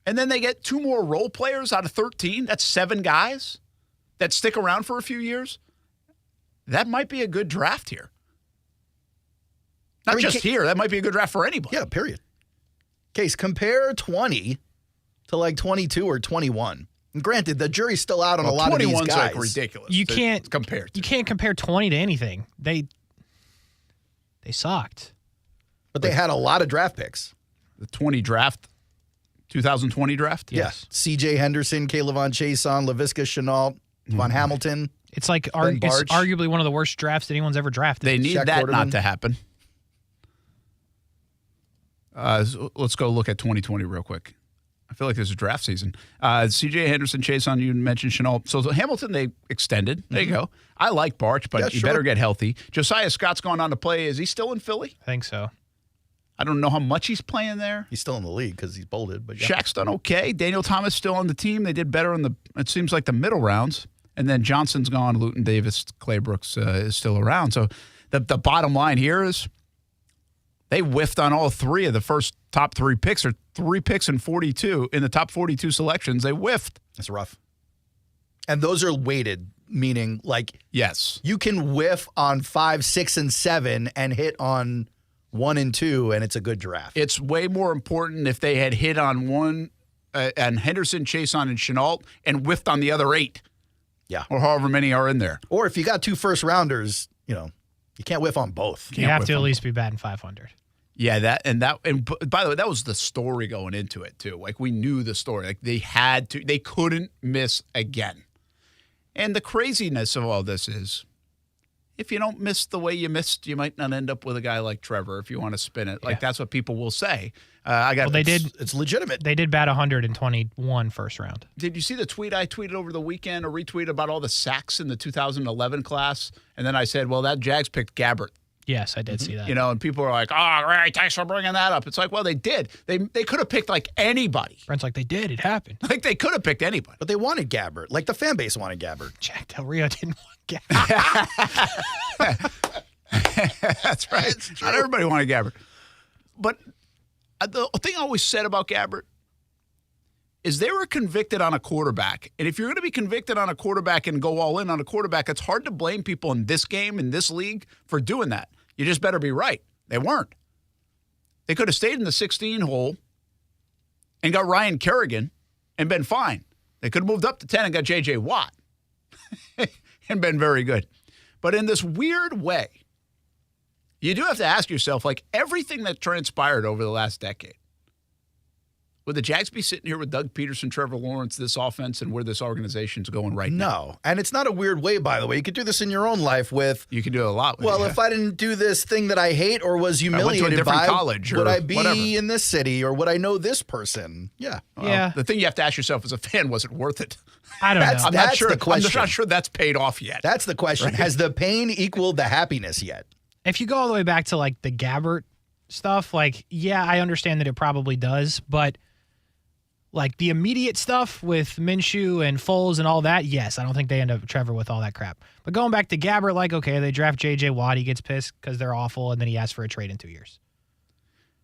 and then they get 2 more role players out of 13, that's 7 guys that stick around for a few years, that might be a good draft here. Not just here. That might be a good draft for anybody. Yeah, period. Case, compare 20 to like 22 or 21. And granted, the jury's still out on a lot of these guys. 21's like ridiculous. You can't compare. You can't compare 20 to anything. They sucked. But they had a lot of draft picks. The 2020 draft? Yes. C.J. Henderson, Caleb Chason, Laviska Shenault, Von Hamilton. It's like it's arguably one of the worst drafts that anyone's ever drafted. They need that not to happen. So let's go look at 2020 real quick. I feel like there's a draft season. C.J. Henderson, Chason, you mentioned Shenault. So Hamilton, they extended. There you go. I like Barch, but you better get healthy. Josiah Scott's gone on to play. Is he still in Philly? I think so. I don't know how much he's playing there. He's still in the league because he's bolded. But yeah. Shaq's done okay. Daniel Thomas still on the team. They did better in it seems like the middle rounds. And then Johnson's gone. Luton Davis, Clay Brooks is still around. So the bottom line here is they whiffed on all 3 of the first top 3 picks, or 3 picks in 42 in the top 42 selections. They whiffed. That's rough. And those are weighted meaning like yes, you can whiff on 5, 6, and 7 and hit on 1 and 2, and it's a good draft. It's way more important if they had hit on 1 and Henderson, Chason, and Chenault and whiffed on the other 8. Yeah. Or however many are in there. Or if you got 2 first-rounders, you can't whiff on both. You have to at least be batting 500. Yeah, and by the way, that was the story going into it too. Like we knew the story. Like they couldn't miss again. And the craziness of all this is, if you don't miss the way you missed, you might not end up with a guy like Trevor. If you want to spin it, like that's what people will say. It's legitimate. They did bat 121 first round. Did you see the tweet I tweeted over the weekend, or retweeted about all the sacks in the 2011 class? And then I said, well, that Jags picked Gabbert. Yes, I did see that. And people are like, oh, great, thanks for bringing that up. It's like, well, they did. They could have picked, like, anybody. Brent's like, they did. It happened. Like, they could have picked anybody. But they wanted Gabbert. Like, the fan base wanted Gabbert. Jack Del Rio didn't want Gabbert. That's right. Not everybody wanted Gabbert. But the thing I always said about Gabbert is they were convicted on a quarterback. And if you're going to be convicted on a quarterback and go all in on a quarterback, it's hard to blame people in this game, in this league, for doing that. You just better be right. They weren't. They could have stayed in the 16 hole and got Ryan Kerrigan and been fine. They could have moved up to 10 and got J.J. Watt and been very good. But in this weird way, you do have to ask yourself, like, everything that transpired over the last decade, would the Jags be sitting here with Doug Peterson, Trevor Lawrence, this offense, and where this organization's going right now? No. And it's not a weird way, by the way. You could do this in your own life with... You can do it a lot with if I didn't do this thing that I hate or was humiliated I went to a different by, college would or I be whatever. in this city or would I know this person? Yeah. Well, the thing you have to ask yourself as a fan, was it worth it? I don't know. I'm not sure. I'm just not sure that's paid off yet. That's the question. Right? Has the pain equaled the happiness yet? If you go all the way back to, like, the Gabbert stuff, like, yeah, I understand that it probably does, but... Like the immediate stuff with Minshew and Foles and all that, yes, I don't think they end up with Trevor with all that crap. But going back to Gabbert, like, okay, they draft J.J. Watt, he gets pissed because they're awful, and then he asks for a trade in 2 years.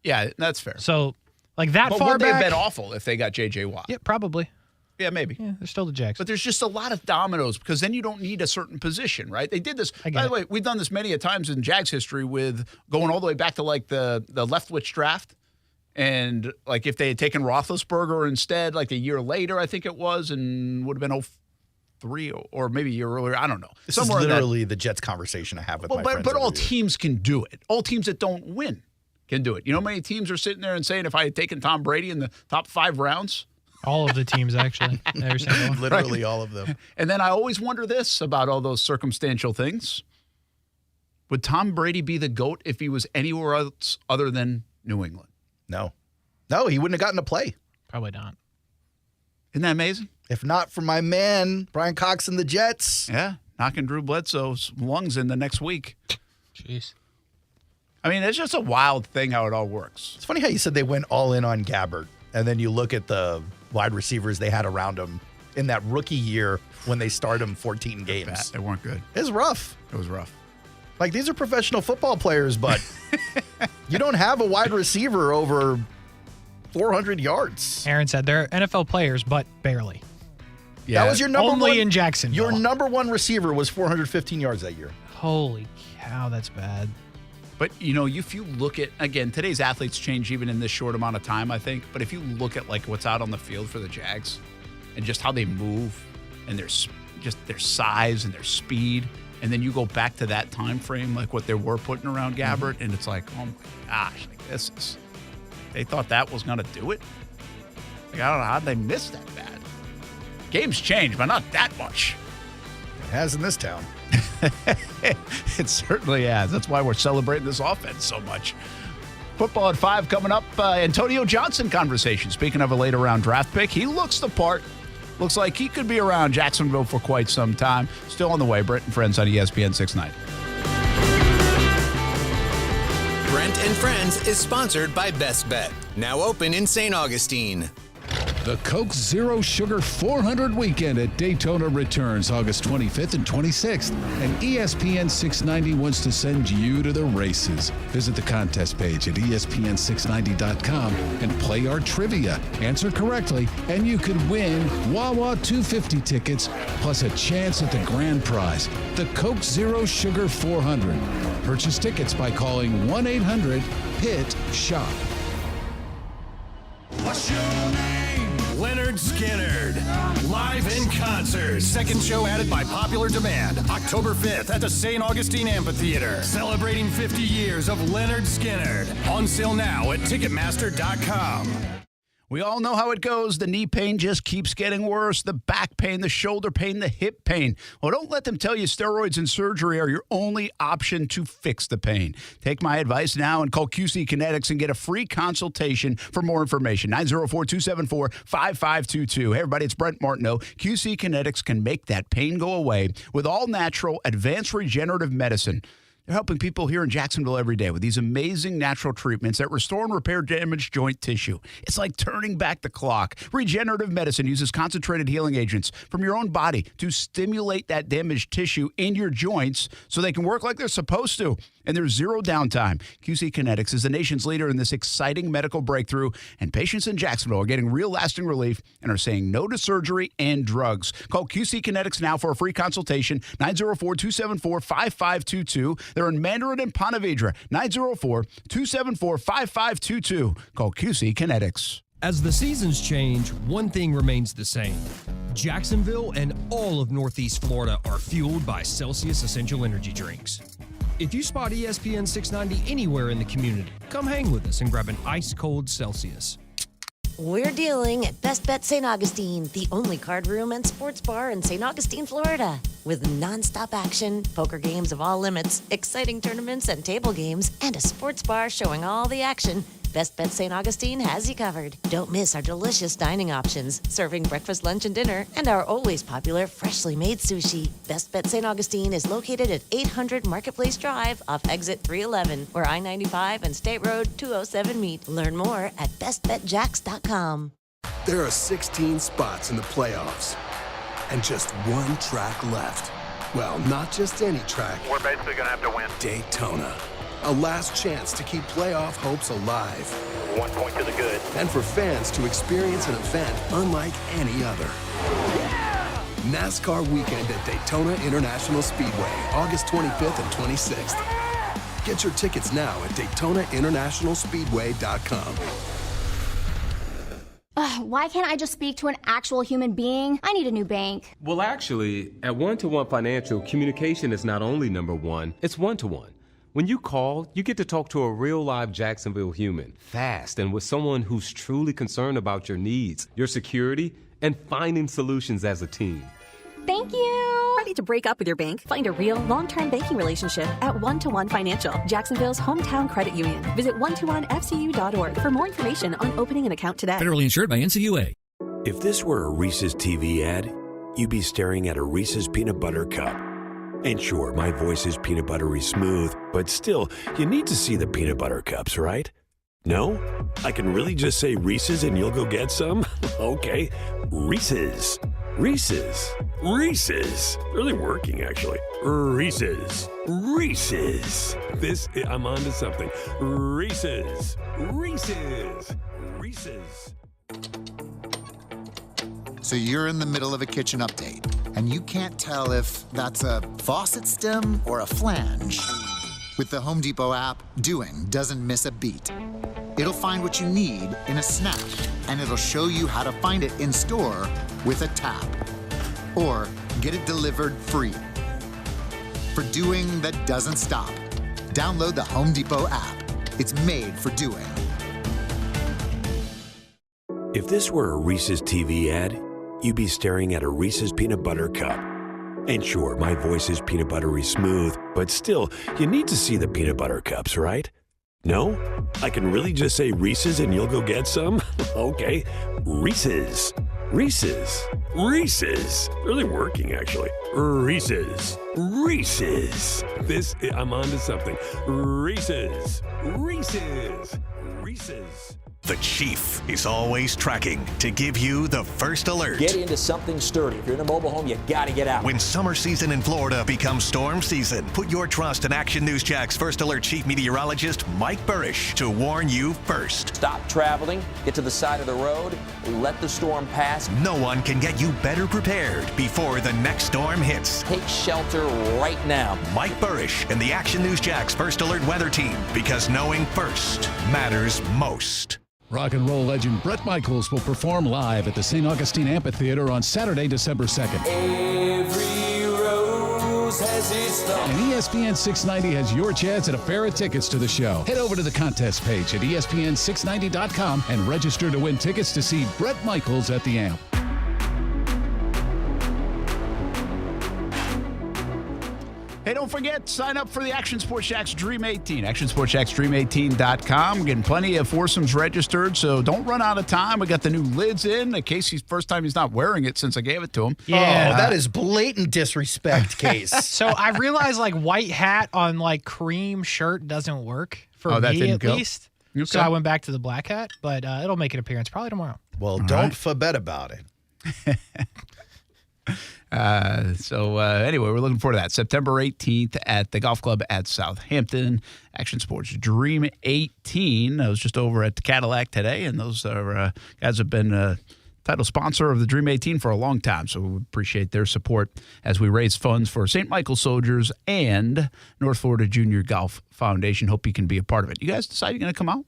Yeah, that's fair. So, like that but far would back. they have been awful if they got J.J. Watt? Yeah, probably. Yeah, maybe. Yeah, they're still the Jags. But there's just a lot of dominoes because then you don't need a certain position, right? They did this. By the way, we've done this many a times in Jags history with going all the way back to like the Leftwich draft. And, like, if they had taken Roethlisberger instead, like, a year later, I think it was, and would have been 03 or maybe a year earlier. I don't know. This is literally the Jets conversation I have with my friends. But all teams can do it. All teams that don't win can do it. You know how many teams are sitting there and saying, if I had taken Tom Brady in the top 5 rounds? All of the teams, actually. Every single one. Literally all of them. And then I always wonder this about all those circumstantial things. Would Tom Brady be the GOAT if he was anywhere else other than New England? No, he wouldn't have gotten to play. Probably not. Isn't that amazing? If not for my man, Brian Cox and the Jets. Yeah, knocking Drew Bledsoe's lungs in the next week. Jeez. I mean, it's just a wild thing how it all works. It's funny how you said they went all in on Gabbert, and then you look at the wide receivers they had around him in that rookie year when they started him 14 games. They weren't good. It was rough. It was rough. Like, these are professional football players, but you don't have a wide receiver over 400 yards. Aaron said they're NFL players, but barely. Yeah. That was your number Only one. in Jacksonville. Your number one receiver was 415 yards that year. Holy cow, that's bad. But, if you look at, again, today's athletes change even in this short amount of time, I think. But if you look at, like, what's out on the field for the Jags and just how they move and their size and their speed, and then you go back to that time frame, like what they were putting around Gabbert, and it's like, oh, my gosh, like they thought that was going to do it? Like, I don't know how they missed that bad. Games change, but not that much. It has in this town. It certainly has. That's why we're celebrating this offense so much. Football at 5 coming up. Antonio Johnson conversation. Speaking of a later round draft pick, he looks the part. Looks like he could be around Jacksonville for quite some time. Still on the way. Brent Friends on ESPN 690. Brent and Friends is sponsored by Best Bet. Now open in St. Augustine. The Coke Zero Sugar 400 Weekend at Daytona returns August 25th and 26th, and ESPN 690 wants to send you to the races. Visit the contest page at ESPN690.com and play our trivia. Answer correctly, and you could win Wawa 250 tickets, plus a chance at the grand prize, the Coke Zero Sugar 400. Purchase tickets by calling 1-800-PIT-SHOP. What's your name? Leonard Skinnard. Live in concert. Second show added by popular demand. October 5th at the St. Augustine Amphitheater. Celebrating 50 years of Leonard Skinnard. On sale now at Ticketmaster.com. We all know how it goes. The knee pain just keeps getting worse. The back pain, the shoulder pain, the hip pain. Well, don't let them tell you steroids and surgery are your only option to fix the pain. Take my advice now and call QC Kinetics and get a free consultation for more information. 904-274-5522. Hey, everybody, it's Brent Martineau. QC Kinetics can make that pain go away with all-natural, advanced regenerative medicine. They're helping people here in Jacksonville every day with these amazing natural treatments that restore and repair damaged joint tissue. It's like turning back the clock. Regenerative medicine uses concentrated healing agents from your own body to stimulate that damaged tissue in your joints so they can work like they're supposed to. And there's zero downtime. QC Kinetics is the nation's leader in this exciting medical breakthrough, and patients in Jacksonville are getting real lasting relief and are saying no to surgery and drugs. Call QC Kinetics now for a free consultation, 904-274-5522. They're in Mandarin and Ponte Vedra, 904-274-5522. Call QC Kinetics. As the seasons change, one thing remains the same. Jacksonville and all of Northeast Florida are fueled by Celsius Essential Energy Drinks. If you spot ESPN 690 anywhere in the community, come hang with us and grab an ice-cold Celsius. We're dealing at Best Bet St. Augustine, the only card room and sports bar in St. Augustine, Florida. With nonstop action, poker games of all limits, exciting tournaments and table games, and a sports bar showing all the action, Best Bet St. Augustine has you covered. Don't miss our delicious dining options, serving breakfast, lunch, and dinner, and our always popular freshly made sushi. Best Bet St. Augustine is located at 800 Marketplace Drive off exit 311, where I-95 and State Road 207 meet. Learn more at bestbetjacks.com. There are 16 spots in the playoffs, and just one track left. Well, not just any track. We're basically going to have to win. Daytona. A last chance to keep playoff hopes alive. 1 point to the good. And for fans to experience an event unlike any other. Yeah! NASCAR weekend at Daytona International Speedway, August 25th and 26th. Get your tickets now at DaytonaInternationalSpeedway.com. Why can't I just speak to an actual human being? I need a new bank. Well, actually, at One-to-One Financial, communication is not only number one, it's one-to-one. When you call, you get to talk to a real live Jacksonville human, fast and with someone who's truly concerned about your needs, your security, and finding solutions as a team. Thank you. Ready to break up with your bank? Find a real long-term banking relationship at One-to-One Financial, Jacksonville's hometown credit union. Visit one-to-onefcu.org for more information on opening an account today. Federally insured by NCUA. If this were a Reese's TV ad, you'd be staring at a Reese's peanut butter cup. And sure, my voice is peanut buttery smooth, but still, you need to see the peanut butter cups, right? No? I can really just say Reese's and you'll go get some? Okay, Reese's. Reese's. Reese's. Really working, actually. Reese's. Reese's. I'm on to something. Reese's. Reese's. Reese's. So you're in the middle of a kitchen update, and you can't tell if that's a faucet stem or a flange. With the Home Depot app, doing doesn't miss a beat. It'll find what you need in a snap, and it'll show you how to find it in store with a tap. Or get it delivered free. For doing that doesn't stop, download the Home Depot app. It's made for doing. If this were a Reese's TV ad, you'd be staring at a Reese's peanut butter cup. And sure, my voice is peanut buttery smooth, but still, you need to see the peanut butter cups, right? No? I can really just say Reese's and you'll go get some? Okay, Reese's. Reese's. Reese's. Really working, actually. Reese's. Reese's. I'm on to something. Reese's. Reese's. Reese's. The Chief is always tracking to give you the first alert. Get into something sturdy. If you're in a mobile home, you got to get out. When summer season in Florida becomes storm season, put your trust in Action News Jack's first alert chief meteorologist, Mike Burrish, to warn you first. Stop traveling, get to the side of the road, let the storm pass. No one can get you better prepared before the next storm hits. Take shelter right now. Mike Burrish and the Action News Jack's first alert weather team, because knowing first matters most. Rock and roll legend Bret Michaels will perform live at the St. Augustine Amphitheater on Saturday, December 2nd. Every rose has its thorn. And ESPN 690 has your chance at a pair of tickets to the show. Head over to the contest page at ESPN690.com and register to win tickets to see Bret Michaels at the Amp. Hey, don't forget, sign up for the Action Sports Jack's Dream 18. ActionSportsJacksDream18.com. Getting plenty of foursomes registered, so don't run out of time. We got the new lids in. Kasey's first time he's not wearing it since I gave it to him. Yeah. Oh, that is blatant disrespect, Case. So I realized white hat on cream shirt doesn't work for me at least. Okay. So I went back to the black hat, but it'll make an appearance probably tomorrow. Well, don't forget about it. Anyway, we're looking forward to that. September 18th at the Golf Club at Southampton. Action Sports Dream 18. I was just over at the Cadillac today, and those are guys have been a title sponsor of the Dream 18 for a long time, so we appreciate their support as we raise funds for St. Michael Soldiers and North Florida Junior Golf Foundation. Hope you can be a part of it. You guys decide you're going to come out?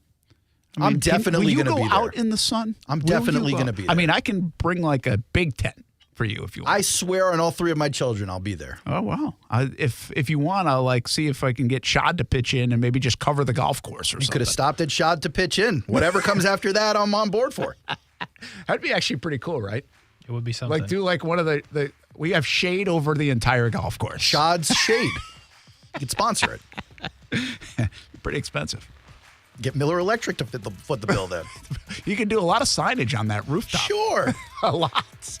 I'm definitely going to be there. Will you go out in the sun? I'm definitely going to be there. I mean, I can bring a big tent for you if you want. I swear on all three of my children I'll be there. Oh, wow. If you want, I'll see if I can get Shad to pitch in and maybe just cover the golf course or something. You could have stopped at Shad to pitch in. Whatever comes after that, I'm on board for. That'd be actually pretty cool, right? It would be something. Do one of the we have shade over the entire golf course. Shad's shade. You could sponsor it. Pretty expensive. Get Miller Electric to foot the bill then. You can do a lot of signage on that rooftop. Sure. A lot.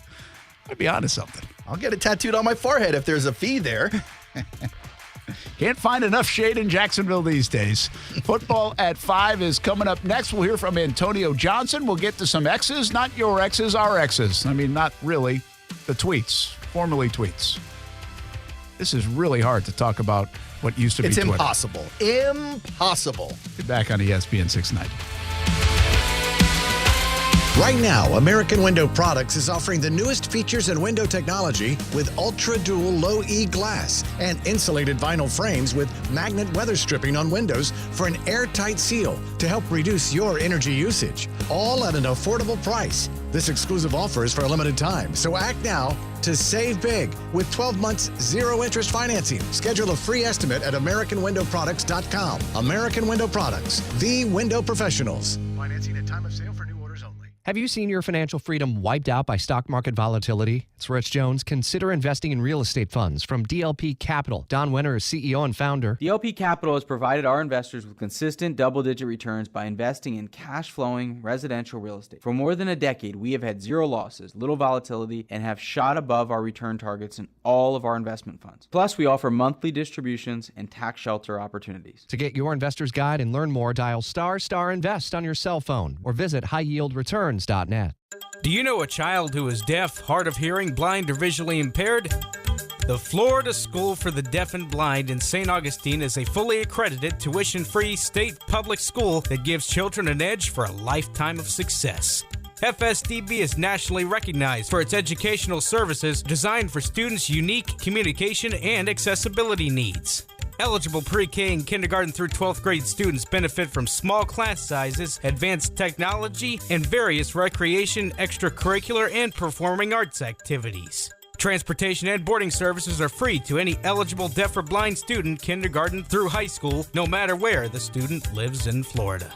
I'd be onto something. I'll get it tattooed on my forehead if there's a fee there. Can't find enough shade in Jacksonville these days. Football at 5 is coming up next. We'll hear from Antonio Johnson. We'll get to some X's, not your X's, our X's. I mean, not really. The tweets, formerly tweets. This is really hard to talk about what used to be Twitter. It's impossible. Impossible. Get back on ESPN 690. Right now, American Window Products is offering the newest features in window technology with Ultra Dual Low E glass and insulated vinyl frames with magnet weather stripping on windows for an airtight seal to help reduce your energy usage, all at an affordable price. This exclusive offer is for a limited time, so act now to save big with 12 months, zero interest financing. Schedule a free estimate at AmericanWindowProducts.com. American Window Products, the window professionals. Financing at time of sale for new orders only. Have you seen your financial freedom wiped out by stock market volatility? It's Rich Jones. Consider investing in real estate funds from DLP Capital. Don Winter is CEO and founder. DLP Capital has provided our investors with consistent double-digit returns by investing in cash-flowing residential real estate. For more than a decade, we have had zero losses, little volatility, and have shot above our return targets in all of our investment funds. Plus, we offer monthly distributions and tax shelter opportunities. To get your investor's guide and learn more, dial **invest on your cell phone or visit highyieldreturns.net. Do you know a child who is deaf, hard of hearing, blind, or visually impaired? The Florida School for the Deaf and Blind in St. Augustine is a fully accredited, tuition-free state public school that gives children an edge for a lifetime of success. FSDB is nationally recognized for its educational services designed for students' unique communication and accessibility needs. Eligible pre-K and kindergarten through 12th grade students benefit from small class sizes, advanced technology, and various recreation, extracurricular, and performing arts activities. Transportation and boarding services are free to any eligible deaf or blind student, kindergarten through high school, no matter where the student lives in Florida.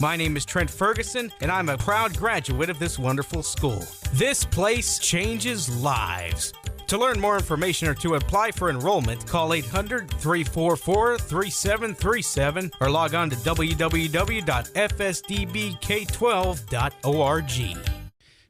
My name is Trent Ferguson, and I'm a proud graduate of this wonderful school. This place changes lives. To learn more information or to apply for enrollment, call 800-344-3737 or log on to www.fsdbk12.org.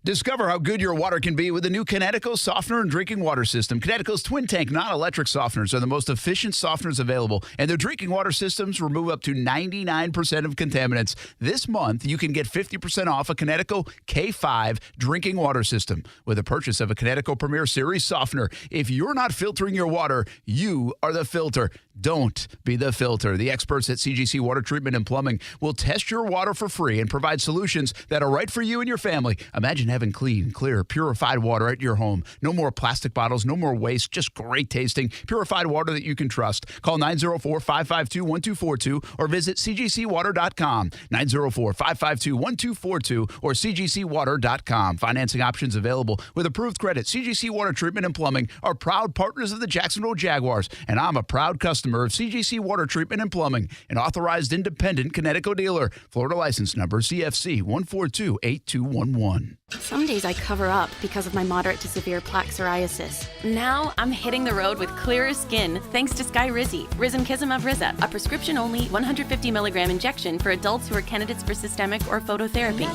Discover how good your water can be with the new Connecticut softener and drinking water system. Connecticut's twin tank non-electric softeners are the most efficient softeners available, and their drinking water systems remove up to 99% of contaminants. This month, you can get 50% off a Connecticut K5 drinking water system with a purchase of a Connecticut Premier Series softener. If you're not filtering your water, you are the filter. Don't be the filter. The experts at CGC Water Treatment and Plumbing will test your water for free and provide solutions that are right for you and your family. Imagine having clean, clear, purified water at your home. No more plastic bottles, no more waste, just great tasting, purified water that you can trust. Call 904-552-1242 or visit cgcwater.com. 904-552-1242 or cgcwater.com. Financing options available with approved credit. CGC Water Treatment and Plumbing are proud partners of the Jacksonville Jaguars, and I'm a proud customer of CGC Water Treatment and Plumbing, an authorized independent Connecticut dealer. Florida license number CFC 1428211. Some days I cover up because of my moderate to severe plaque psoriasis. Now I'm hitting the road with clearer skin thanks to Skyrizi, Risankizumab Riza, a prescription-only 150 milligram injection for adults who are candidates for systemic or phototherapy.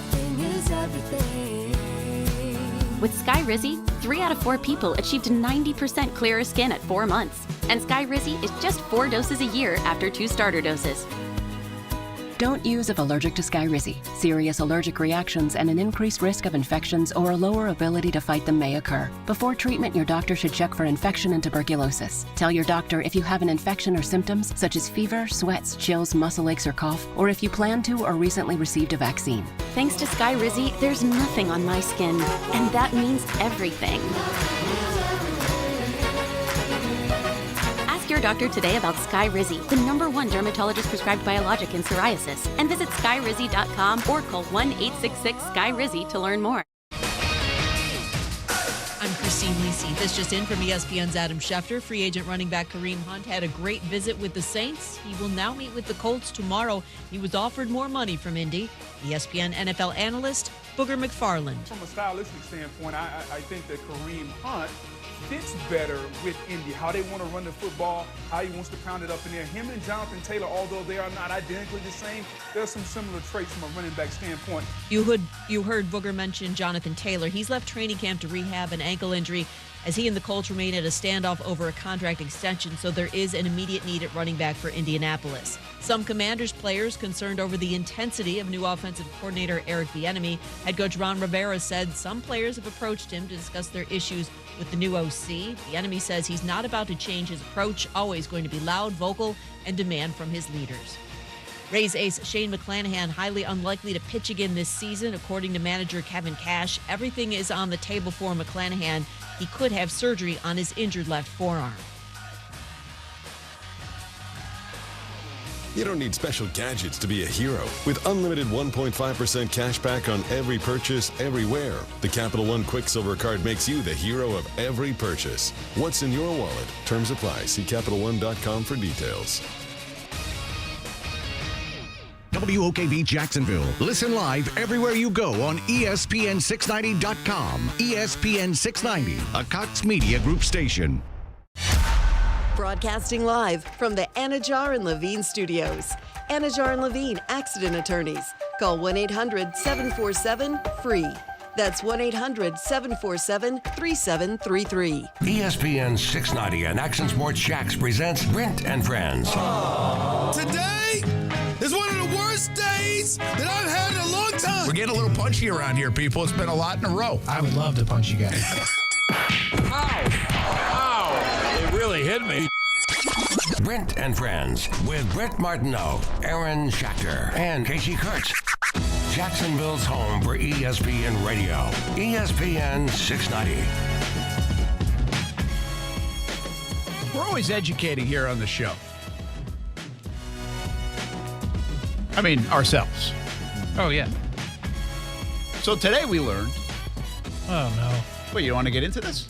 With Skyrizi, 3 out of 4 people achieved 90% clearer skin at 4 months. And Skyrizi is just 4 doses a year after 2 starter doses. Don't use if allergic to Skyrizi. Serious allergic reactions and an increased risk of infections or a lower ability to fight them may occur. Before treatment, your doctor should check for infection and tuberculosis. Tell your doctor if you have an infection or symptoms such as fever, sweats, chills, muscle aches, or cough, or if you plan to or recently received a vaccine. Thanks to Skyrizi, there's nothing on my skin, and that means everything. Your doctor today about Skyrizi, the #1 dermatologist prescribed biologic in psoriasis, and visit skyrizi.com or call 1-866-SKY-RIZZI to learn more. I'm Christine Lisi. This just in from ESPN's Adam Schefter. Free agent running back Kareem Hunt had a great visit with the Saints. He will now meet with the Colts tomorrow. He was offered more money from Indy. ESPN NFL analyst Booger McFarland. From a stylistic standpoint, I think that Kareem Hunt fits better with Indy, how they want to run the football, how he wants to pound it up in there. Him and Jonathan Taylor, although they are not identically the same, there's some similar traits from a running back standpoint. You heard Booger mention Jonathan Taylor. He's left training camp to rehab an ankle injury as he and the Colts remain at a standoff over a contract extension, so there is an immediate need at running back for Indianapolis. Some Commanders players concerned over the intensity of new offensive coordinator Eric Bieniemy. Head coach Ron Rivera said some players have approached him to discuss their issues with the new OC. Bieniemy says he's not about to change his approach, always going to be loud, vocal, and demand from his leaders. Rays ace Shane McClanahan highly unlikely to pitch again this season. According to manager Kevin Cash, everything is on the table for McClanahan. He could have surgery on his injured left forearm. You don't need special gadgets to be a hero. With unlimited 1.5% cash back on every purchase, everywhere, the Capital One Quicksilver Card makes you the hero of every purchase. What's in your wallet? Terms apply. See CapitalOne.com for details. WOKV Jacksonville. Listen live everywhere you go on ESPN690.com. ESPN 690, a Cox Media Group station. Broadcasting live from the Anajar and Levine studios. Anajar and Levine Accident Attorneys. Call 1-800-747-FREE. That's 1-800-747-3733. ESPN 690 and Action Sports Shacks presents Brent and Friends. Today is one of the worst days that I've had in a long time. We're getting a little punchy around here, people. It's been a lot in a row. I would love to punch you guys. Ow! It really hit me. Brent and Friends with Brent Martineau, Aaron Schachter, and Kasey Kurtz. Jacksonville's home for ESPN Radio. ESPN 690. We're always educating here on the show. I mean, ourselves. Oh, yeah. So today we learned. Oh, no. Wait, you want to get into this?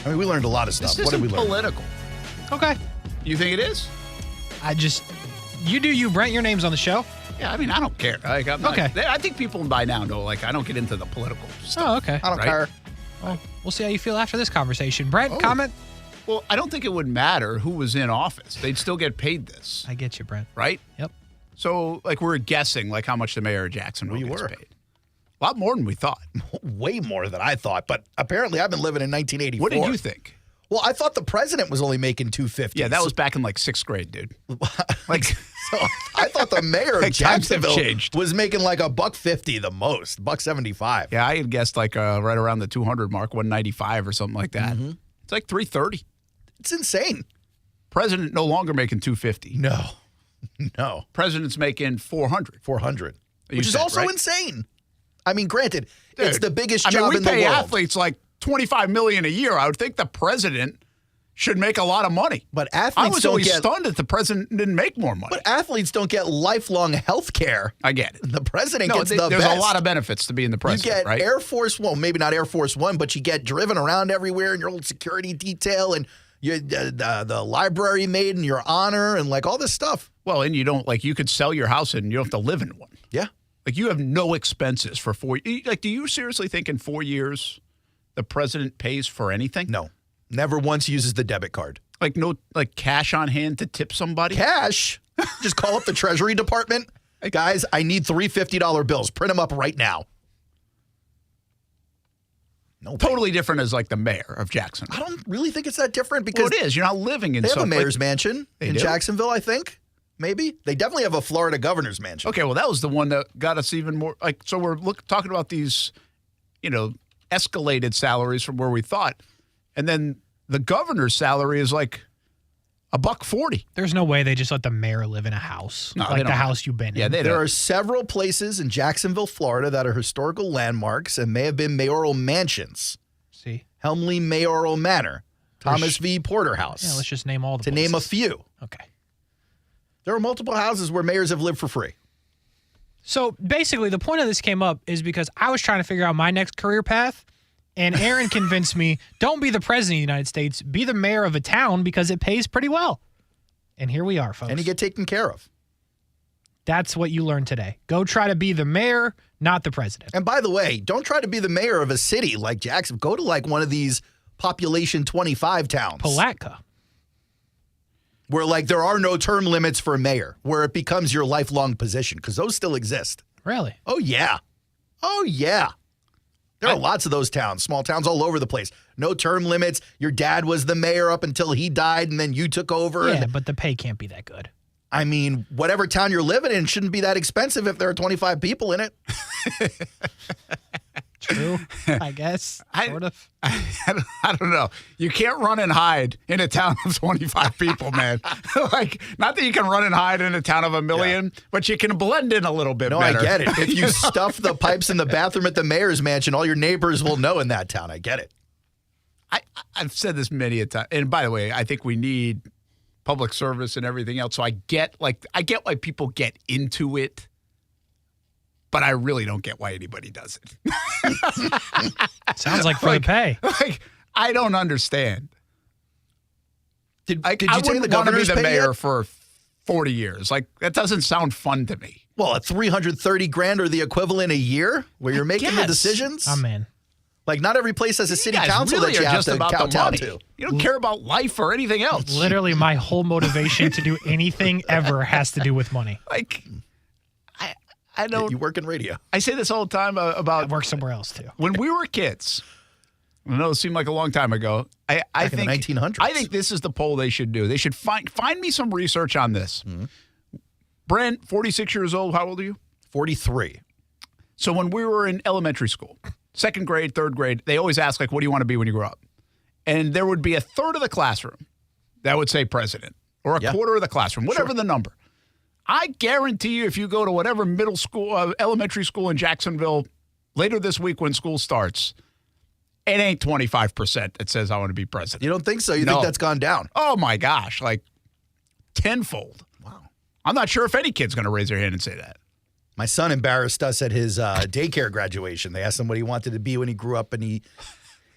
I mean, we learned a lot of stuff. This what did we isn't learn? Political. Okay. You think it is? You do you, Brent. Your name's on the show. Yeah, I mean, I don't care. Like, I'm okay. Like, I think people by now know, like, I don't get into the political stuff. Oh, okay. I don't care. Well, we'll see how you feel after this conversation. Brent, comment? Well, I don't think it would matter who was in office. They'd still get paid this. I get you, Brent. Right? Yep. So, like, we're guessing, like, how much the mayor of Jacksonville gets paid. A lot more than we thought. Way more than I thought. But apparently I've been living in 1984. What did you think? Well, I thought the president was only making $250. Yeah, that was back in like 6th grade, dude. Like, so I thought the mayor of like Jacksonville changed. was making like $150 the most, $175. Yeah, I had guessed like right around the 200 mark, 195 or something like that. Mm-hmm. It's like 330. It's insane. President no longer making 250. No. President's making 400. 400. You Which is said, also right? insane. I mean, granted, Dude, it's the biggest I mean, job we in the pay world. athletes like $25 million a year. I would think the president should make a lot of money. But athletes I was don't always get stunned that the president didn't make more money. But athletes don't get lifelong health care. I get it. The president No, gets there's best. a lot of benefits to being the You president, get right? Air Force One, maybe not Air Force One, but you get driven around everywhere in your old security detail, and you the library made in your honor, and like all this stuff. Well, and you don't like you could sell your house and you don't have to live in one. Yeah. Like you have no expenses for 4 years. Like, do you seriously think in 4 years the president pays for anything? No. Never once uses the debit card. Like no like cash on hand to tip somebody? Cash? Just call up the Treasury Department. Hey, guys, I need three $50 bills. Print them up right now. No, totally different as like the mayor of Jacksonville. I don't really think it's that different because it is. You're not living in they have a some mayor's mansion in do? Jacksonville, I think. Maybe. They definitely have a Florida governor's mansion. Okay, well, that was the one that got us even more like. So we're talking about these, escalated salaries from where we thought, and then the governor's salary is like $140. There's no way they just let the mayor live in a house No, they like the don't. house you've been in. There are several places in Jacksonville, Florida that are historical landmarks and may have been mayoral mansions. See? Helmley Mayoral Manor, Thomas V. Porterhouse. Yeah, let's just name all the To places. name a few. Okay. There are multiple houses where mayors have lived for free. So basically, the point of this came up is because I was trying to figure out my next career path, and Aaron convinced me, don't be the president of the United States, be the mayor of a town because it pays pretty well. And here we are, folks. And you get taken care of. That's what you learned today. Go try to be the mayor, not the president. And by the way, don't try to be the mayor of a city like Jackson. Go to like one of these population 25 towns. Palatka. Where like there are no term limits for mayor, where it becomes your lifelong position, because those still exist. Really? Oh, yeah. Oh, yeah. There are lots of those towns, small towns all over the place. No term limits. Your dad was the mayor up until he died, and then you took over. Yeah, and, but the pay can't be that good. I mean, whatever town you're living in shouldn't be that expensive if there are 25 people in it. True, I guess. Sort of. I don't know. You can't run and hide in a town of 25 people, man. Like, not that you can run and hide in a town of 1 million, but you can blend in a little bit better. I get it. If you stuff the pipes in the bathroom at the mayor's mansion, all your neighbors will know in that town. I get it. I've said this many a time. And by the way, I think we need public service and everything else. So I get why people get into it. But I really don't get why anybody does it. Sounds like for the pay. Like, I don't understand. Did I you take the wouldn't want to be governor's the pay mayor yet? for 40 years. Like, that doesn't sound fun to me. Well, at $330,000 or the equivalent a year, where you're making the guess. decisions. I'm in. Like, not every place has a city guys council really that you are have just to about the kowtow money. to. You don't care about life or anything else. Literally, my whole motivation to do anything ever has to do with money. Like, I don't. You work in radio. I say this all the time about. I work somewhere else too. When we were kids, I know it seemed like a long time ago. I Back think in the 1900s. I think this is the poll they should do. They should find me some research on this. Mm-hmm. Brent, 46 years old. How old are you? 43. So when we were in elementary school, 2nd grade, 3rd grade, they always ask, like, what do you want to be when you grow up? And there would be a third of the classroom that would say president, or a quarter of the classroom, whatever the number. I guarantee you, if you go to whatever middle school, elementary school in Jacksonville later this week when school starts, it ain't 25% that says I want to be president. You don't think so? You No. think that's gone down? Oh, my gosh, like tenfold. Wow. I'm not sure if any kid's going to raise their hand and say that. My son embarrassed us at his daycare graduation. They asked him what he wanted to be when he grew up, and he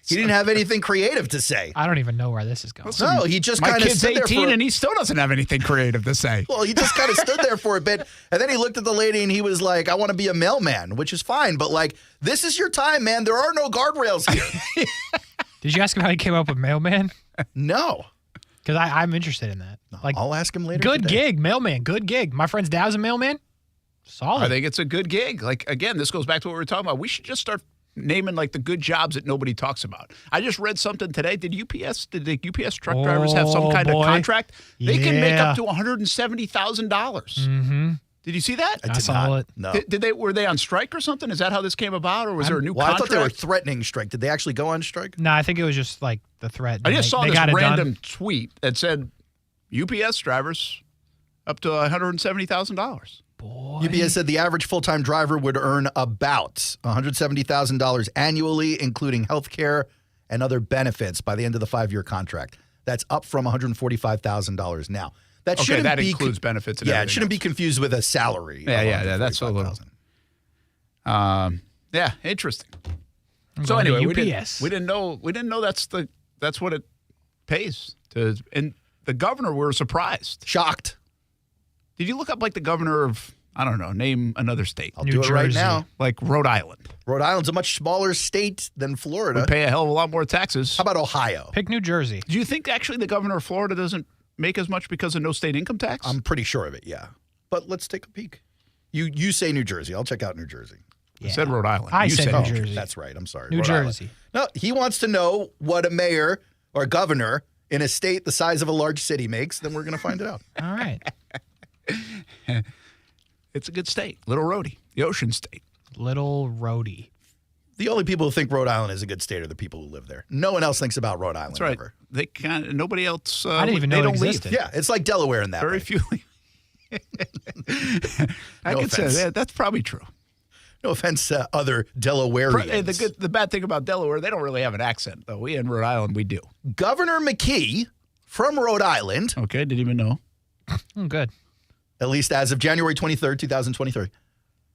didn't have anything creative to say. I don't even know where this is going. No, he just My kind of kid's stood there 18 for and he still doesn't have anything creative to say. Well, he just kind of stood there for a bit, and then he looked at the lady and he was like, I want to be a mailman, which is fine, but like, this is your time, man. There are no guardrails here. Did you ask him how he came up with mailman? No. Because I'm interested in that. Like, I'll ask him later good today. gig, mailman, good gig. My friend's dad was a mailman. Solid. I think it's a good gig. Like, again, this goes back to what we were talking about. We should just start naming like the good jobs that nobody talks about. I just read something today. Did the UPS truck drivers have some kind of contract? They can make up to $170,000. Mm-hmm. Did you see that? I saw it. No. Were they on strike or something? Is that how this came about, or was there a new contract? I thought they were threatening strike. Did they actually go on strike? No, I think it was just like the threat. I just saw this random tweet that said UPS drivers up to $170,000. UPS said the average full-time driver would earn about $170,000 annually, including health care and other benefits by the end of the 5-year contract. That's up from $145,000 now. That includes benefits and everything it shouldn't be confused with a salary. Yeah, that's a little. Interesting. So going to anyway, UPS. we didn't know that's what it pays to. And the governor, we were surprised, shocked. Did you look up like the governor of, I don't know, name another state? I'll do it right now. Like Rhode Island. Rhode Island's a much smaller state than Florida. We pay a hell of a lot more taxes. How about Ohio? Pick New Jersey. Do you think actually the governor of Florida doesn't make as much because of no state income tax? I'm pretty sure of it, yeah. But let's take a peek. You say New Jersey. I'll check out New Jersey. Yeah. I said Rhode Island. I said New Jersey. That's right. I'm sorry. New Rhode Jersey. Island. No, he wants to know what a mayor or a governor in a state the size of a large city makes. Then we're going to find it out. All right. It's a good state. Little Rhodey, the ocean state. Little Rhodey. The only people who think Rhode Island is a good state are the people who live there. No one else thinks about Rhode Island. That's right. Ever. They can't. Nobody else. I didn't even know it existed. Yeah, it's like Delaware in that. Very way. few. I could say that's probably true. No offense to other Delawareans. The bad thing about Delaware, they don't really have an accent, though. We in Rhode Island, we do. Governor McKee from Rhode Island. Okay, didn't even know. Good. At least as of January 23rd, 2023,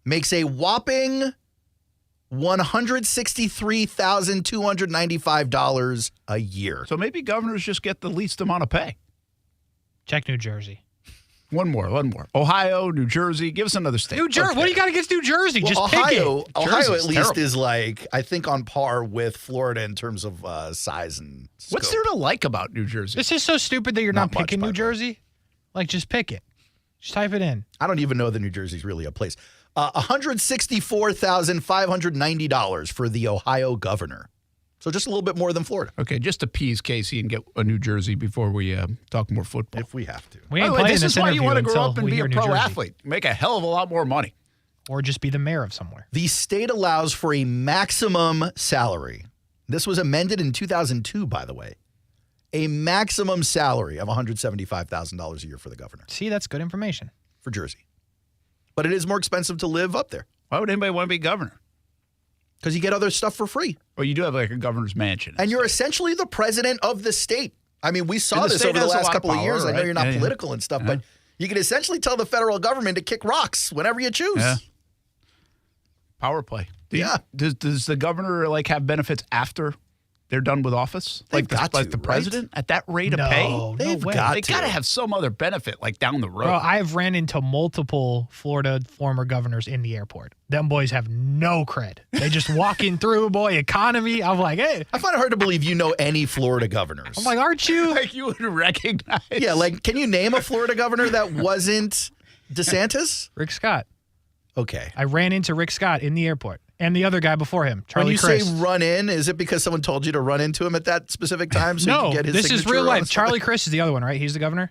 makes a whopping $163,295 a year. So maybe governors just get the least amount of pay. Check New Jersey. One more. Ohio, New Jersey. Give us another state. New Jersey. Okay. What do you got against New Jersey? Well, just Ohio, pick it. Ohio at least terrible. is like, I think, on par with Florida in terms of size and scope. What's there to like about New Jersey? This is so stupid that you're not much, picking New Jersey. Like, just pick it. Just type it in. I don't even know that New Jersey's really a place. $164,590 for the Ohio governor. So just a little bit more than Florida. Okay, just appease Kasey and get a New Jersey before we talk more football. If we have to. We ain't playing this is why you want to grow up and be a pro Jersey. athlete. Make a hell of a lot more money. Or just be the mayor of somewhere. The state allows for a maximum salary. This was amended in 2002, by the way. A maximum salary of $175,000 a year for the governor. See, that's good information. For Jersey. But it is more expensive to live up there. Why would anybody want to be governor? Because you get other stuff for free. Well, you do have like a governor's mansion. And you're essentially the president of the state. I mean, we saw this over the last couple of years. Right? I know you're not political and stuff, but you can essentially tell the federal government to kick rocks whenever you choose. Yeah. Power play. Does the governor like have benefits after they're done with office? They've got the president at that rate of pay? They got to have some other benefit like down the road. Bro, I've ran into multiple Florida former governors in the airport. Them boys have no cred. They just walking through, boy, economy. I'm like, hey. I find it hard to believe you know any Florida governors. I'm like, aren't you? Like you would recognize. Yeah, like, can you name a Florida governor that wasn't DeSantis? Rick Scott. Okay. I ran into Rick Scott in the airport. And the other guy before him, Charlie When you Crist. say run in, is it because someone told you to run into him at that specific time so you no, can get his this is signature real on life. something? Charlie Crist is the other one, right? He's the governor?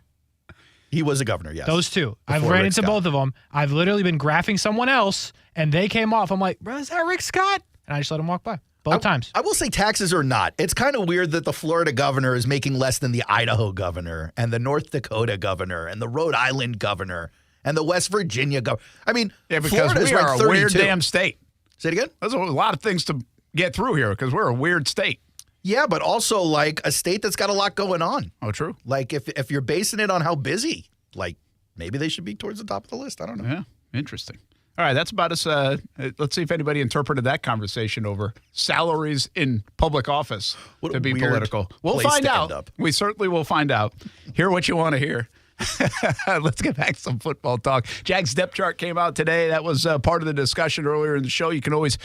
He was a governor, yes. Those two. I've Before ran Rick into Scott. both of them. I've literally been graphing someone else, and they came off. I'm like, bro, is that Rick Scott? And I just let him walk by. Both times. I will say taxes or not, it's kind of weird that the Florida governor is making less than the Idaho governor and the North Dakota governor and the Rhode Island governor and the West Virginia governor. I mean, because Florida's we are ranked a weird 32. damn state. Say it again? There's a lot of things to get through here because we're a weird state. Yeah, but also like a state that's got a lot going on. Oh, true. Like if you're basing it on how busy, like maybe they should be towards the top of the list. I don't know. Yeah, interesting. All right, that's about us. Let's see if anybody interpreted that conversation over salaries in public office to be political. We'll find out. We certainly will find out. Hear what you want to hear. Let's get back to some football talk. Jags depth chart came out today. That was part of the discussion earlier in the show. You can always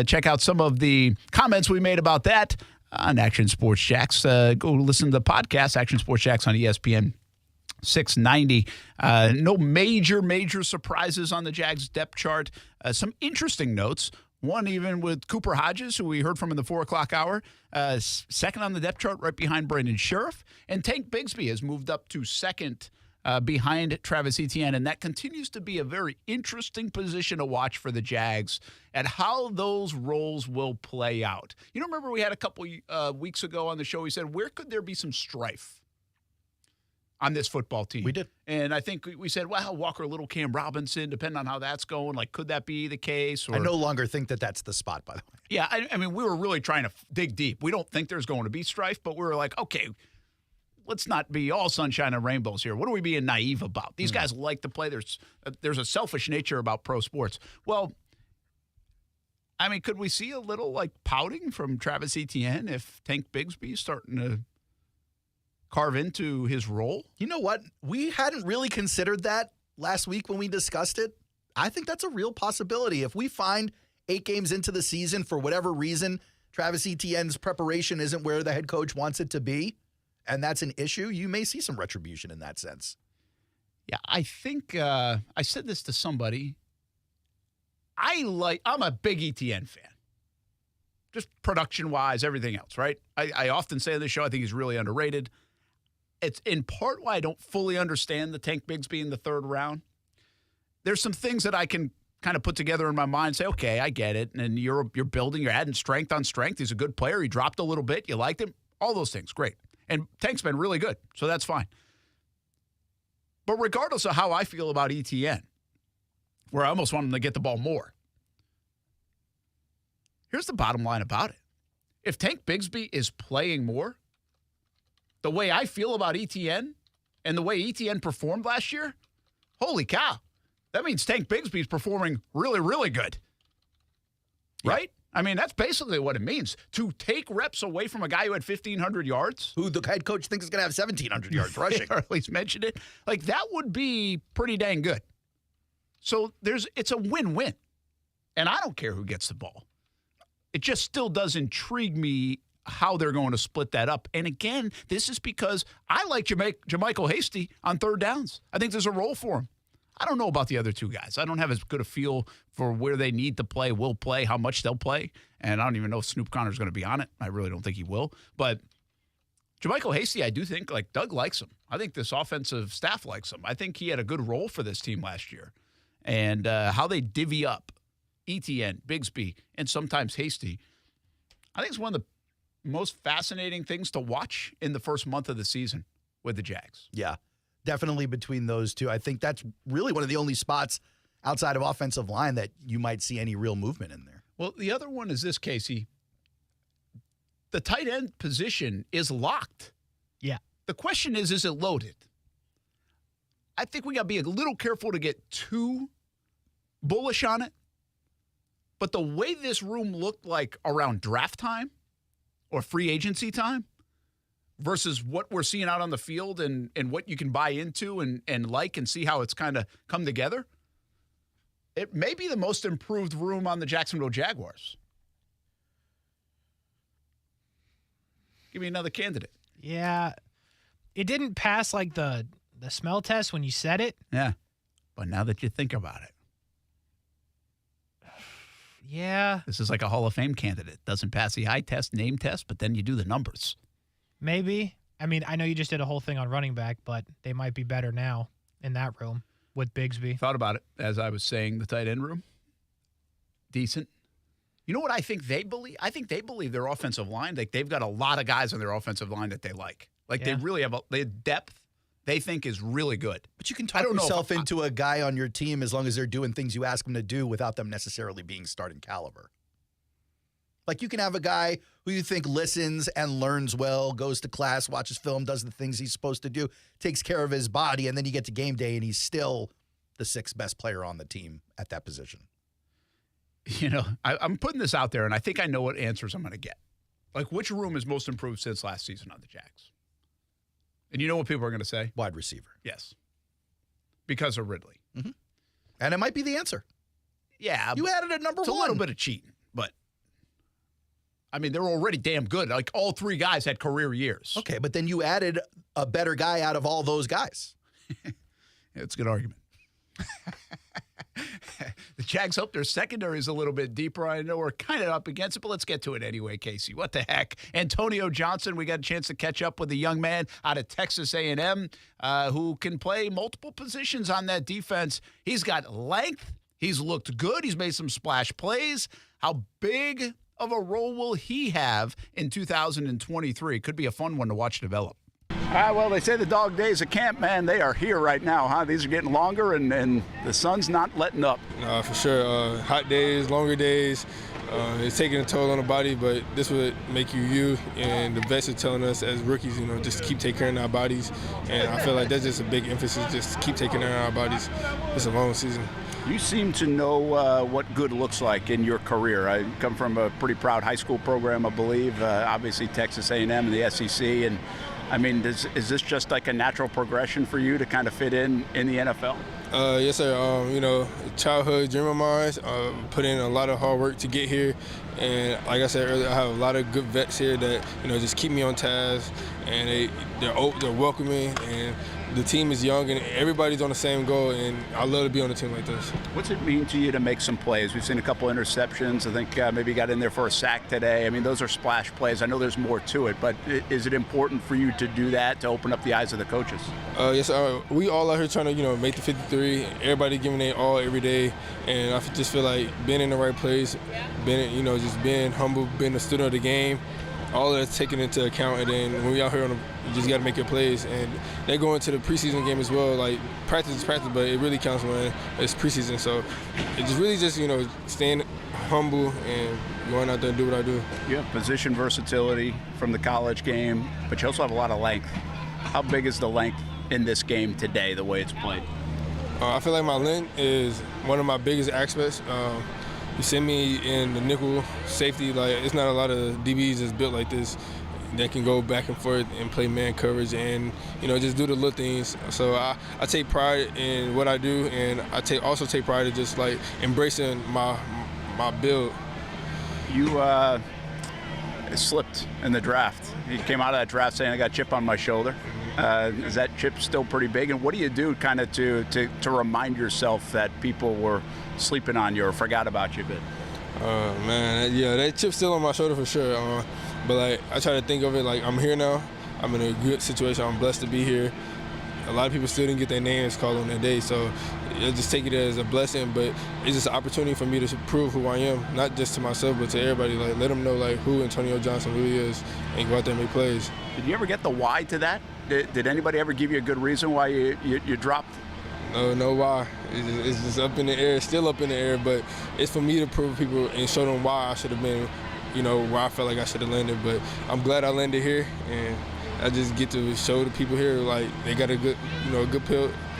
check out some of the comments we made about that on Action Sports Jacks. Go listen to the podcast, Action Sports Jacks on ESPN. 690. No major surprises on the Jags depth chart. Some interesting notes. One even with Cooper Hodges, who we heard from in the 4 o'clock hour, second on the depth chart right behind Brandon Sheriff. And Tank Bixby has moved up to second behind Travis Etienne. And that continues to be a very interesting position to watch for the Jags and how those roles will play out. You know, remember we had a couple weeks ago on the show, we said, where could there be some strife on this football team? We did. And I think we said, well, Walker Little, Cam Robinson, depending on how that's going, like, could that be the case? Or, I no longer think that that's the spot, by the way. Yeah, I mean, we were really trying to dig deep. We don't think there's going to be strife, but we were like, okay, let's not be all sunshine and rainbows here. What are we being naive about? These guys like to play. There's a selfish nature about pro sports. Well, I mean, could we see a little, like, pouting from Travis Etienne if Tank Bixby is starting to carve into his role? You know what? We hadn't really considered that last week when we discussed it. I think that's a real possibility. If we find 8 games into the season, for whatever reason, Travis Etienne's preparation isn't where the head coach wants it to be, and that's an issue, you may see some retribution in that sense. Yeah, I think I said this to somebody. I'm a big Etienne fan. Just production-wise, everything else, right? I often say on this show, I think he's really underrated. It's in part why I don't fully understand the Tank Bixby in the 3rd round. There's some things that I can kind of put together in my mind and say, okay, I get it. And you're building, you're adding strength on strength. He's a good player. He dropped a little bit. You liked him. All those things, great. And Tank's been really good, so that's fine. But regardless of how I feel about Etienne, where I almost want him to get the ball more, here's the bottom line about it. If Tank Bixby is playing more, the way I feel about Etienne and the way Etienne performed last year, holy cow. That means Tank Bixby is performing really, really good. Right? I mean, that's basically what it means. To take reps away from a guy who had 1,500 yards. Who the head coach thinks is going to have 1,700 yards rushing. Or at least mentioned it. Like, that would be pretty dang good. So it's a win-win. And I don't care who gets the ball. It just still does intrigue me how they're going to split that up. And again, this is because I like Jermichael Hasty on 3rd downs. I think there's a role for him. I don't know about the other 2 guys. I don't have as good a feel for where they need to play, will play, how much they'll play. And I don't even know if Snoop Connor's going to be on it. I really don't think he will. But Jermichael Hasty, I do think, like, Doug likes him. I think this offensive staff likes him. I think he had a good role for this team last year. And how they divvy up Etienne, Bixby, and sometimes Hasty, I think it's one of the most fascinating things to watch in the first month of the season with the Jags. Yeah, definitely between those two. I think that's really one of the only spots outside of offensive line that you might see any real movement in there. Well, the other one is this, Kasey. The tight end position is locked. Yeah. The question is it loaded? I think we got to be a little careful to get too bullish on it. But the way this room looked like around draft time or free agency time versus what we're seeing out on the field and what you can buy into and like and see how it's kind of come together, it may be the most improved room on the Jacksonville Jaguars. Give me another candidate. Yeah. It didn't pass, like, the smell test when you said it. Yeah. But now that you think about it. Yeah. This is like a Hall of Fame candidate. Doesn't pass the eye test, name test, but then you do the numbers. Maybe. I mean, I know you just did a whole thing on running back, but they might be better now in that room with Bixby. Thought about it as I was saying the tight end room. Decent. You know what I think they believe? I think they believe their offensive line, like, they've got a lot of guys on their offensive line that they like. Like, they really have the depth they think is really good. But you can talk yourself into a guy on your team as long as they're doing things you ask them to do without them necessarily being starting caliber. Like, you can have a guy who you think listens and learns well, goes to class, watches film, does the things he's supposed to do, takes care of his body, and then you get to game day and he's still the 6th best player on the team at that position. You know, I'm putting this out there, and I think I know what answers I'm going to get. Like, which room is most improved since last season on the Jags? And you know what people are going to say? Wide receiver. Yes. Because of Ridley. Mm-hmm. And it might be the answer. Yeah. You added a number 1. It's a little bit of cheating, but I mean, they're already damn good. Like, all 3 guys had career years. Okay, but then you added a better guy out of all those guys. It's a good argument. The Jags hope their secondary is a little bit deeper. I know we're kind of up against it, but let's get to it anyway, Kasey. What the heck? Antonio Johnson, we got a chance to catch up with a young man out of Texas A&M who can play multiple positions on that defense. He's got length. He's looked good. He's made some splash plays. How big of a role will he have in 2023? Could be a fun one to watch develop. Well, they say the dog days of camp, man, they are here right now, huh? These are getting longer, and the sun's not letting up. For sure. Hot days, longer days. It's taking a toll on the body, but this would make you. And the vets are telling us as rookies, just keep taking care of our bodies. And I feel like that's just a big emphasis, just keep taking care of our bodies. It's a long season. You seem to know what good looks like in your career. I come from a pretty proud high school program, I believe, obviously Texas A&M and the SEC, and I mean, is this just like a natural progression for you to kind of fit in the NFL? Yes, sir. Childhood dream of mine. Put in a lot of hard work to get here, and like I said earlier, I have a lot of good vets here that just keep me on task, and they're welcoming, and the team is young, and everybody's on the same goal, and I love to be on a team like this. What's it mean to you to make some plays? We've seen a couple interceptions. I think maybe you got in there for a sack today. I mean, those are splash plays. I know there's more to it, but is it important for you to do that to open up the eyes of the coaches? Yes, we all out here trying to, make the 53. Everybody giving their all every day, and I just feel like being in the right place, just being humble, being a student of the game. All of that's taken into account, and then when we out here you just got to make your plays. And they go into the preseason game as well. Like, practice is practice, but it really counts when it's preseason. So it's really just, staying humble and going out there and do what I do. You have position versatility from the college game, but you also have a lot of length. How big is the length in this game today, the way it's played? I feel like my length is one of my biggest aspects. You send me in the nickel safety, like it's not a lot of DBs that's built like this that can go back and forth and play man coverage and just do the little things. So I take pride in what I do, and I also take pride in just like embracing my build. You slipped in the draft. You came out of that draft saying I got a chip on my shoulder. Is that chip still pretty big? And what do you do kind of to remind yourself that people were sleeping on you or forgot you a bit? Man, that chip's still on my shoulder for sure. But like, I try to think of it like I'm here now. I'm in a good situation. I'm blessed to be here. A lot of people still didn't get their names called on that day, so I just take it as a blessing. But it's just an opportunity for me to prove who I am, not just to myself, but to everybody. Like, let them know like who Antonio Johnson really is, and go out there and make plays. Did you ever get the why to that? Did anybody ever give you a good reason why you dropped? No why. It's just up in the air, still up in the air, but it's for me to prove people and show them why I should have been, where I felt like I should have landed. But I'm glad I landed here, and I just get to show the people here like they got a good,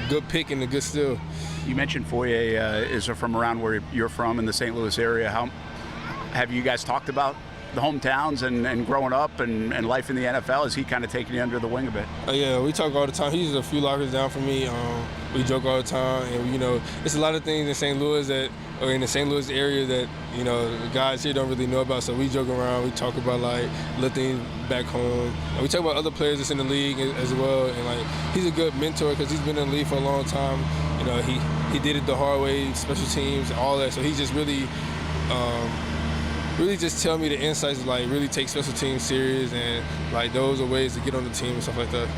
good pick and a good steal. You mentioned Foye is from around where you're from in the St. Louis area. How have you guys talked about the hometowns and growing up and life in the NFL? Is he kind of taking you under the wing a bit? Yeah, we talk all the time. He's a few lockers down from me. We joke all the time, and it's a lot of things in St. Louis or in the St. Louis area that the guys here don't really know about. So we joke around. We talk about like little things back home, and we talk about other players that's in the league as well. And like, he's a good mentor because he's been in the league for a long time. He did it the hard way, special teams, all that. So he just really just tell me the insights, like really take special teams serious, and like those are ways to get on the team and stuff like that.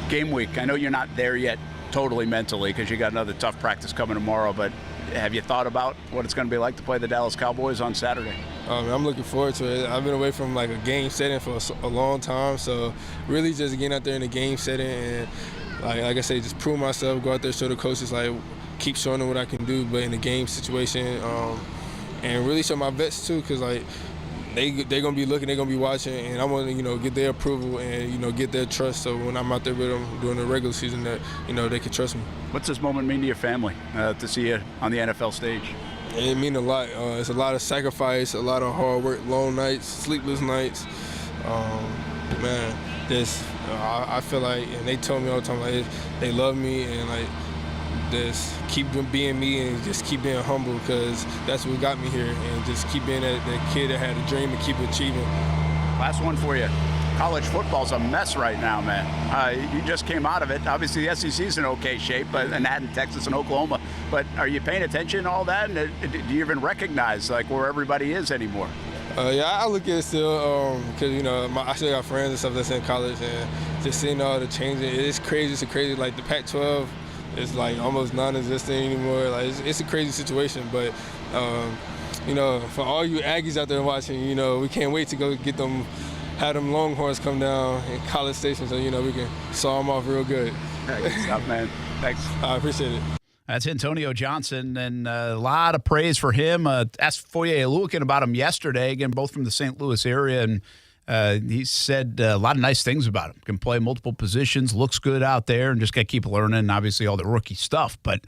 Game week, I know you're not there yet totally mentally because you got another tough practice coming tomorrow, but have you thought about what it's going to be like to play the Dallas Cowboys on Saturday? I'm looking forward to it. I've been away from like a game setting for a long time, so really just getting out there in a game setting and like I say, just prove myself, go out there, show the coaches, like keep showing them what I can do, but in a game situation, and really show my vets too, because like they're gonna be looking, they're gonna be watching, and I want to get their approval and get their trust. So when I'm out there with them during the regular season, that they can trust me. What's this moment mean to your family to see you on the NFL stage? It means a lot. It's a lot of sacrifice, a lot of hard work, long nights, sleepless nights. Man, I feel like, and they told me all the time, like they love me and like just keep being me and just keep being humble, because that's what got me here, and just keep being that kid that had a dream and keep achieving. Last one for you. college football's a mess right now, man. You just came out of it. Obviously, the SEC's in okay shape, and that in Texas and Oklahoma. But are you paying attention to all that? And do you even recognize like where everybody is anymore? Yeah, I look at it still because, you know, I still got friends and stuff that's in college, and just seeing all the changes, it's crazy. It's crazy. Like, the Pac-12 is, like, almost non-existent anymore. Like, it's a crazy situation. But, you know, for all you Aggies out there watching, you know, we can't wait to go get them, have them Longhorns come down in College Station so, you know, we can saw them off real good. Good stuff, man. Thanks. I appreciate it. That's Antonio Johnson, and a lot of praise for him. Asked Foye Alukin about him yesterday, again, both from the St. Louis area, and he said a lot of nice things about him. Can play multiple positions, looks good out there, and just got to keep learning, obviously, all the rookie stuff. But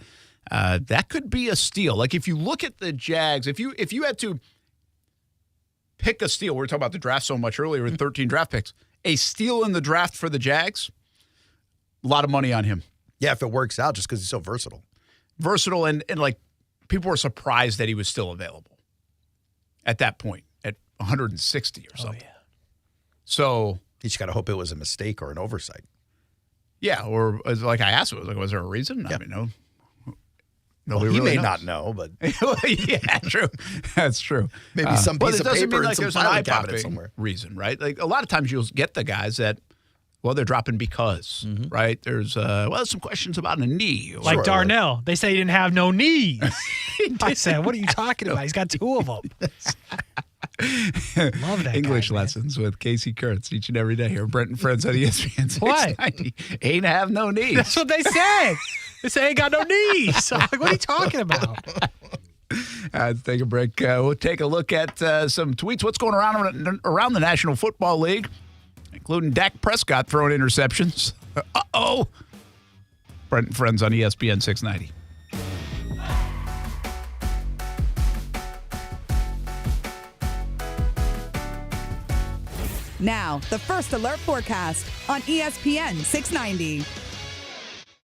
that could be a steal. Like, if you look at the Jags, if you had to pick a steal, we were talking about the draft so much earlier with 13 draft picks, a steal in the draft for the Jags, a lot of money on him. Yeah, if it works out, just because he's so versatile. Versatile, and like people were surprised that he was still available at that point at 160 or something. Oh, yeah. So you just got to hope it was a mistake or an oversight. Yeah, or like I asked, was there a reason? Yeah. I mean, no. He may not know, but yeah, true. That's true. Maybe some piece of paper like in some there's an filing cabinet somewhere. Reason, right? Like a lot of times you'll get the guys that. Well, they're dropping because, right? There's some questions about a knee. Like Darnell. They say he didn't have no knees. I said, what are you talking about? He's got two of them. Love that English guy, lessons with Kasey Kurtz each and every day here. Brent Friends on ESPN 690. Ain't have no knees. That's what they said. They say ain't got no knees. I'm like, what are you talking about? Let's take a break. We'll take a look at some tweets. What's going around the National Football League? Including Dak Prescott throwing interceptions. Uh-oh. Brent Friends on ESPN 690. Now, the First Alert forecast on ESPN 690.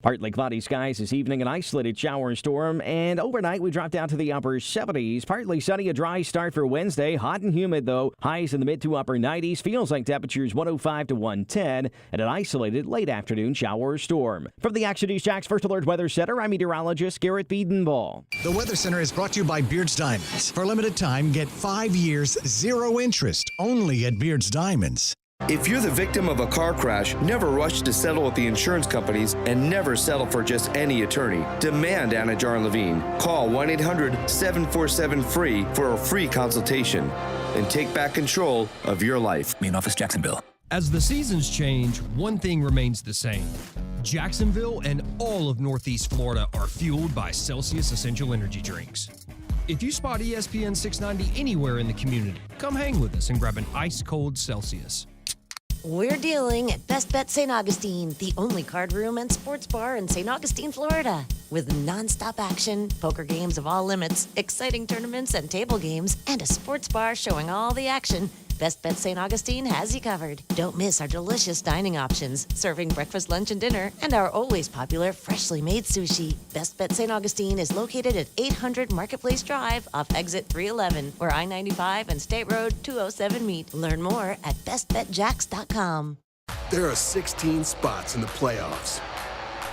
Partly cloudy skies this evening, an isolated shower and storm, and overnight we drop down to the upper 70s. Partly sunny, a dry start for Wednesday. Hot and humid, though. Highs in the mid to upper 90s. Feels like temperatures 105 to 110, and an isolated late afternoon shower or storm. From the Action News Jags First Alert Weather Center, I'm meteorologist Garrett Biedenball. The Weather Center is brought to you by Beards Diamonds. For a limited time, get 5 years, 0 interest, only at Beards Diamonds. If you're the victim of a car crash, never rush to settle with the insurance companies and never settle for just any attorney. Demand Anajar and Levine. Call 1-800-747-FREE for a free consultation and take back control of your life. Main office, Jacksonville. As the seasons change, one thing remains the same. Jacksonville and all of Northeast Florida are fueled by Celsius Essential Energy Drinks. If you spot ESPN 690 anywhere in the community, come hang with us and grab an ice-cold Celsius. We're dealing at Best Bet St. Augustine, the only card room and sports bar in St. Augustine, Florida. With nonstop action, poker games of all limits, exciting tournaments and table games, and a sports bar showing all the action, Best Bet St. Augustine has you covered. Don't miss our delicious dining options, serving breakfast, lunch, and dinner, and our always popular freshly made sushi. Best Bet St. Augustine is located at 800 Marketplace Drive off exit 311, where I-95 and State Road 207 meet. Learn more at bestbetjacks.com. There are 16 spots in the playoffs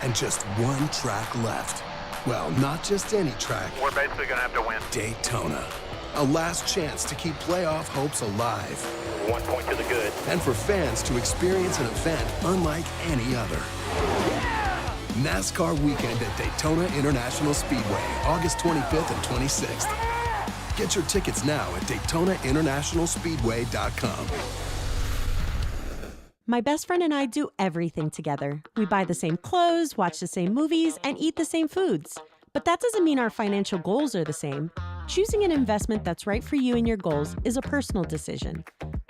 and just one track left. Well, not just any track. We're basically going to have to win. Daytona. A last chance to keep playoff hopes alive. 1 point to the good. And for fans to experience an event unlike any other. Yeah! NASCAR weekend at Daytona International Speedway, August 25th and 26th. Get your tickets now at DaytonaInternationalSpeedway.com. My best friend and I do everything together. We buy the same clothes, watch the same movies, and eat the same foods. But that doesn't mean our financial goals are the same. Choosing an investment that's right for you and your goals is a personal decision.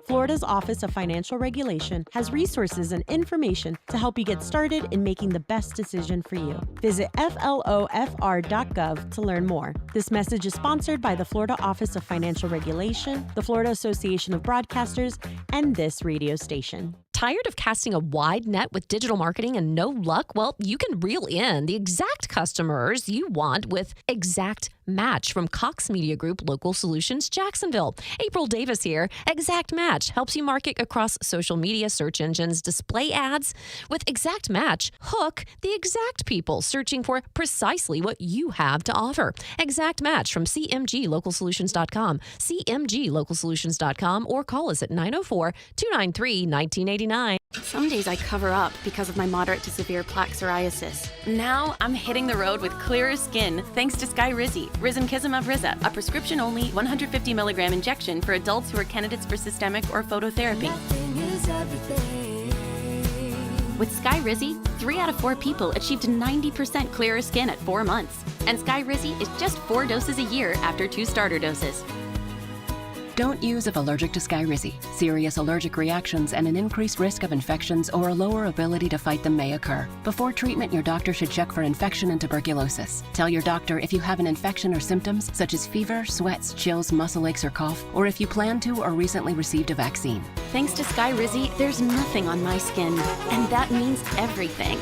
Florida's Office of Financial Regulation has resources and information to help you get started in making the best decision for you. Visit flofr.gov to learn more. This message is sponsored by the Florida Office of Financial Regulation, the Florida Association of Broadcasters, and this radio station. Tired of casting a wide net with digital marketing and no luck? Well, you can reel in the exact customers you want with Exact Match from Cox Media Group Local Solutions Jacksonville. April Davis here. Exact Match helps you market across social media, search engines, display ads. With Exact Match, hook the exact people searching for precisely what you have to offer. Exact Match from cmglocalsolutions.com, cmglocalsolutions.com, or call us at 904-293-1989. Some days I cover up because of my moderate to severe plaque psoriasis. Now I'm hitting the road with clearer skin thanks to Skyrizi, risankizumab Riza, a prescription-only 150 milligram injection for adults who are candidates for systemic or phototherapy. With Skyrizi, 3 out of 4 people achieved 90% clearer skin at 4 months. And Skyrizi is just 4 doses a year after 2 starter doses. Don't use if allergic to Skyrizi. Serious allergic reactions and an increased risk of infections or a lower ability to fight them may occur. Before treatment, your doctor should check for infection and tuberculosis. Tell your doctor if you have an infection or symptoms such as fever, sweats, chills, muscle aches, or cough, or if you plan to or recently received a vaccine. Thanks to Skyrizi, there's nothing on my skin, and that means everything.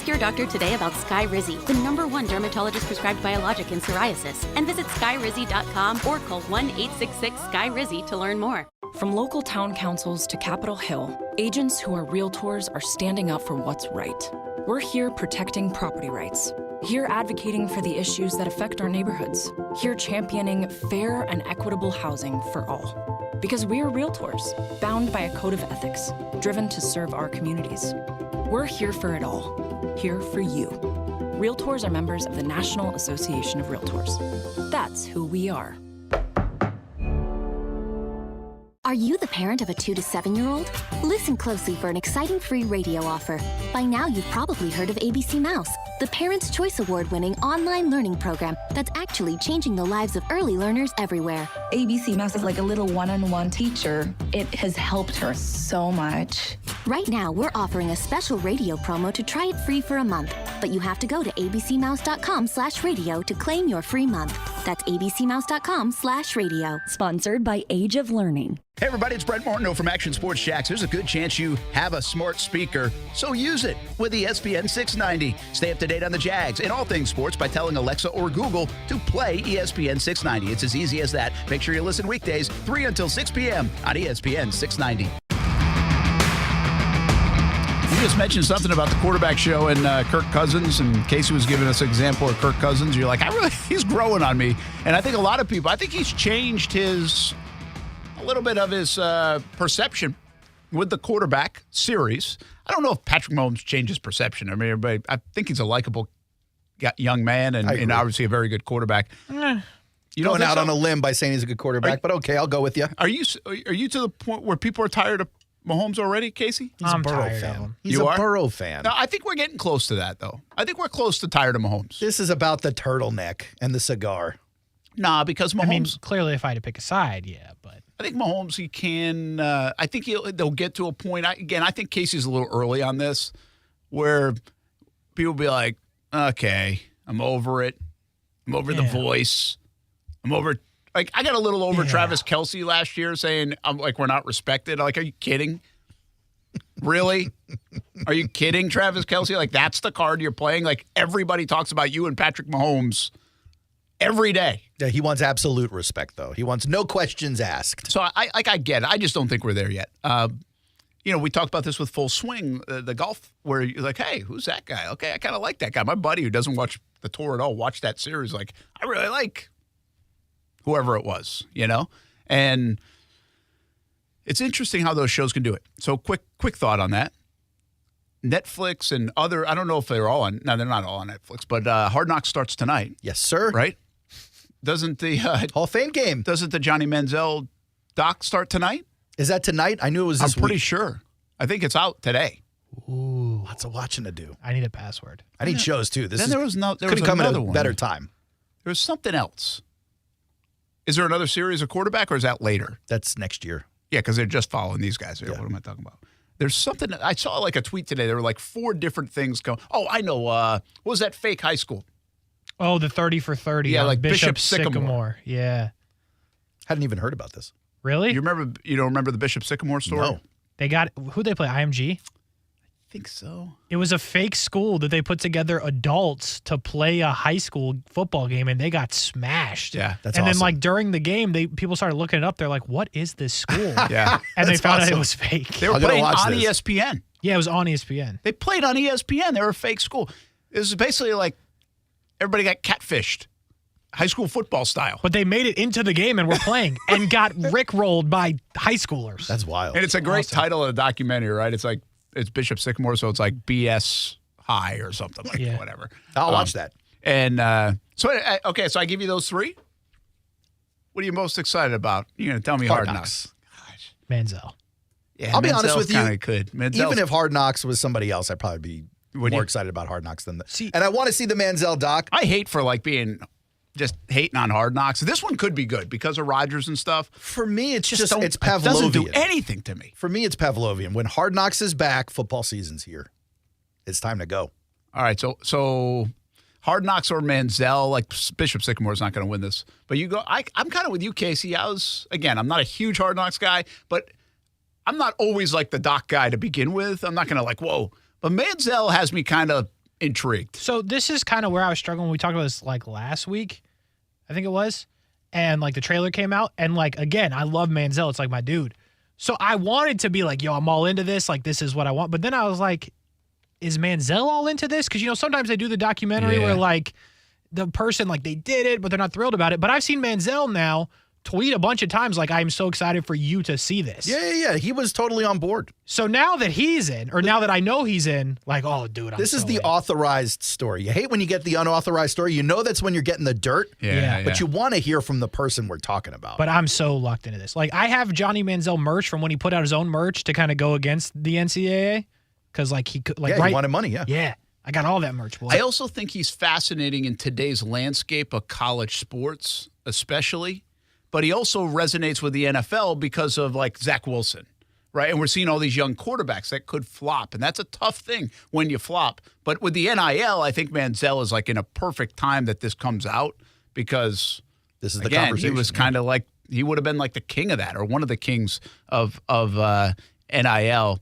Your doctor today about Skyrizi, the #1 dermatologist prescribed biologic in psoriasis, and visit skyrizi.com or call 1-866-SKYRIZI to learn more. From local town councils to Capitol Hill, agents who are realtors are standing up for what's right. We're here protecting property rights. Here advocating for the issues that affect our neighborhoods. Here championing fair and equitable housing for all. Because we are realtors, bound by a code of ethics, driven to serve our communities. We're here for it all. Here for you. Realtors are members of the National Association of Realtors. That's who we are. Are you the parent of a 2 to 7-year-old? Listen closely for an exciting free radio offer. By now, you've probably heard of ABC Mouse, the Parents' Choice Award-winning online learning program that's actually changing the lives of early learners everywhere. ABC Mouse is like a little one-on-one teacher. It has helped her so much. Right now, we're offering a special radio promo to try it free for a month, but you have to go to abcmouse.com/radio to claim your free month. That's abcmouse.com/radio. Sponsored by Age of Learning. Hey everybody, it's Brent Martineau from Action Sports Jacks. There's a good chance you have a smart speaker, so use it with ESPN 690. Stay up to date on the Jags and all things sports by telling Alexa or Google to play ESPN 690. It's as easy as that. Make sure you listen weekdays 3 until 6 p.m. on ESPN 690. You just mentioned something about the quarterback show and Kirk Cousins, and Kasey was giving us an example of Kirk Cousins. You're like, he's growing on me. And I think a lot of people, I think he's changed a little bit of his perception with the quarterback series. I don't know if Patrick Mahomes changed his perception. I mean, everybody, I think he's a likable young man and obviously a very good quarterback. You going out on a limb by saying he's a good quarterback, but okay, I'll go with you. Are you to the point where people are tired of Mahomes already, Kasey? He's a Burrow fan. He's a Burrow fan. No, I think we're getting close to that, though. I think we're close to tired of Mahomes. This is about the turtleneck and the cigar. Nah, because Mahomes... I mean, clearly, if I had to pick a side, yeah, but... I think Mahomes, he can... I think they'll get to a point... I think Kasey's a little early on this, where people will be like, okay, I'm over it. I'm over the voice. I'm over... Like, I got a little over Travis Kelce last year saying, we're not respected. Like, are you kidding? Really? Are you kidding, Travis Kelce? Like, that's the card you're playing? Like, everybody talks about you and Patrick Mahomes every day. Yeah, he wants absolute respect, though. He wants no questions asked. So, I get it. I just don't think we're there yet. We talked about this with Full Swing, the golf, where you're like, hey, who's that guy? Okay, I kind of like that guy. My buddy who doesn't watch the tour at all watched that series. Like, I really like whoever it was, And it's interesting how those shows can do it. So quick thought on that. Netflix and other, I don't know if they're all on, no, they're not all on Netflix, but Hard Knocks starts tonight. Yes, sir. Right? Doesn't the Hall of Fame game. Doesn't the Johnny Manziel doc start tonight? Is that tonight? I knew it was this week. I'm pretty sure. I think it's out today. Ooh, lots of watching to do. I need a password. I need shows too. There was couldn't come at a better time. There was something else. Is there another series of quarterback, or is that later? That's next year. Yeah, because they're just following these guys. Yeah. What am I talking about? There's something. I saw like a tweet today. There were like 4 different things going. Oh, I know. What was that fake high school? Oh, the 30 for 30. Yeah, like Bishop Sycamore. Yeah. Hadn't even heard about this. Really? You don't remember the Bishop Sycamore story? No. They got who they play? IMG. I think so. It was a fake school that they put together adults to play a high school football game, and they got smashed. Yeah, that's and awesome. then like during the game, people started looking it up. They're like, "What is this school?" Yeah, and they That's found out it awesome. was fake. they were I'm gonna playing watch on this. ESPN. Yeah, it was on ESPN. They played on ESPN. They were a fake school. It was basically like everybody got catfished, high school football style. But they made it into the game and were playing and got rickrolled by high schoolers. That's wild. And it's a great title of the documentary, right? It's Bishop Sycamore, so it's like BS High or something like Yeah. whatever. I'll watch that. And so I give you those three. What are you most excited about? You're going to tell me Hard Knocks. Manziel. Yeah, I'll be honest Manziel's with you. kinda could. Manziel's- Even if Hard Knocks was somebody else, I'd probably be Would more you? excited about Hard Knocks than See- And I want to see the Manziel doc. I hate for like being just hating on Hard Knocks. This one could be good because of Rodgers and stuff. For me, it's Just just don't- it's it doesn't do Pavlovian. anything to me. For me, it's Pavlovian. When Hard Knocks is back, football season's here. It's time to go. All right, so Hard Knocks or Manziel, like Bishop Sycamore's not going to win this. But you go, I'm kind of with you, Kasey. I'm not a huge Hard Knocks guy, but I'm not always like the doc guy to begin with. I'm not going to like, whoa. But Manziel has me kind of intrigued. So this is kind of where I was struggling when we talked about this like last week, I think it was. And like the trailer came out. And like, again, I love Manziel. It's like my dude. So I wanted to be like, yo, I'm all into this. Like, this is what I want. But then I was like, is Manziel all into this? Because, you know, sometimes they do the documentary where like the person, like they did it, but they're not thrilled about it. But I've seen Manziel now tweet a bunch of times like, I'm so excited for you to see this. Yeah. He was totally on board. So now that he's in, or now that I know he's in, like, oh, dude, This is the authorized story. You hate when you get the unauthorized story. You know that's when you're getting the dirt. Yeah. But you want to hear from the person we're talking about. But I'm so locked into this. Like, I have Johnny Manziel merch from when he put out his own merch to kind of go against the NCAA. Because, like, he could, like, he wanted money, yeah. Yeah. I got all that merch, boy. I also think he's fascinating in today's landscape of college sports, especially. But he also resonates with the NFL because of, like, Zach Wilson, right? And we're seeing all these young quarterbacks that could flop. And that's a tough thing when you flop. But with the NIL, I think Manziel is, like, in a perfect time that this comes out because, this is the again, he conversation. was kind of like, he would have been like the king of that or one of the kings of NIL.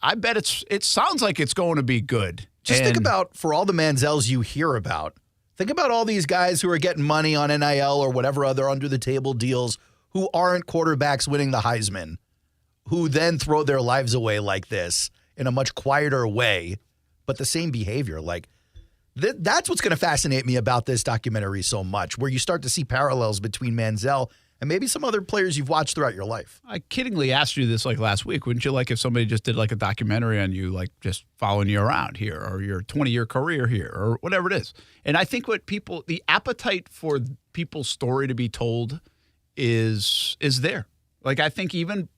I bet it sounds like it's going to be good. Just think about, for all the Manziels you hear about, think about all these guys who are getting money on NIL or whatever other under-the-table deals who aren't quarterbacks winning the Heisman, who then throw their lives away like this in a much quieter way, but the same behavior. Like, that's what's going to fascinate me about this documentary so much, where you start to see parallels between Manziel and maybe some other players you've watched throughout your life. I kiddingly asked you this like last week. Wouldn't you like if somebody just did like a documentary on you, like just following you around here or your 20-year career here or whatever it is? And I think the appetite for people's story to be told is there. Like, I think even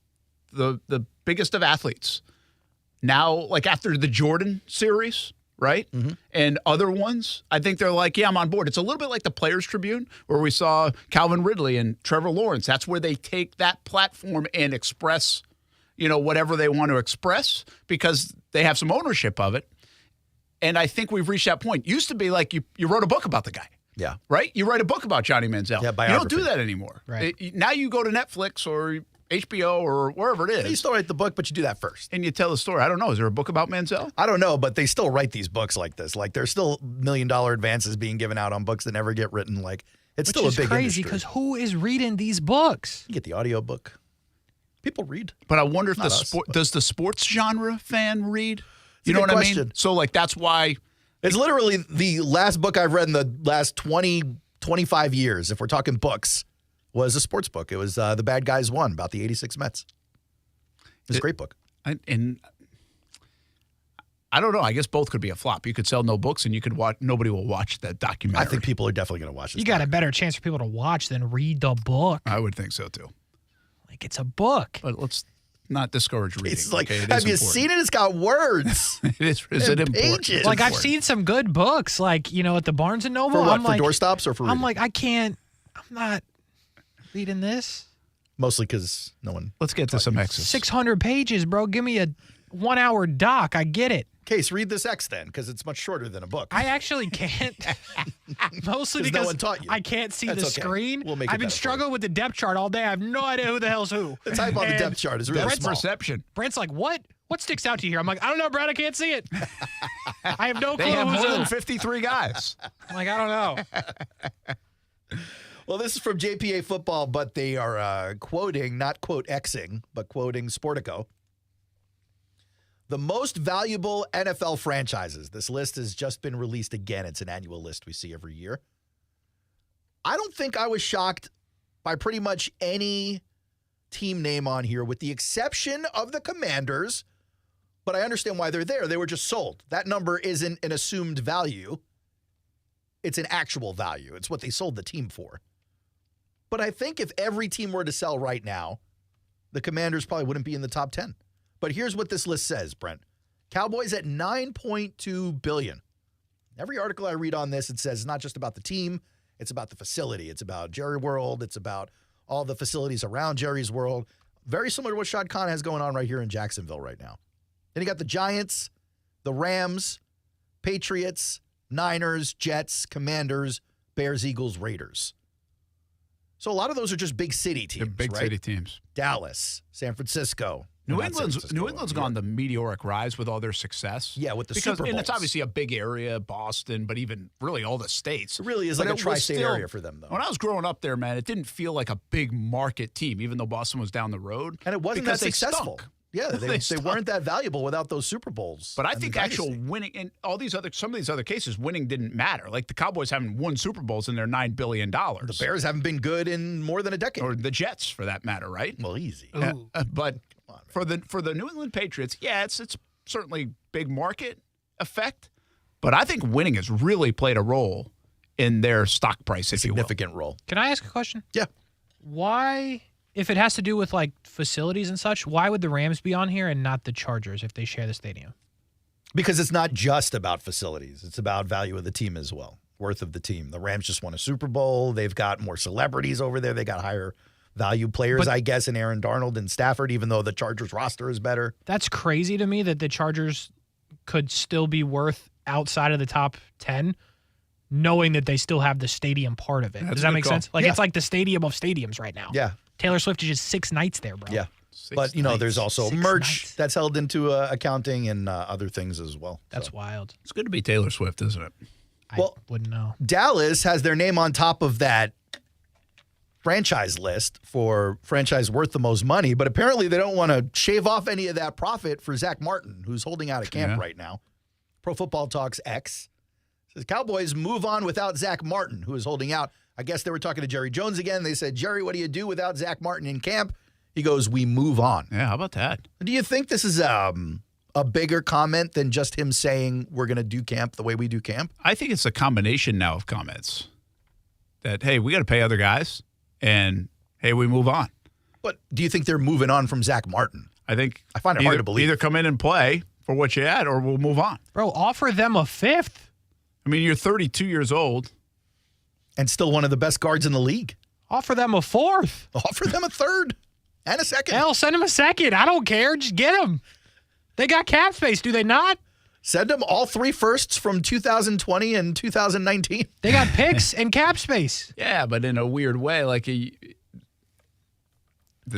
the biggest of athletes now, like after the Jordan series, right? Mm-hmm. And other ones, I think they're like, yeah, I'm on board. It's a little bit like the Players Tribune where we saw Calvin Ridley and Trevor Lawrence. That's where they take that platform and express, whatever they want to express because they have some ownership of it. And I think we've reached that point. Used to be like you wrote a book about the guy. Yeah. Right? You write a book about Johnny Manziel. Yeah, you don't do biography. that anymore. Right. Now you go to Netflix or HBO or wherever it is. You still write the book, but you do that first. And you tell the story. I don't know. Is there a book about Manziel? I don't know, but they still write these books like this. Like, there's still $1 million advances being given out on books that never get written. Like, it's Which still is a big crazy industry. because who is reading these books? You get the audio book. People read. But I wonder if Not us, but- does the sports genre fan read? It's a You know good what I question. mean? So, like, that's why. It's literally the last book I've read in the last 20, 25 years, if we're talking books, was a sports book. It was The Bad Guys Won, about the 86 Mets. It was a great book. And I don't know. I guess both could be a flop. You could sell no books, and you could watch. Nobody will watch that documentary. I think people are definitely going to watch this. You got a better chance for people to watch than read the book. I would think so too. Like, it's a book. But let's not discourage reading. It's like, okay? It have is you important. seen it? It's got words. It is And it important? pages. It's Like, I've important. seen some good books, like, at the Barnes & Noble. For what? I'm For like, doorstops or for reading? I'm like, I'm not reading this. Mostly because no one. Let's get to some X's. 600 pages, bro. Give me a 1 hour doc. I get it. Case, read this X then, because it's much shorter than a book. I actually can't. Mostly because no one taught you. I can't see That's the okay. screen. We'll make it I've been better for you. struggling with the depth chart all day. I have no idea who the hell's who. The type on the depth chart is really small. Perception. Brent's like, what? What sticks out to you here? I'm like, I don't know, Brad. I can't see it. I have no clue. They have who's more who. than 53 guys. I'm like, I don't know. Well, this is from JPA Football, but they are quoting, not quote Xing, but quoting Sportico. The most valuable NFL franchises. This list has just been released again. It's an annual list we see every year. I don't think I was shocked by pretty much any team name on here, with the exception of the Commanders, but I understand why they're there. They were just sold. That number isn't an assumed value. It's an actual value. It's what they sold the team for. But I think if every team were to sell right now, the Commanders probably wouldn't be in the top 10. But here's what this list says, Brent. Cowboys at $9.2 billion. Every article I read on this, it says it's not just about the team. It's about the facility. It's about Jerry World. It's about all the facilities around Jerry's World. Very similar to what Shad Khan has going on right here in Jacksonville right now. Then you got the Giants, the Rams, Patriots, Niners, Jets, Commanders, Bears, Eagles, Raiders. So a lot of those are just big city teams, They're big right? city teams. Dallas, San Francisco. New Not San England's Francisco, gone the meteoric rise with all their success. Yeah, with the because, Super and it's Bowls. obviously a big area, Boston, but even really all the states. It really is But like a it was tri-state still- area for them, though. When I was growing up there, man, it didn't feel like a big market team, even though Boston was down the road. And it wasn't because that they successful. stunk. Yeah, they stunk. weren't that valuable without those Super Bowls. But I and think the actual dynasty. winning in all these other some of these other cases, winning didn't matter. Like the Cowboys haven't won Super Bowls in their $9 billion. The Bears haven't been good in more than a decade. Or the Jets, for that matter, right? Well, easy. But for the New England Patriots, yeah, it's certainly big market effect. But I think winning has really played a role in their stock price, if you will. Significant role. Can I ask a question? Yeah. Why, if it has to do with like facilities and such, why would the Rams be on here and not the Chargers if they share the stadium? Because it's not just about facilities. It's about value of the team as well, worth of the team. The Rams just won a Super Bowl. They've got more celebrities over there. They got higher value players, I guess, in Aaron Darnold and Stafford, even though the Chargers roster is better. That's crazy to me that the Chargers could still be worth outside of the top 10, knowing that they still have the stadium part of it. That's Does a that good make call. sense? Like Yeah. it's like the stadium of stadiums right now. Yeah. Taylor Swift is just 6 nights there, bro. Yeah. Six But, you know, nights. there's also 6 merch nights. that's held into accounting and other things as well. That's wild. It's good to be Taylor Swift, isn't it? Well, I wouldn't know. Dallas has their name on top of that franchise list for franchise worth the most money, but apparently they don't want to shave off any of that profit for Zach Martin, who's holding out of camp right now. Pro Football Talks X says Cowboys move on without Zach Martin, who is holding out. I guess they were talking to Jerry Jones again. They said, Jerry, what do you do without Zach Martin in camp? He goes, we move on. Yeah, how about that? Do you think this is a bigger comment than just him saying we're going to do camp the way we do camp? I think it's a combination now of comments that, hey, we got to pay other guys, and, hey, we move on. But do you think they're moving on from Zach Martin? I find it hard to believe. Either come in and play for what you had, or we'll move on. Bro, offer them a 5th. I mean, you're 32 years old. And still one of the best guards in the league. Offer them a 4th. Offer them a 3rd and a 2nd. Hell, send them a 2nd. I don't care. Just get them. They got cap space, do they not? Send them all 3 firsts from 2020 and 2019. They got picks and cap space. Yeah, but in a weird way, like, do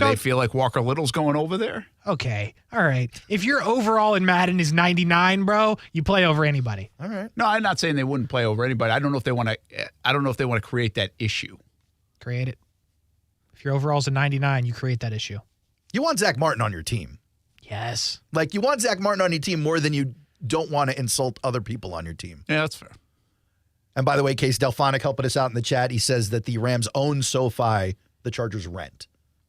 they feel like Walker Little's going over there? Okay. All right. If your overall in Madden is 99, bro, you play over anybody. All right. No, I'm not saying they wouldn't play over anybody. I don't know if they want to. I don't know if they want to create that issue. Create it. If your overall's a 99, you create that issue. You want Zach Martin on your team. Yes. Like, you want Zach Martin on your team more than you don't want to insult other people on your team. Yeah, that's fair. And by the way, Case Delphonic helping us out in the chat. He says that the Rams own SoFi, the Chargers rent,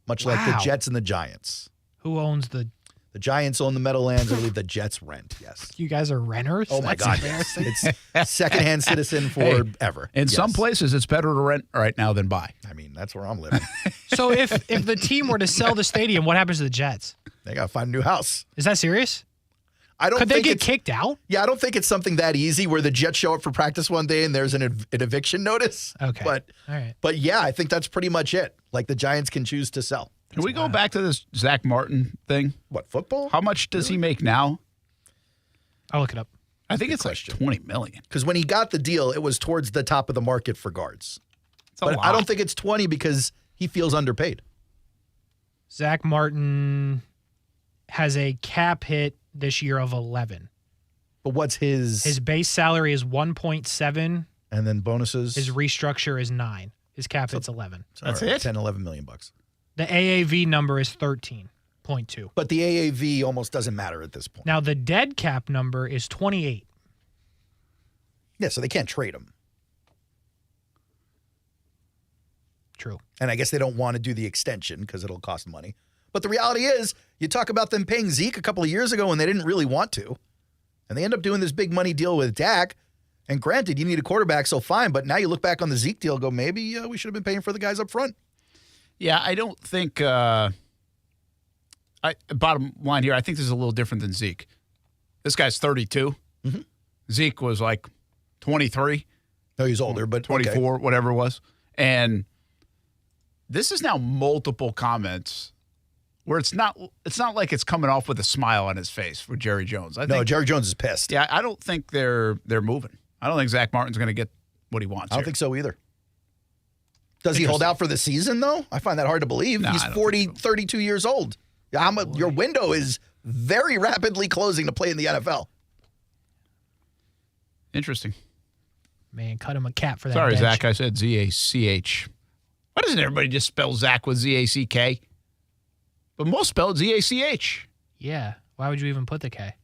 much like the Wow. Jets and the Giants. Who owns the... The Giants own the Meadowlands. I believe the Jets rent, yes. You guys are renters? Oh, my That's God. embarrassing. It's secondhand citizen forever. In some Yes. places, it's better to rent right now than buy. I mean, that's where I'm living. So if the team were to sell the stadium, what happens to the Jets? They got to find a new house. Is that serious? I don't Could they think get it's- kicked out? Yeah, I don't think it's something that easy where the Jets show up for practice one day and there's an eviction notice. Okay. But All right. But yeah, I think that's pretty much it. Like the Giants can choose to sell. Can we go back to this Zach Martin thing? What, football? How much does he make now? I'll look it up. I think it's like $20 million. Because when he got the deal, it was towards the top of the market for guards. But I don't think it's 20 because he feels underpaid. Zach Martin has a cap hit this year of 11. But what's his? His base salary is 1.7. And then bonuses? His restructure is 9. His cap hit's 11. That's it? 10, 11 million bucks. The AAV number is 13.2. But the AAV almost doesn't matter at this point. Now, the dead cap number is 28. Yeah, so they can't trade him. True. And I guess they don't want to do the extension because it'll cost money. But the reality is, you talk about them paying Zeke a couple of years ago when they didn't really want to. And they end up doing this big money deal with Dak. And granted, you need a quarterback, so fine. But now you look back on the Zeke deal and go, maybe we should have been paying for the guys up front. Yeah, I don't think bottom line here, I think this is a little different than Zeke. This guy's 32. Mm-hmm. Zeke was like 23. No, he's older, but 24, whatever it was. And this is now multiple comments where it's not like it's coming off with a smile on his face for Jerry Jones. I think, Jerry Jones is pissed. Yeah, I don't think they're moving. I don't think Zach Martin's going to get what he wants. I don't think so either. Does he hold out for the season, though? I find that hard to believe. No, he's 32 years old. Your window is very rapidly closing to play in the NFL. Interesting. Man, cut him a cap for that. Sorry, bench. Zach. I said Z-A-C-H. Why doesn't everybody just spell Zach with Z-A-C-K? But most spell it Z-A-C-H. Yeah. Why would you even put the K?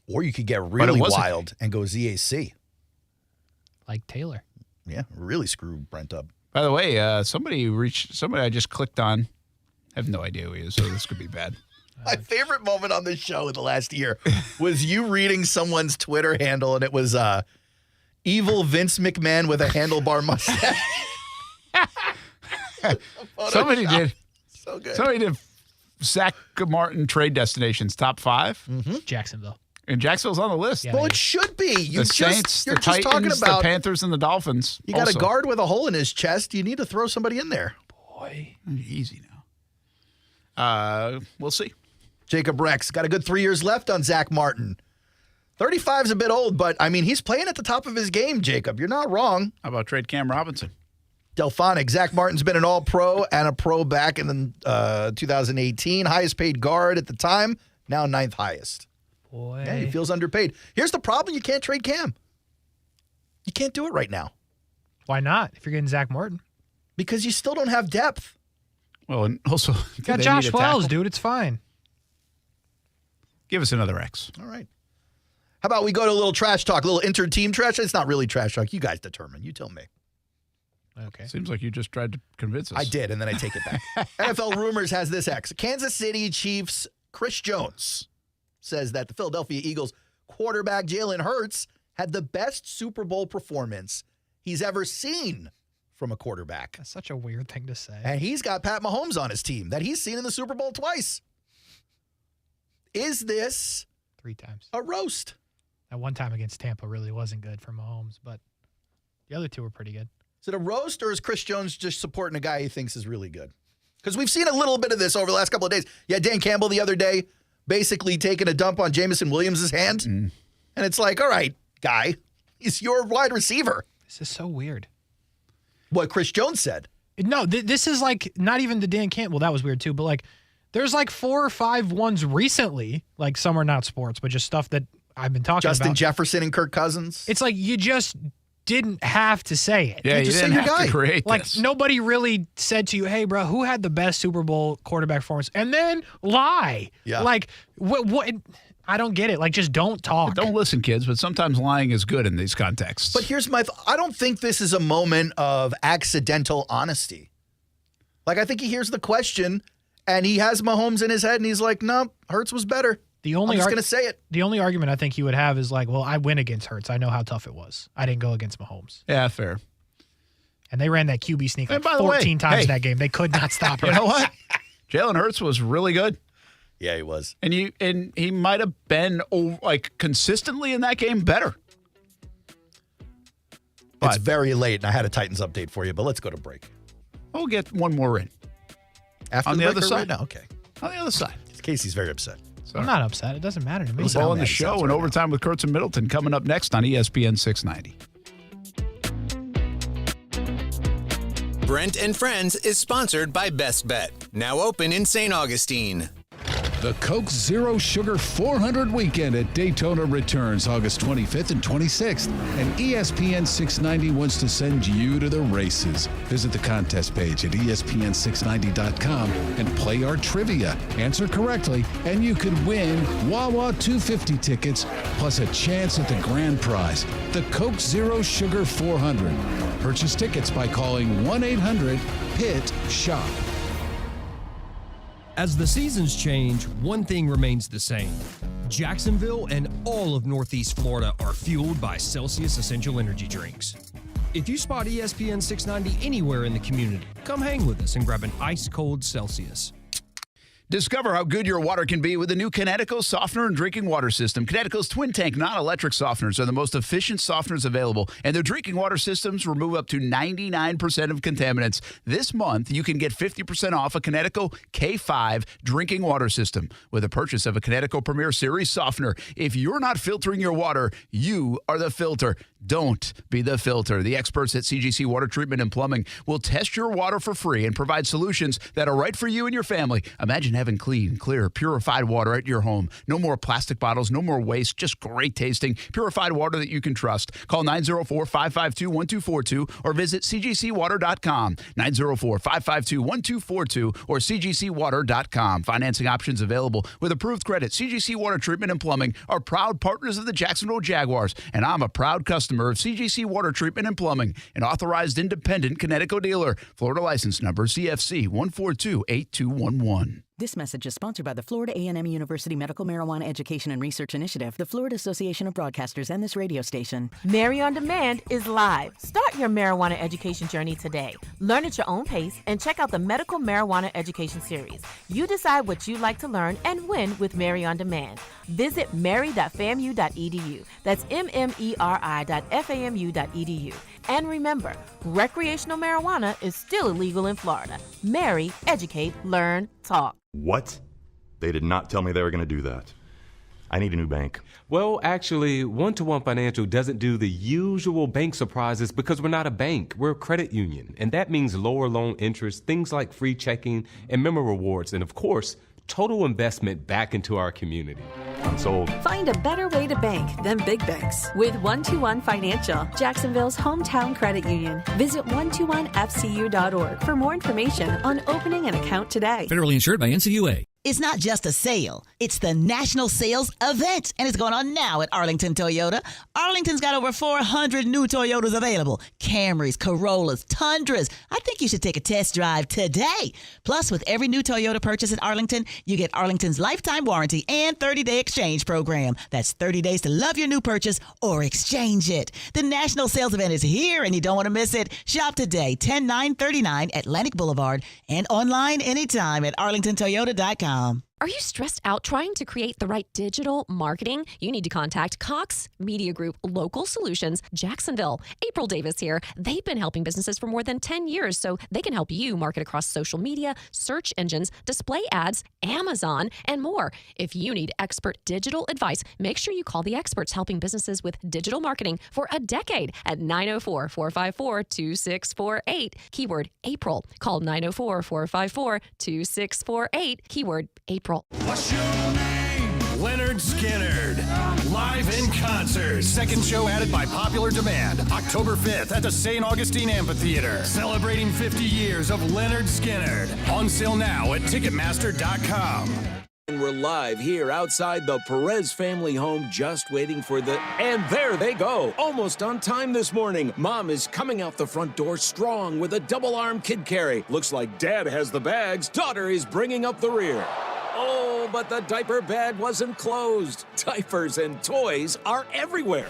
Or you could get really wild and go Z-A-C. Like Taylor. Yeah, really screw Brent up. By the way, somebody I just clicked on. I have no idea who he is, so this could be bad. My favorite moment on this show in the last year was you reading someone's Twitter handle, and it was evil Vince McMahon with a handlebar mustache. Somebody did. So good. Somebody did Zach Martin trade destinations top 5. Mm-hmm. Jacksonville. And Jacksonville's on the list. Yeah, well, it should be. The Saints, you're the just Titans, talking about the Panthers, and the Dolphins. You got a guard with a hole in his chest. You need to throw somebody in there. Boy. Easy now. We'll see. Jacob Rex got a good 3 years left on Zach Martin. 35's a bit old, but, I mean, he's playing at the top of his game, Jacob. You're not wrong. How about trade Cam Robinson? Delphonic. Zach Martin's been an all-pro and a pro back in 2018. Highest paid guard at the time, now 9th highest. Boy. Yeah, he feels underpaid. Here's the problem. You can't trade Cam. You can't do it right now. Why not? If you're getting Zach Martin. Because you still don't have depth. Well, and also, You got Josh Wells, dude. It's fine. Give us another X. All right. How about we go to a little trash talk, a little inter-team trash? It's not really trash talk. You guys determine. You tell me. Okay. Seems like you just tried to convince us. I did, and then I take it back. NFL Rumors has this X. Kansas City Chiefs Chris Jones says that the Philadelphia Eagles quarterback Jalen Hurts had the best Super Bowl performance he's ever seen from a quarterback. That's such a weird thing to say. And he's got Pat Mahomes on his team that he's seen in the Super Bowl twice. Is this 3 times a roast? That one time against Tampa really wasn't good for Mahomes, but the other 2 were pretty good. Is it a roast, or is Chris Jones just supporting a guy he thinks is really good? Because we've seen a little bit of this over the last couple of days. Yeah, Dan Campbell the other day basically taking a dump on Jameson Williams' hand. And it's like, all right, guy, he's your wide receiver. This is so weird. What Chris Jones said. No, this is like not even the Dan Campbell. That was weird too. But like there's like 4 or 5 ones recently, like some are not sports, but just stuff that I've been talking about. Justin Jefferson and Kirk Cousins. It's like you just didn't have to say it. Yeah, you just didn't say your have guy. to create Like this. nobody really said to you, "Hey, bro, who had the best Super Bowl quarterback performance?" And then lie. Yeah. Like what? I don't get it. Like just don't talk. Don't listen, kids, but sometimes lying is good in these contexts. But here's my I don't think this is a moment of accidental honesty. Like, I think he hears the question, and he has Mahomes in his head, and he's like, no, Hurts was better. I'm just going to say it. The only argument I think he would have is like, well, I win against Hurts. I know how tough it was. I didn't go against Mahomes. Yeah, fair. And they ran that QB sneak like And by the way, 14 times hey, in that game. They could not stop Hurts. You know what? Jalen Hurts was really good. Yeah, he was. And he might have been like consistently in that game better. It's very late, and I had a Titans update for you, but let's go to break. We'll get one more in. After on the break other or side. right now? Okay. On the other side. Casey's very upset. I'm not upset. It doesn't matter to me. Ball on the show and Overtime with Kurtz and Middleton coming up next on ESPN 690. Brent and Friends is sponsored by Best Bet, now open in St. Augustine. The Coke Zero Sugar 400 weekend at Daytona returns August 25th and 26th, and ESPN 690 wants to send you to the races. Visit the contest page at ESPN690.com and play our trivia. Answer correctly, and you could win Wawa 250 tickets plus a chance at the grand prize, the Coke Zero Sugar 400. Purchase tickets by calling 1-800-PIT-SHOP. As the seasons change, one thing remains the same. Jacksonville and all of Northeast Florida are fueled by Celsius Essential Energy Drinks. If you spot ESPN 690 anywhere in the community, come hang with us and grab an ice-cold Celsius. Discover how good your water can be with the new Connecticut softener and drinking water system. Connecticut's twin tank non-electric softeners are the most efficient softeners available, and their drinking water systems remove up to 99% of contaminants. This month, you can get 50% off a Connecticut K5 drinking water system with a purchase of a Connecticut Premier Series softener. If you're not filtering your water, you are the filter. Don't be the filter. The experts at CGC Water Treatment and Plumbing will test your water for free and provide solutions that are right for you and your family. Imagine having clean, clear, purified water at your home. No more plastic bottles, no more waste, just great tasting, purified water that you can trust. Call 904-552-1242 or visit cgcwater.com. 904-552-1242 or cgcwater.com. Financing options available with approved credit. CGC Water Treatment and Plumbing are proud partners of the Jacksonville Jaguars, and I'm a proud customer of CGC Water Treatment and Plumbing, an authorized independent Connecticut dealer. Florida license number CFC 1428211. This message is sponsored by the Florida A&M University Medical Marijuana Education and Research Initiative, the Florida Association of Broadcasters, and this radio station. Mary on Demand is live. Start your marijuana education journey today. Learn at your own pace and check out the Medical Marijuana Education Series. You decide what you'd like to learn and when with Mary on Demand. Visit mary.famu.edu. That's mmeri.famu.edu. And remember, recreational marijuana is still illegal in Florida. Mary, educate, learn, talk. What? They did not tell me they were going to do that. I need a new bank. Well, actually, One-to-One Financial doesn't do the usual bank surprises because we're not a bank. We're a credit union. And that means lower loan interest, things like free checking and member rewards, and of course, total investment back into our community. I'm sold. Find a better way to bank than big banks with One-to-One Financial, Jacksonville's hometown credit union. Visit 121fcu.org for more information on opening an account today. Federally insured by NCUA. It's not just a sale. It's the National Sales Event, and it's going on now at Arlington Toyota. Arlington's got over 400 new Toyotas available. Camrys, Corollas, Tundras. I think you should take a test drive today. Plus, with every new Toyota purchase at Arlington, you get Arlington's lifetime warranty and 30-day exchange program. That's 30 days to love your new purchase or exchange it. The National Sales Event is here, and you don't want to miss it. Shop today, 10939 Atlantic Boulevard, and online anytime at arlingtontoyota.com. Are you stressed out trying to create the right digital marketing? You need to contact Cox Media Group Local Solutions, Jacksonville. April Davis here. They've been helping businesses for more than 10 years, so they can help you market across social media, search engines, display ads, Amazon, and more. If you need expert digital advice, make sure you call the experts helping businesses with digital marketing for a decade at 904-454-2648, keyword April. Call 904-454-2648, keyword April. What's your name? Leonard Skinnard. Live in concert. Second show added by popular demand. October 5th at the St. Augustine Amphitheater. Celebrating 50 years of Leonard Skinnard. On sale now at Ticketmaster.com. And we're live here outside the Perez family home, just waiting for the... And there they go, almost on time this morning. Mom is coming out the front door strong with a double-arm kid carry. Looks like Dad has the bags. Daughter is bringing up the rear. Oh, but the diaper bag wasn't closed. Diapers and toys are everywhere.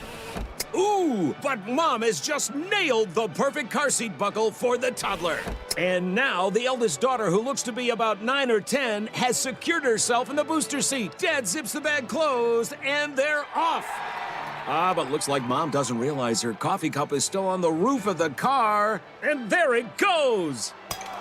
Ooh, but Mom has just nailed the perfect car seat buckle for the toddler. And now the eldest daughter, who looks to be about 9 or 10, has secured herself in the booster seat. Dad zips the bag closed, and they're off. But looks like Mom doesn't realize her coffee cup is still on the roof of the car. And there it goes.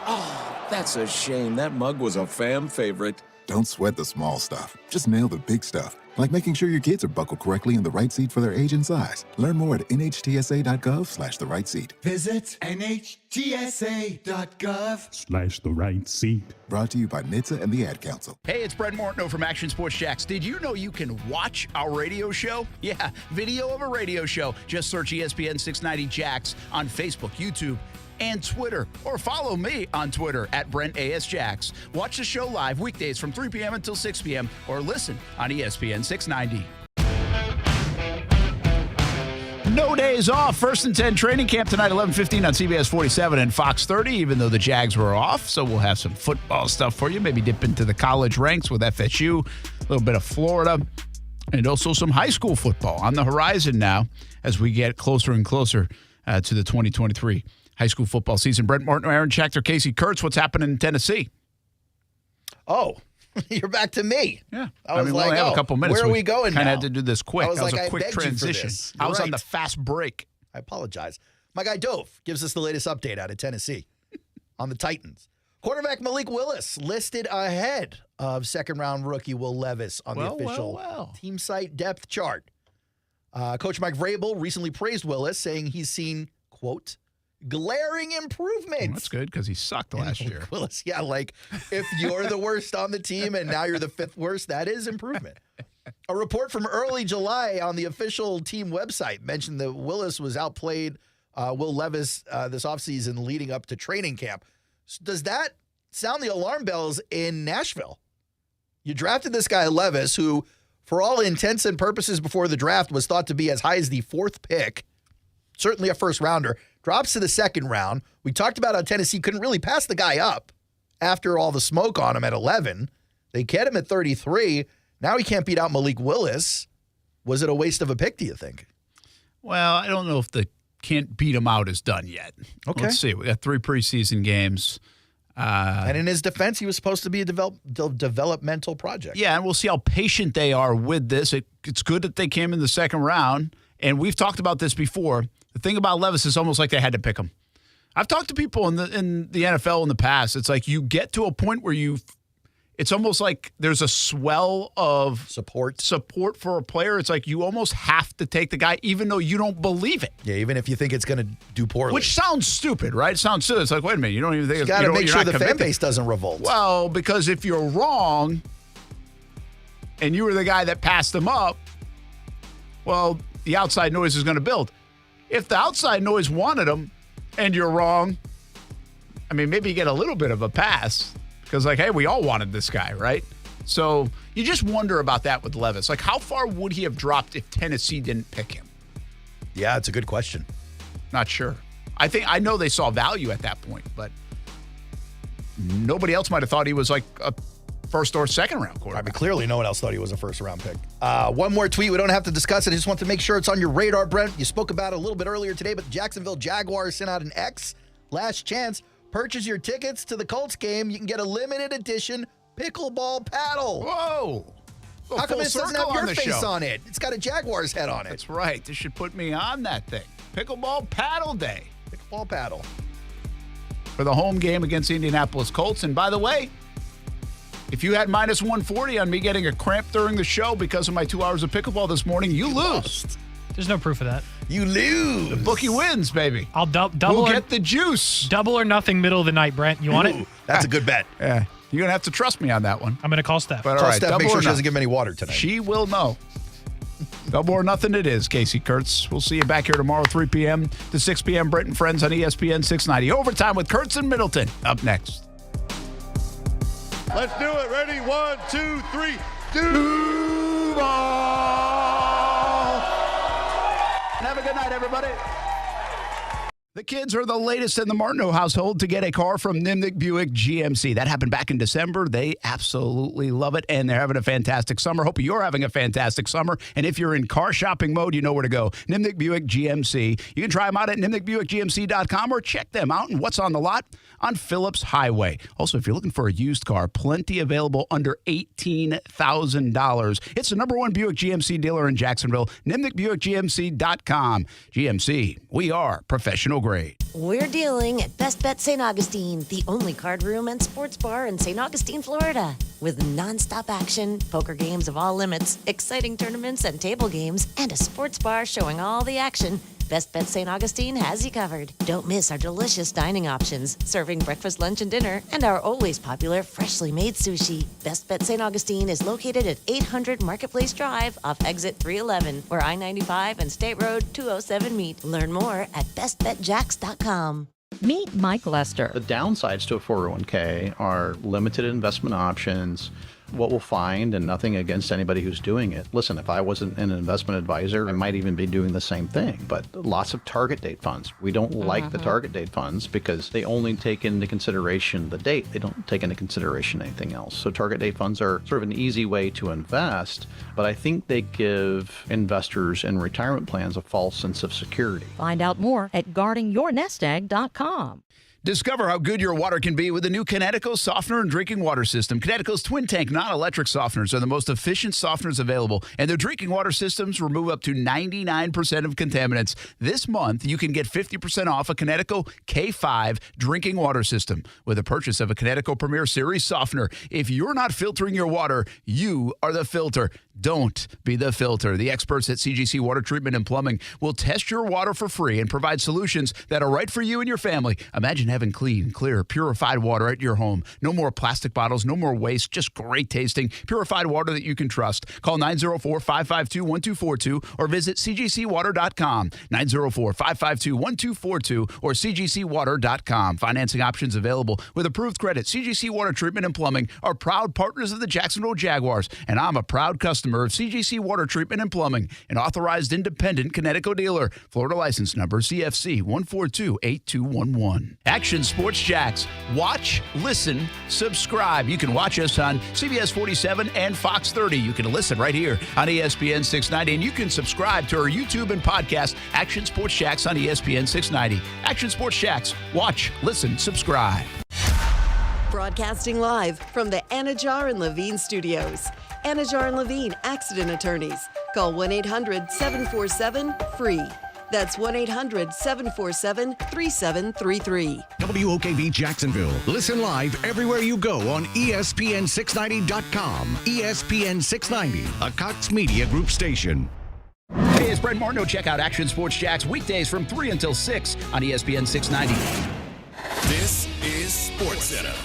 Oh, that's a shame. That mug was a fan favorite. Don't sweat the small stuff. Just nail the big stuff. Like making sure your kids are buckled correctly in the right seat for their age and size. Learn more at nhtsa.gov/the right seat. Visit nhtsa.gov/the right seat. Brought to you by NHTSA and the Ad Council. Hey, it's Brent Martineau from Action Sports Jacks. Did you know you can watch our radio show? Yeah, video of a radio show. Just search ESPN 690 Jacks on Facebook, YouTube, and Twitter, or follow me on Twitter at Brent A.S. Jacks. Watch the show live weekdays from 3 p.m. until 6 p.m. or listen on ESPN 690. No days off. 1st and 10 training camp tonight, 11:15 on CBS 47 and Fox 30, even though the Jags were off. So we'll have some football stuff for you. Maybe dip into the college ranks with FSU, a little bit of Florida, and also some high school football on the horizon now as we get closer and closer to the 2023 high school football season. Brent Martineau, Aaron Schachter, Kasey Kurtz, what's happening in Tennessee? Oh, you're back to me. Yeah. I was we like, only have a couple minutes. Where are we going now? Kind of had to do this quick. I was that like, was a quick transition. I was on the fast break. I apologize. My guy Dove gives us the latest update out of Tennessee on the Titans. Quarterback Malik Willis listed ahead of second-round rookie Will Levis on the official team site depth chart. Coach Mike Vrabel recently praised Willis, saying he's seen, quote, glaring improvements. Well, that's good because he sucked last year. Willis, yeah, like if you're the worst on the team and now you're the 5th worst, that is improvement. A report from early July on the official team website mentioned that Willis was outplayed Will Levis this offseason leading up to training camp. So does that sound the alarm bells in Nashville? You drafted this guy Levis, who, for all intents and purposes before the draft, was thought to be as high as the 4th pick, certainly a first rounder, drops to the 2nd round. We talked about how Tennessee couldn't really pass the guy up after all the smoke on him at 11. They get him at 33. Now he can't beat out Malik Willis. Was it a waste of a pick, do you think? Well, I don't know if the can't beat him out is done yet. Okay. Let's see. We got 3 preseason games. And in his defense, he was supposed to be a developmental project. Yeah, and we'll see how patient they are with this. It's good that they came in the 2nd round, and we've talked about this before. The thing about Levis is almost like they had to pick him. I've talked to people in the NFL in the past. It's like you get to a point where it's almost like there's a swell of support for a player. It's like you almost have to take the guy even though you don't believe it. Yeah, even if you think it's going to do poorly. Which sounds stupid, right? It sounds stupid. It's like, wait a minute, you don't even think you got to make sure the fan base doesn't revolt. Well, because if you're wrong and you were the guy that passed him up, well, the outside noise is going to build. If the outside noise wanted him and you're wrong, I mean, maybe you get a little bit of a pass because, like, hey, we all wanted this guy, right? So you just wonder about that with Levis. Like, how far would he have dropped if Tennessee didn't pick him? Yeah, it's a good question. Not sure. I know they saw value at that point, but nobody else might have thought he was like a first or second round quarterback. I mean, clearly no one else thought he was a first round pick. One more tweet. We don't have to discuss it. I just want to make sure it's on your radar, Brent. You spoke about it a little bit earlier today, but the Jacksonville Jaguars sent out an X. Last chance. Purchase your tickets to the Colts game. You can get a limited edition pickleball paddle. Whoa. How come it doesn't have your face on it? It's got a Jaguars head on it. That's right. This should put me on that thing. Pickleball paddle day. Pickleball paddle. For the home game against the Indianapolis Colts. And by the way, if you had minus 140 on me getting a cramp during the show because of my 2 hours of pickleball this morning, you lose. There's no proof of that. You lose. The bookie wins, baby. I'll double. We'll get the juice. Double or nothing middle of the night, Brent. You want it? That's a good bet. Yeah. You're going to have to trust me on that one. I'm going to call Steph. But Call all right, Steph, make sure she doesn't give him any water tonight. She will know. Double or nothing it is, Kasey Kurtz. We'll see you back here tomorrow, 3 p.m. to 6 p.m. Brent Friends on ESPN 690. Overtime with Kurtz and Middleton. Up next. Let's do it. Ready? 1, 2, 3. Do ball. Have a good night, everybody. The kids are the latest in the Martineau household to get a car from Nimnick Buick GMC. That happened back in December. They absolutely love it, and they're having a fantastic summer. Hope you're having a fantastic summer. And if you're in car shopping mode, you know where to go. Nimnick Buick GMC. You can try them out at nimnickbuickgmc.com or check them out and what's on the lot on Phillips Highway. Also, if you're looking for a used car, plenty available under $18,000. It's the #1 Buick GMC dealer in Jacksonville, nimnickbuickgmc.com. GMC, we are professional grade. We're dealing at Best Bet St. Augustine, the only card room and sports bar in St. Augustine, Florida. With nonstop action, poker games of all limits, exciting tournaments and table games, and a sports bar showing all the action, Best Bet St. Augustine has you covered. Don't miss our delicious dining options, serving breakfast, lunch, and dinner, and our always popular freshly made sushi. Best Bet St. Augustine is located at 800 Marketplace Drive off exit 311, where I-95 and State Road 207 meet. Learn more at bestbetjax.com. Meet Mike Lester. The downsides to a 401k are limited investment options. What we'll find, and nothing against anybody who's doing it. Listen, if I wasn't an investment advisor, I might even be doing the same thing. But lots of target date funds. We don't like the target date funds because they only take into consideration the date. They don't take into consideration anything else. So target date funds are sort of an easy way to invest, but I think they give investors in retirement plans a false sense of security. Find out more at guardingyournestegg.com. Discover how good your water can be with the new Kinetico softener and drinking water system. Kinetico's twin tank non-electric softeners are the most efficient softeners available, and their drinking water systems remove up to 99% of contaminants. This month, you can get 50% off a Kinetico K5 drinking water system with a purchase of a Kinetico Premier Series softener. If you're not filtering your water, you are the filter. Don't be the filter. The experts at CGC Water Treatment and Plumbing will test your water for free and provide solutions that are right for you and your family. Imagine having clean, clear, purified water at your home. No more plastic bottles, no more waste, just great tasting, purified water that you can trust. Call 904-552-1242 or visit cgcwater.com. 904-552-1242 or cgcwater.com. Financing options available with approved credit. CGC Water Treatment and Plumbing are proud partners of the Jacksonville Jaguars, and I'm a proud customer of CGC Water Treatment and Plumbing, an authorized independent Kinetico dealer. Florida license number CFC 1428211. Action Sports Jacks. Watch, listen, subscribe. You can watch us on CBS 47 and Fox 30. You can listen right here on ESPN 690, and you can subscribe to our YouTube and podcast, Action Sports Jacks on ESPN 690. Action Sports Jacks. Watch, listen, subscribe. Broadcasting live from the Anajar and Levine studios. Anajar and Levine Accident Attorneys. Call 1-800-747-FREE. That's 1-800-747-3733. WOKV Jacksonville. Listen live everywhere you go on ESPN690.com. ESPN 690, a Cox Media Group station. Hey, it's Brent Martineau. Check out Action Sports Jacks weekdays from 3 until 6 on ESPN 690. This is SportsCenter.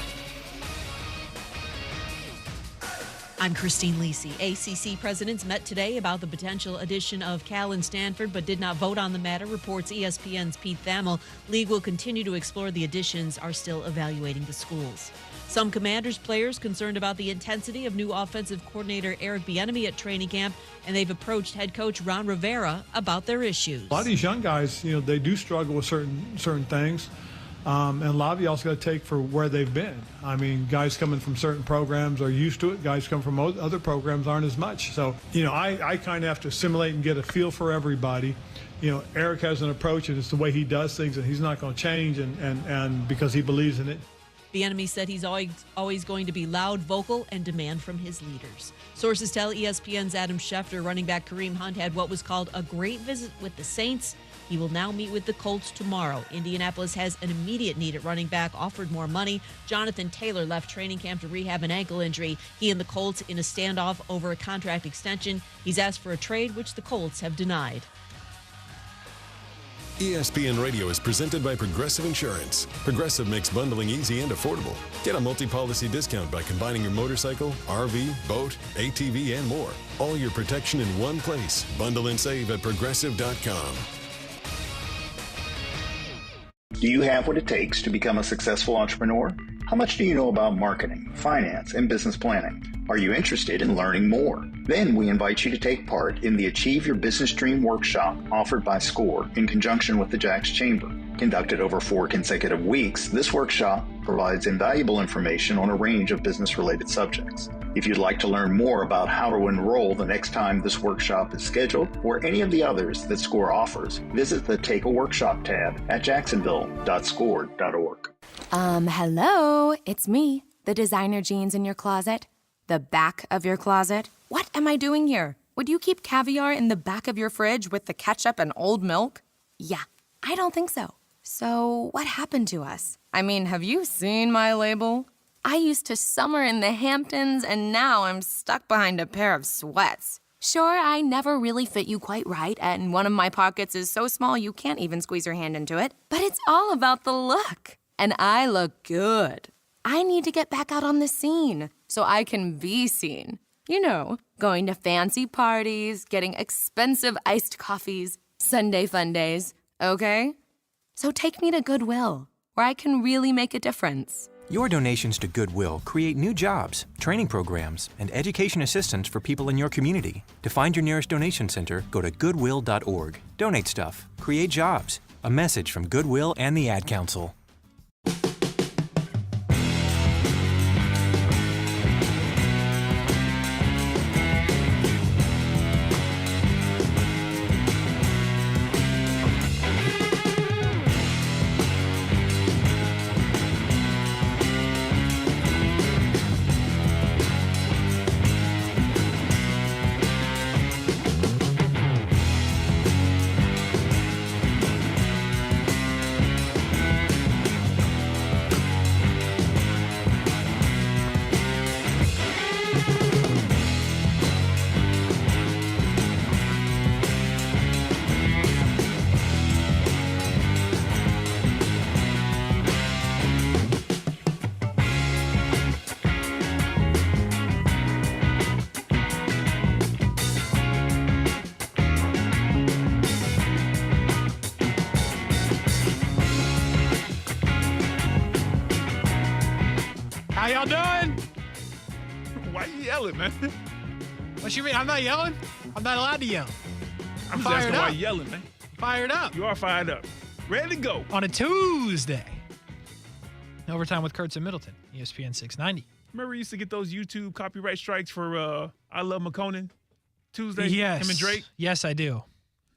I'm Christine Lisi. ACC presidents met today about the potential addition of Cal and Stanford, but did not vote on the matter, reports ESPN's Pete Thamel. League will continue to explore the additions, are still evaluating the schools. Some Commanders players concerned about the intensity of new offensive coordinator Eric Bieniemy at training camp, and they've approached head coach Ron Rivera about their issues. A lot of these young guys, they do struggle with certain things. And a lot of you also got to take for where they've been. I mean, guys coming from certain programs are used to it. Guys come from other programs aren't as much. So, I kind of have to assimilate and get a feel for everybody. Eric has an approach, and it's the way he does things, and he's not going to change, and because he believes in it. Bieniemy said he's always going to be loud, vocal, and demand from his leaders. Sources tell ESPN's Adam Schefter running back Kareem Hunt had what was called a great visit with the Saints. He will now meet with the Colts tomorrow. Indianapolis has an immediate need at running back, offered more money. Jonathan Taylor left training camp to rehab an ankle injury. He and the Colts in a standoff over a contract extension. He's asked for a trade, which the Colts have denied. ESPN Radio is presented by Progressive Insurance. Progressive makes bundling easy and affordable. Get a multi-policy discount by combining your motorcycle, RV, boat, ATV, and more. All your protection in one place. Bundle and save at Progressive.com. Do you have what it takes to become a successful entrepreneur? How much do you know about marketing, finance, and business planning? Are you interested in learning more? Then we invite you to take part in the Achieve Your Business Dream workshop offered by SCORE in conjunction with the Jags Chamber. Conducted over 4 consecutive weeks, this workshop provides invaluable information on a range of business-related subjects. If you'd like to learn more about how to enroll the next time this workshop is scheduled or any of the others that SCORE offers, visit the Take a Workshop tab at jacksonville.score.org. Hello, it's me, the designer jeans in your closet. The back of your closet. What am I doing here? Would you keep caviar in the back of your fridge with the ketchup and old milk? Yeah, I don't think so. So, what happened to us? I mean, have you seen my label? I used to summer in the Hamptons, and now I'm stuck behind a pair of sweats. Sure, I never really fit you quite right, and one of my pockets is so small you can't even squeeze your hand into it. But it's all about the look. And I look good. I need to get back out on the scene so I can be seen. You know, going to fancy parties, getting expensive iced coffees, Sunday fun days, okay? So take me to Goodwill, where I can really make a difference. Your donations to Goodwill create new jobs, training programs, and education assistance for people in your community. To find your nearest donation center, go to goodwill.org. Donate stuff. Create jobs. A message from Goodwill and the Ad Council. How y'all doing? Why you yelling, man? What you mean? I'm not yelling. I'm not allowed to yell. I'm just asking why you yelling, man. Fired up. You are fired up. Ready to go. On a Tuesday. Overtime with Kurtz and Middleton, ESPN 690. Remember you used to get those YouTube copyright strikes for I Love McConan Tuesday? Yes. Him and Drake? Yes, I do.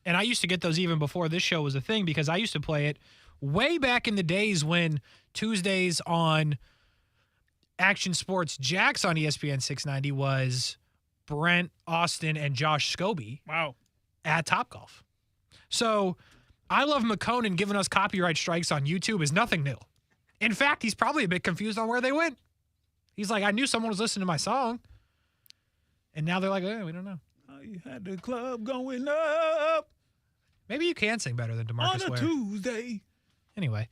And I used to get those even before this show was a thing because I used to play it way back in the days when Tuesdays on Action Sports Jax on ESPN 690 was Brent, Austin, and Josh Scobie. Wow. At Topgolf. So I Love McConan giving us copyright strikes on YouTube is nothing new. In fact, he's probably a bit confused on where they went. He's like, I knew someone was listening to my song. And now they're like, we don't know. You had the club going up. Maybe you can sing better than DeMarcus Ware. On a Tuesday. Anyway,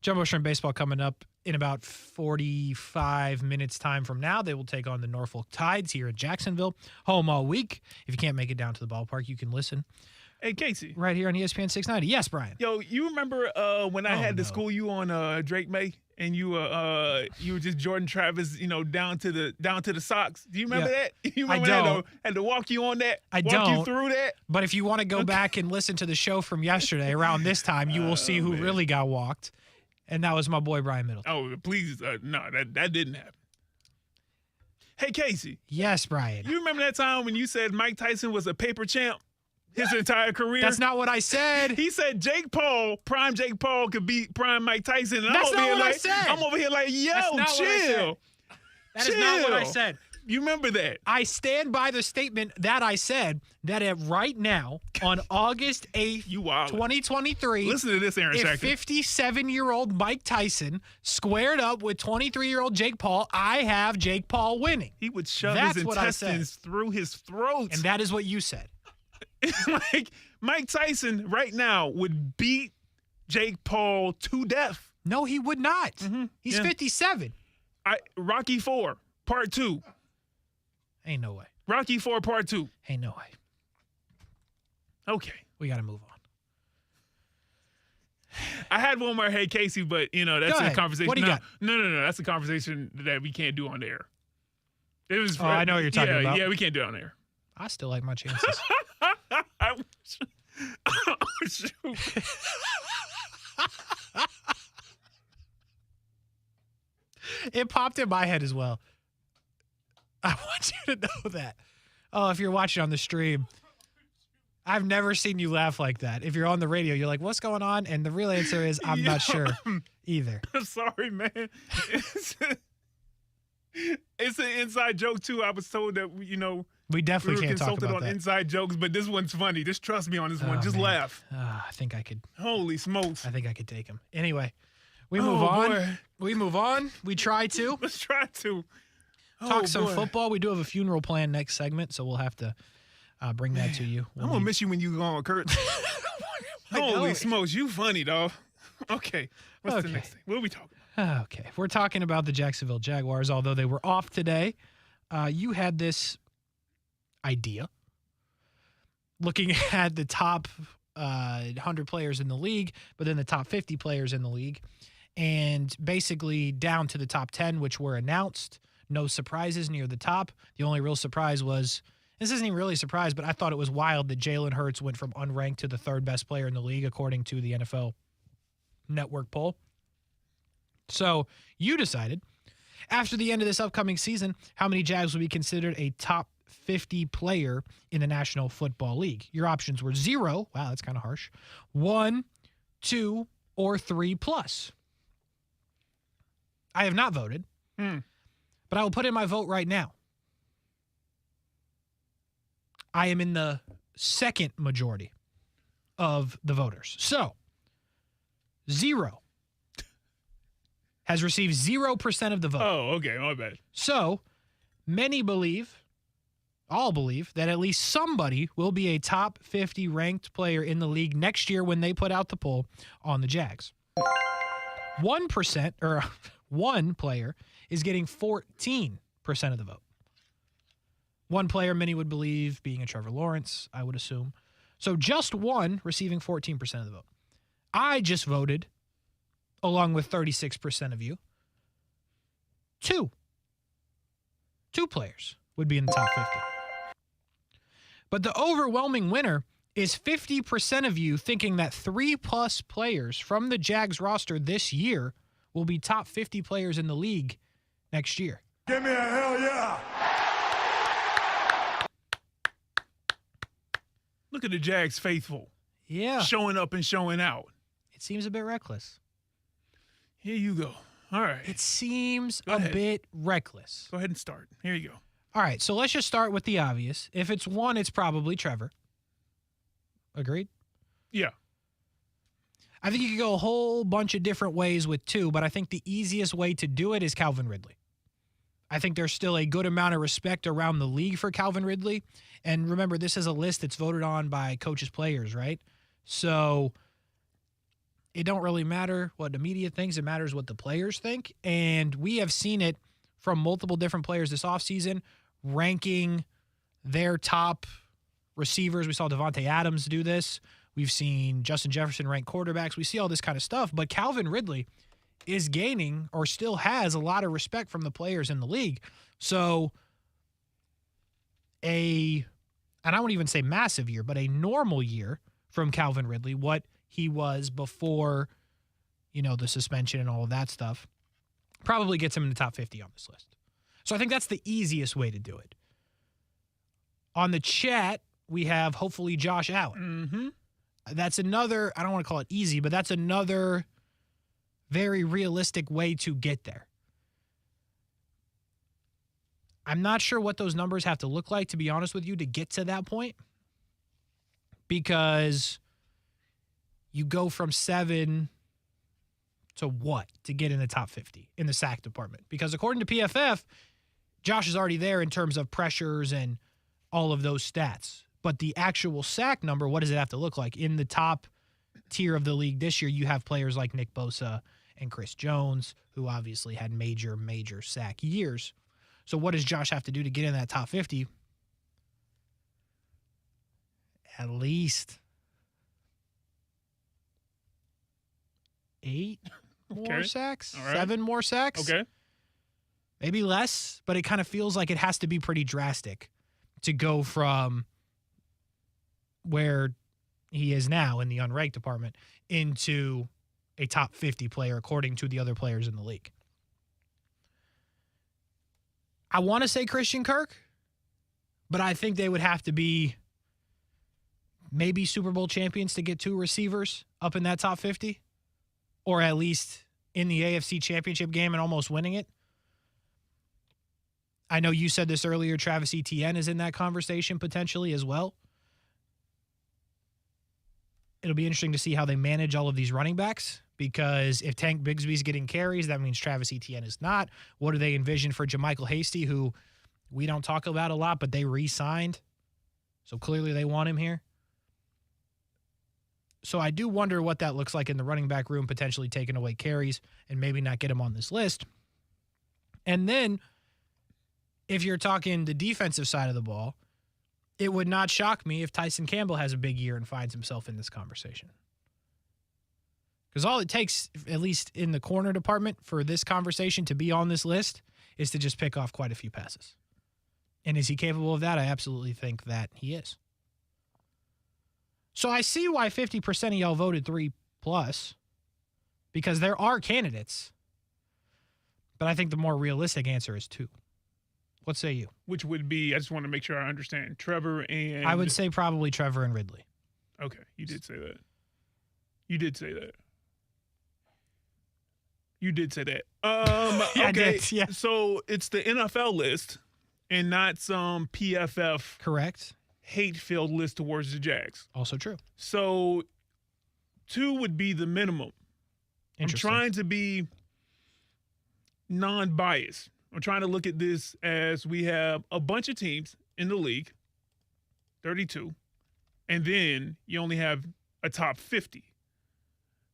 Jumbo Shrimp Baseball coming up in about 45 minutes time from now. They will take on the Norfolk Tides here in Jacksonville. Home all week. If you can't make it down to the ballpark, you can listen. Hey, Kasey. Right here on ESPN 690. Yes, Brian. Yo, you remember when I had to school you on Drake May and you were just Jordan Travis, down to the socks. Do you remember that? You remember I don't. that? Had to walk you on that? I walk don't. you through that? But if you want to go back and listen to the show from yesterday around this time, you will see who really got walked. And that was my boy, Brian Middleton. Oh, please. No, that didn't happen. Hey, Kasey. Yes, Brian. You remember that time when you said Mike Tyson was a paper champ his entire career? That's not what I said. He said prime Jake Paul could beat prime Mike Tyson. And That's not what I said. I'm over here like, yo, chill. That is not what I said. You remember that? I stand by the statement that I said that right now, on August 8th, 2023, listen to this, Aaron if Shatley. 57-year-old Mike Tyson squared up with 23-year-old Jake Paul, I have Jake Paul winning. He would shove That's his what I said. intestines through his throat. And that is what you said. Like, Mike Tyson right now would beat Jake Paul to death. No, he would not. Mm-hmm. He's 57. Rocky IV, Part 2. Ain't no way. Rocky IV, Part 2. Ain't no way. Okay. We got to move on. I had one more, hey, Kasey, but, that's a conversation. What do you got? No. That's a conversation that we can't do on the air. It was. I know what you're talking about. Yeah, we can't do it on air. I still like my chances. Shoot. It popped in my head as well. I want you to know that. Oh, if you're watching on the stream, I've never seen you laugh like that. If you're on the radio, you're like, what's going on? And the real answer is, I'm not sure either. I'm sorry, man. It's an inside joke, too. I was told that, We definitely were can't talk consulted about on that. inside jokes, but this one's funny. Just trust me on this one. Just man. laugh. I think I could. Holy smokes. I think I could take him. Anyway, we move on. Boy. We move on. We try to. Let's try to. Talk some boy. football. We do have a funeral plan next segment, so we'll have to bring that to you. I'm going to miss you when you go on, Kurt. Holy smokes. You funny, dog. Okay. What's the next thing? What are we talking about? Okay. We're talking about the Jacksonville Jaguars, although they were off today. You had this idea looking at the top 100 players in the league, but then the top 50 players in the league, and basically down to the top 10, which were announced. No surprises near the top. The only real surprise was, this isn't even really a surprise, but I thought it was wild that Jalen Hurts went from unranked to the third best player in the league, according to the NFL Network poll. So you decided, after the end of this upcoming season, how many Jags would be considered a top 50 player in the National Football League. Your options were 0, wow, that's kind of harsh, 1, 2, or 3 plus. I have not voted. But I will put in my vote right now. I am in the second majority of the voters. So, 0 has received 0% of the vote. Oh, okay. My bad. So, all believe, that at least somebody will be a top 50 ranked player in the league next year when they put out the poll on the Jags. 1% or one player is getting 14% of the vote. One player many would believe being a Trevor Lawrence, I would assume. So just one receiving 14% of the vote. I just voted, along with 36% of you, two players would be in the top 50. But the overwhelming winner is 50% of you thinking that 3+ players from the Jags roster this year will be top 50 players in the league next year. Give me a hell yeah. Look at the Jags faithful. Yeah. Showing up and showing out. It seems a bit reckless. Here you go. All right. It seems a bit reckless. Go ahead and start. Here you go. All right, so let's just start with the obvious. If it's one, it's probably Trevor. Agreed? Yeah. I think you could go a whole bunch of different ways with two, but I think the easiest way to do it is Calvin Ridley. I think there's still a good amount of respect around the league for Calvin Ridley. And remember, this is a list that's voted on by coaches' players, right? So it don't really matter what the media thinks. It matters what the players think. And we have seen it from multiple different players this offseason, ranking their top receivers. We saw Devontae Adams do this. We've seen Justin Jefferson rank quarterbacks. We see all this kind of stuff. But Calvin Ridley is gaining, or still has, a lot of respect from the players in the league. So and I won't even say massive year, but a normal year from Calvin Ridley, what he was before, the suspension and all of that stuff, probably gets him in the top 50 on this list. So I think that's the easiest way to do it. On the chat, we have hopefully Josh Allen. Mm-hmm. That's another, I don't want to call it easy, but that's another very realistic way to get there. I'm not sure what those numbers have to look like, to be honest with you, to get to that point. Because you go from 7 to what to get in the top 50 in the sack department? Because according to PFF, Josh is already there in terms of pressures and all of those stats. But the actual sack number, what does it have to look like? In the top tier of the league this year, you have players like Nick Bosa and Chris Jones, who obviously had major sack years. So what does Josh have to do to get in that top 50? At least 8 more sacks, All right. 7 more sacks. Okay. Maybe less, but it kind of feels like it has to be pretty drastic to go from where he is now in the unranked department into a top 50 player according to the other players in the league. I want to say Christian Kirk, but I think they would have to be maybe Super Bowl champions to get 2 receivers up in that top 50, or at least in the AFC Championship game and almost winning it. I know you said this earlier, Travis Etienne is in that conversation potentially as well. It'll be interesting to see how they manage all of these running backs, because if Tank Bigsby's getting carries, that means Travis Etienne is not. What do they envision for JaMychal Hasty, who we don't talk about a lot, but they re-signed? So clearly they want him here. So I do wonder what that looks like in the running back room, potentially taking away carries and maybe not get him on this list. And then if you're talking the defensive side of the ball, it would not shock me if Tyson Campbell has a big year and finds himself in this conversation. Because all it takes, at least in the corner department, for this conversation to be on this list is to just pick off quite a few passes. And is he capable of that? I absolutely think that he is. So I see why 50% of y'all voted 3+, because there are candidates. But I think the more realistic answer is 2. What say you? Which would be, I just want to make sure I understand, Trevor and... I would say probably Trevor and Ridley. Okay, you did say that. You did say that. You did say that. Okay, I did, yeah. So it's the NFL list and not some PFF... Correct. hate-filled list towards the Jags. Also true. So 2 would be the minimum. I'm trying to be non-biased. I'm trying to look at this as we have a bunch of teams in the league, 32, and then you only have a top 50.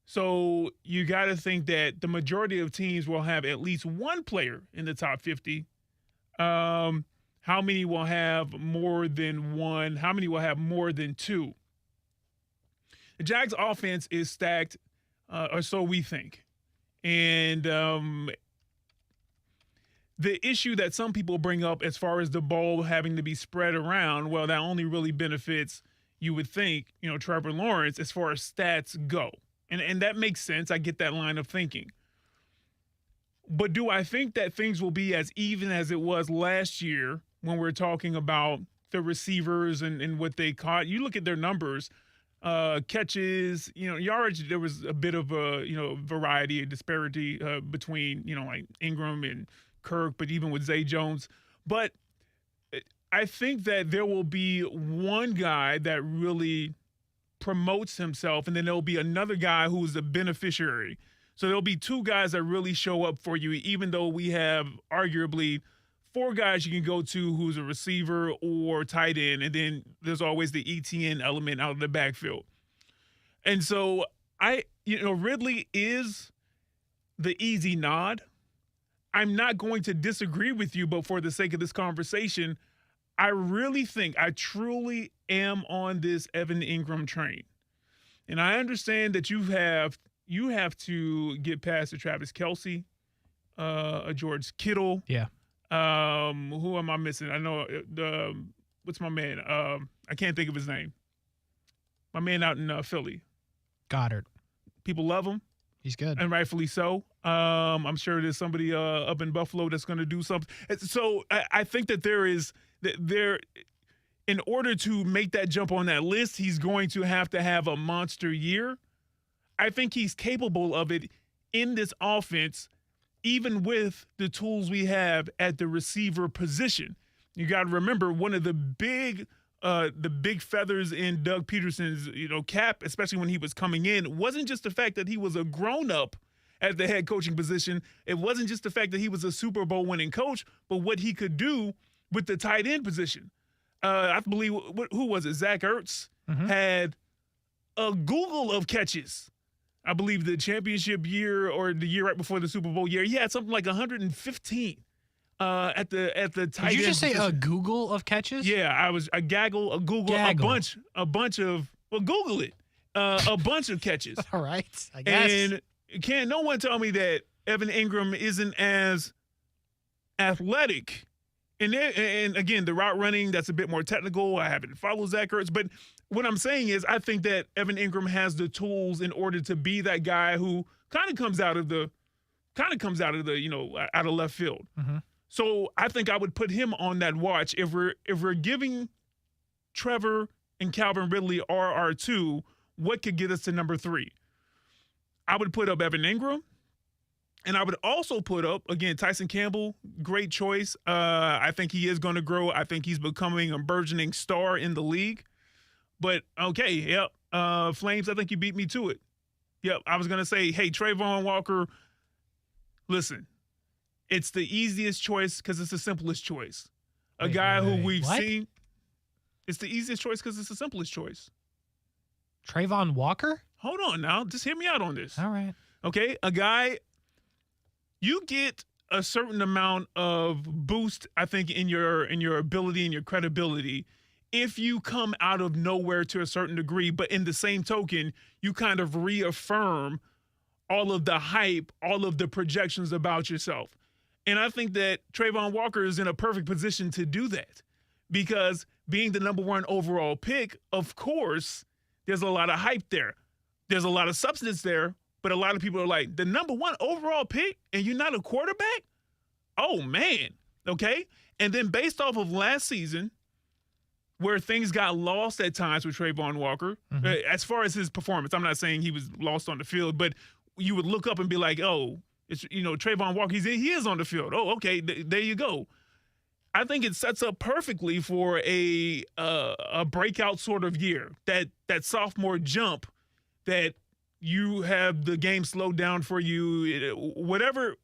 So you got to think that the majority of teams will have at least one player in the top 50. How many will have more than one? How many will have more than 2? The Jags offense is stacked, or so we think. And the issue that some people bring up as far as the ball having to be spread around, well, that only really benefits, you would think, Trevor Lawrence as far as stats go. And that makes sense. I get that line of thinking. But do I think that things will be as even as it was last year when we're talking about the receivers and what they caught? You look at their numbers, catches, yardage, there was a bit of a, variety and disparity between, like Ingram and Kirk, but even with Zay Jones. But I think that there will be one guy that really promotes himself, and then there'll be another guy who's the beneficiary. So there'll be 2 guys that really show up for you, even though we have arguably 4 guys you can go to who's a receiver or tight end, and then there's always the ETN element out of the backfield. And so Ridley is the easy nod. I'm not going to disagree with you, but for the sake of this conversation, I really think, I truly am on this Evan Ingram train. And I understand that you have to get past a Travis Kelce, a George Kittle. Yeah. Who am I missing? I know what's my man? I can't think of his name. My man out in Philly. Goddard. People love him. He's good. And rightfully so. I'm sure there's somebody up in Buffalo that's going to do something. So I think that there, in order to make that jump on that list, he's going to have a monster year. I think he's capable of it in this offense, even with the tools we have at the receiver position. You got to remember, one of the big feathers in Doug Peterson's cap, especially when he was coming in, wasn't just the fact that he was a grown-up at the head coaching position. It wasn't just the fact that he was a Super Bowl winning coach, but what he could do with the tight end position. I believe, who was it? Zach Ertz had a Google of catches. I believe the championship year or the year right before the Super Bowl year, he had something like 115 at the tight end. Did you just say position. a Google of catches? Yeah, a Google, a bunch of, well, Google it, a bunch of catches. All right, I guess. And can no one tell me that Evan Ingram isn't as athletic? And again, the route running, that's a bit more technical. I haven't followed Zach Ertz. But what I'm saying is I think that Evan Ingram has the tools in order to be that guy who kind of comes out of out of left field. Mm-hmm. So I think I would put him on that watch. If we're giving Trevor and Calvin Ridley RR2, what could get us to number 3? I would put up Evan Ingram. And I would also put up, again, Tyson Campbell, great choice. I think he is going to grow. I think he's becoming a burgeoning star in the league. But, okay, yep. Flames, I think you beat me to it. Yep, I was going to say, hey, Trayvon Walker, listen, it's the easiest choice because it's the simplest choice. A guy who we've seen, it's the easiest choice because it's the simplest choice. Trayvon Walker? Hold on now. Just hear me out on this. All right. Okay, a guy, you get a certain amount of boost, I think, in your ability and your credibility if you come out of nowhere to a certain degree, but in the same token, you kind of reaffirm all of the hype, all of the projections about yourself. And I think that Trayvon Walker is in a perfect position to do that because being the number 1 overall pick, of course, there's a lot of hype there. There's a lot of substance there, but a lot of people are like, the number 1 overall pick and you're not a quarterback? Oh, man. Okay? And then based off of last season, where things got lost at times with Trayvon Walker, as far as his performance, I'm not saying he was lost on the field, but you would look up and be like, oh, it's, Trayvon Walker, he is on the field. Oh, okay, there you go. I think it sets up perfectly for a breakout sort of year, that sophomore jump that you have the game slowed down for you, whatever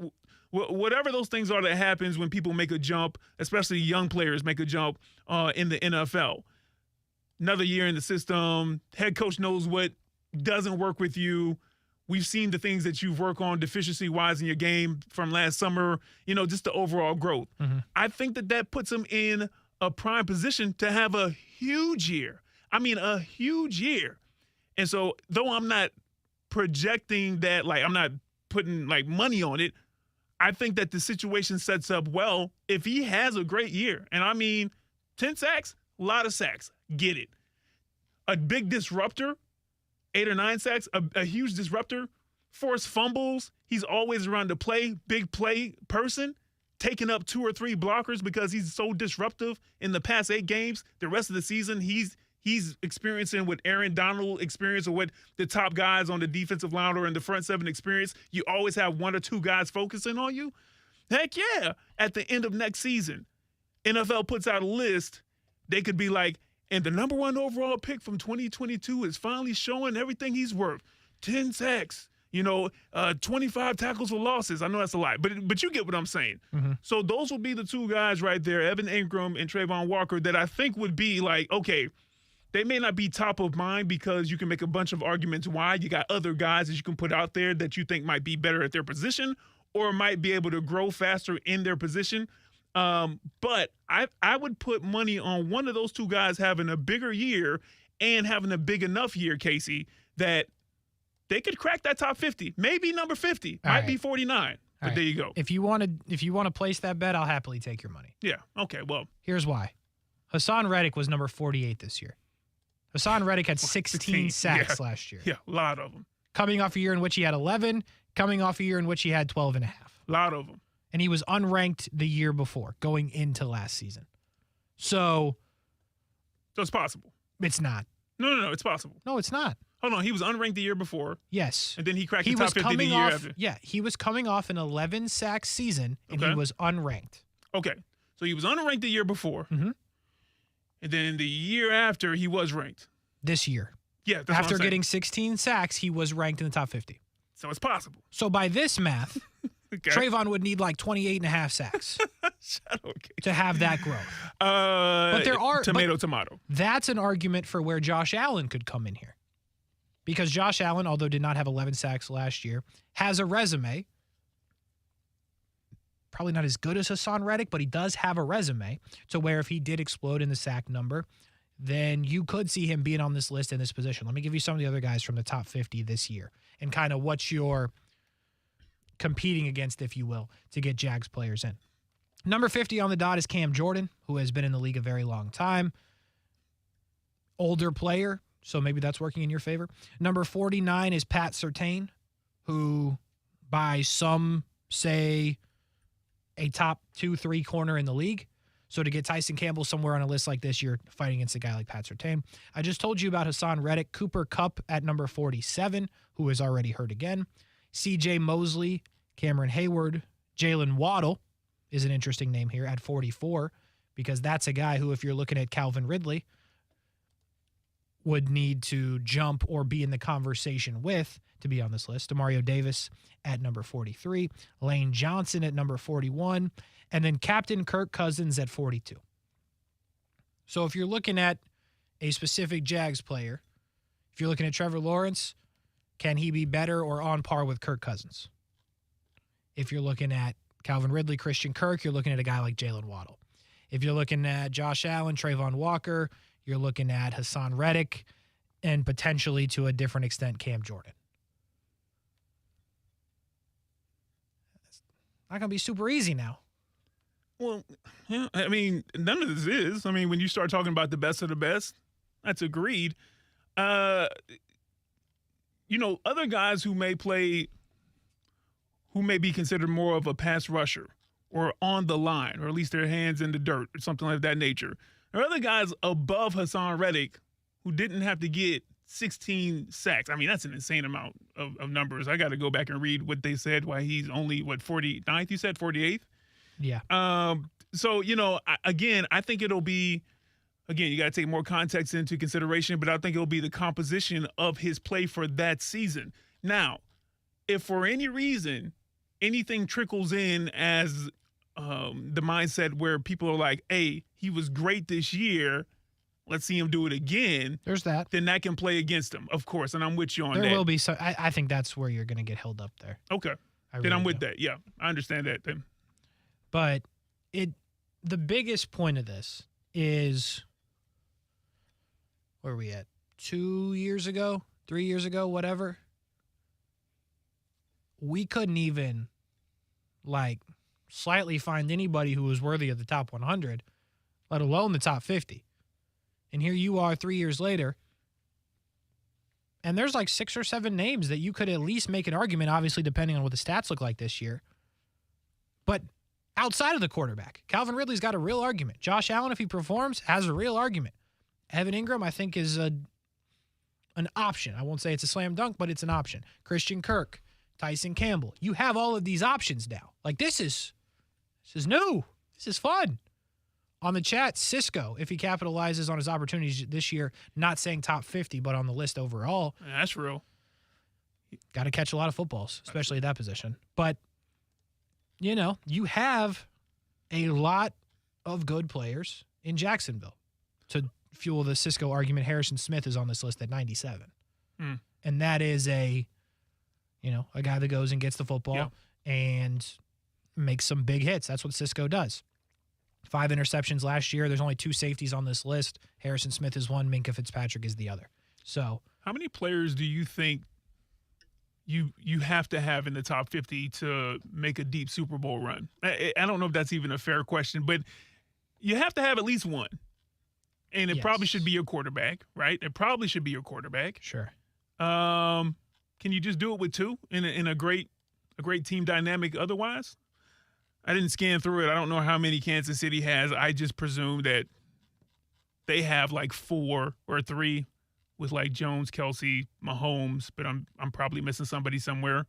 those things are that happens when people make a jump, especially young players make a jump in the NFL. Another year in the system, head coach knows what doesn't work with you. We've seen the things that you've worked on deficiency-wise in your game from last summer, just the overall growth. I think that puts him in a prime position to have a huge year. I mean, a huge year. And so though I'm not projecting that, like I'm not putting like money on it, I think that the situation sets up well if he has a great year. And I mean, 10 sacks, a lot of sacks, get it. A big disruptor, 8 or 9 sacks, a huge disruptor, forced fumbles. He's always around the play, big play person, taking up 2 or 3 blockers because he's so disruptive in the past 8 games. The rest of the season, he's experiencing what Aaron Donald experienced or what the top guys on the defensive line or in the front 7 experience. You always have 1 or 2 guys focusing on you. Heck yeah. At the end of next season, NFL puts out a list. They could be like, and the number 1 overall pick from 2022 is finally showing everything he's worth. 10 sacks, 25 tackles for losses. I know that's a lot, but you get what I'm saying. So those will be the 2 guys right there, Evan Ingram and Trayvon Walker, that I think would be like, okay, they may not be top of mind because you can make a bunch of arguments why. You got other guys that you can put out there that you think might be better at their position or might be able to grow faster in their position. But I would put money on one of those 2 guys having a bigger year and having a big enough year, Kasey, that they could crack that top 50. Maybe number 50. Might be 49. But there you go. If you want to place that bet, I'll happily take your money. Yeah. Okay. Well, here's why. Hassan Reddick was number 48 this year. Hassan Reddick had 16 sacks last year. Yeah, a lot of them. Coming off a year in which he had 11, coming off a year in which he had 12 and a half. A lot of them. And he was unranked the year before, going into last season. So it's possible. It's not. No, it's possible. No, it's not. Hold on, he was unranked the year before. Yes. And then he cracked the top 50 the year after. Yeah, he was coming off an 11-sack season, and he was unranked. Okay, so he was unranked the year before. And then the year after, he was ranked. This year. Yeah, that's after what I'm getting 16 sacks, he was ranked in the top 50. So it's possible. So by this math, Trayvon would need like 28 and a half sacks to have that growth. But there are tomato. That's an argument for where Josh Allen could come in here. Because Josh Allen, although did not have 11 sacks last year, has a resume. Probably not as good as Hassan Reddick, but he does have a resume to where if he did explode in the sack number, then you could see him being on this list in this position. Let me give you some of the other guys from the top 50 this year and kind of what you're competing against, if you will, to get Jags players in. Number 50 on the dot is Cam Jordan, who has been in the league a very long time. Older player, so maybe that's working in your favor. Number 49 is Pat Surtain, who by some say a top 2-3 corner in the league. So to get Tyson Campbell somewhere on a list like this, you're fighting against a guy like Pat Surtain. I just told you about Hassan Reddick. Cooper Kupp at number 47, who is already hurt again. C.J. Mosley, Cameron Hayward. Jalen Waddle is an interesting name here at 44 because that's a guy who, if you're looking at Calvin Ridley, would need to jump or be in the conversation with to be on this list. Demario Davis at number 43. Lane Johnson at number 41. And then Captain Kirk Cousins at 42. So if you're looking at a specific Jags player, if you're looking at Trevor Lawrence, can he be better or on par with Kirk Cousins? If you're looking at Calvin Ridley, Christian Kirk, you're looking at a guy like Jalen Waddle. If you're looking at Josh Allen, Trayvon Walker, you're looking at Hassan Reddick, and potentially to a different extent, Cam Jordan. It's not going to be super easy now. Well, yeah, I mean, none of this is. I mean, when you start talking about the best of the best, that's agreed. Other guys who may be considered more of a pass rusher or on the line, or at least their hands in the dirt or something like that nature. There are other guys above Hassan Reddick who didn't have to get 16 sacks. I mean, that's an insane amount of numbers. I got to go back and read what they said, why he's only, 49th? You said 48th? Yeah. So, I think it'll be, you got to take more context into consideration, but I think it'll be the composition of his play for that season. Now, if for any reason anything trickles in as the mindset where people are like, hey, he was great this year, let's see him do it again. There's that. Then that can play against him, of course, and I'm with you on that. There will be some. I think that's where you're going to get held up there. Okay. Then I'm with that. Yeah, I understand that then. But the biggest point of this is, where are we at? 2 years ago, 3 years ago, whatever. We couldn't even slightly find anybody who was worthy of the top 100, let alone the top 50. And here you are 3 years later, and there's 6 or 7 names that you could at least make an argument, obviously depending on what the stats look like this year. But outside of the quarterback, Calvin Ridley's got a real argument. Josh Allen, if he performs, has a real argument. Evan Ingram, I think, is an option. I won't say it's a slam dunk, but it's an option. Christian Kirk, Tyson Campbell. You have all of these options now. This is new. This is fun. On the chat, Cisco, if he capitalizes on his opportunities this year, not saying top 50, but on the list overall. Yeah, that's real. Got to catch a lot of footballs, especially at that position. But, you have a lot of good players in Jacksonville. To fuel the Cisco argument, Harrison Smith is on this list at 97. And that is a guy that goes and gets the football and makes some big hits. That's what Cisco does. 5 interceptions last year. There's only 2 safeties on this list. Harrison Smith is one. Minkah Fitzpatrick is the other. So, how many players do you think you have to have in the top 50 to make a deep Super Bowl run? I don't know if that's even a fair question, but you have to have at least one. And it probably should be your quarterback, right? It probably should be your quarterback. Sure. Can you just do it with 2 in a great team dynamic otherwise? I didn't scan through it. I don't know how many Kansas City has. I just presume that they have 4 or 3 with Jones, Kelsey, Mahomes, but I'm probably missing somebody somewhere.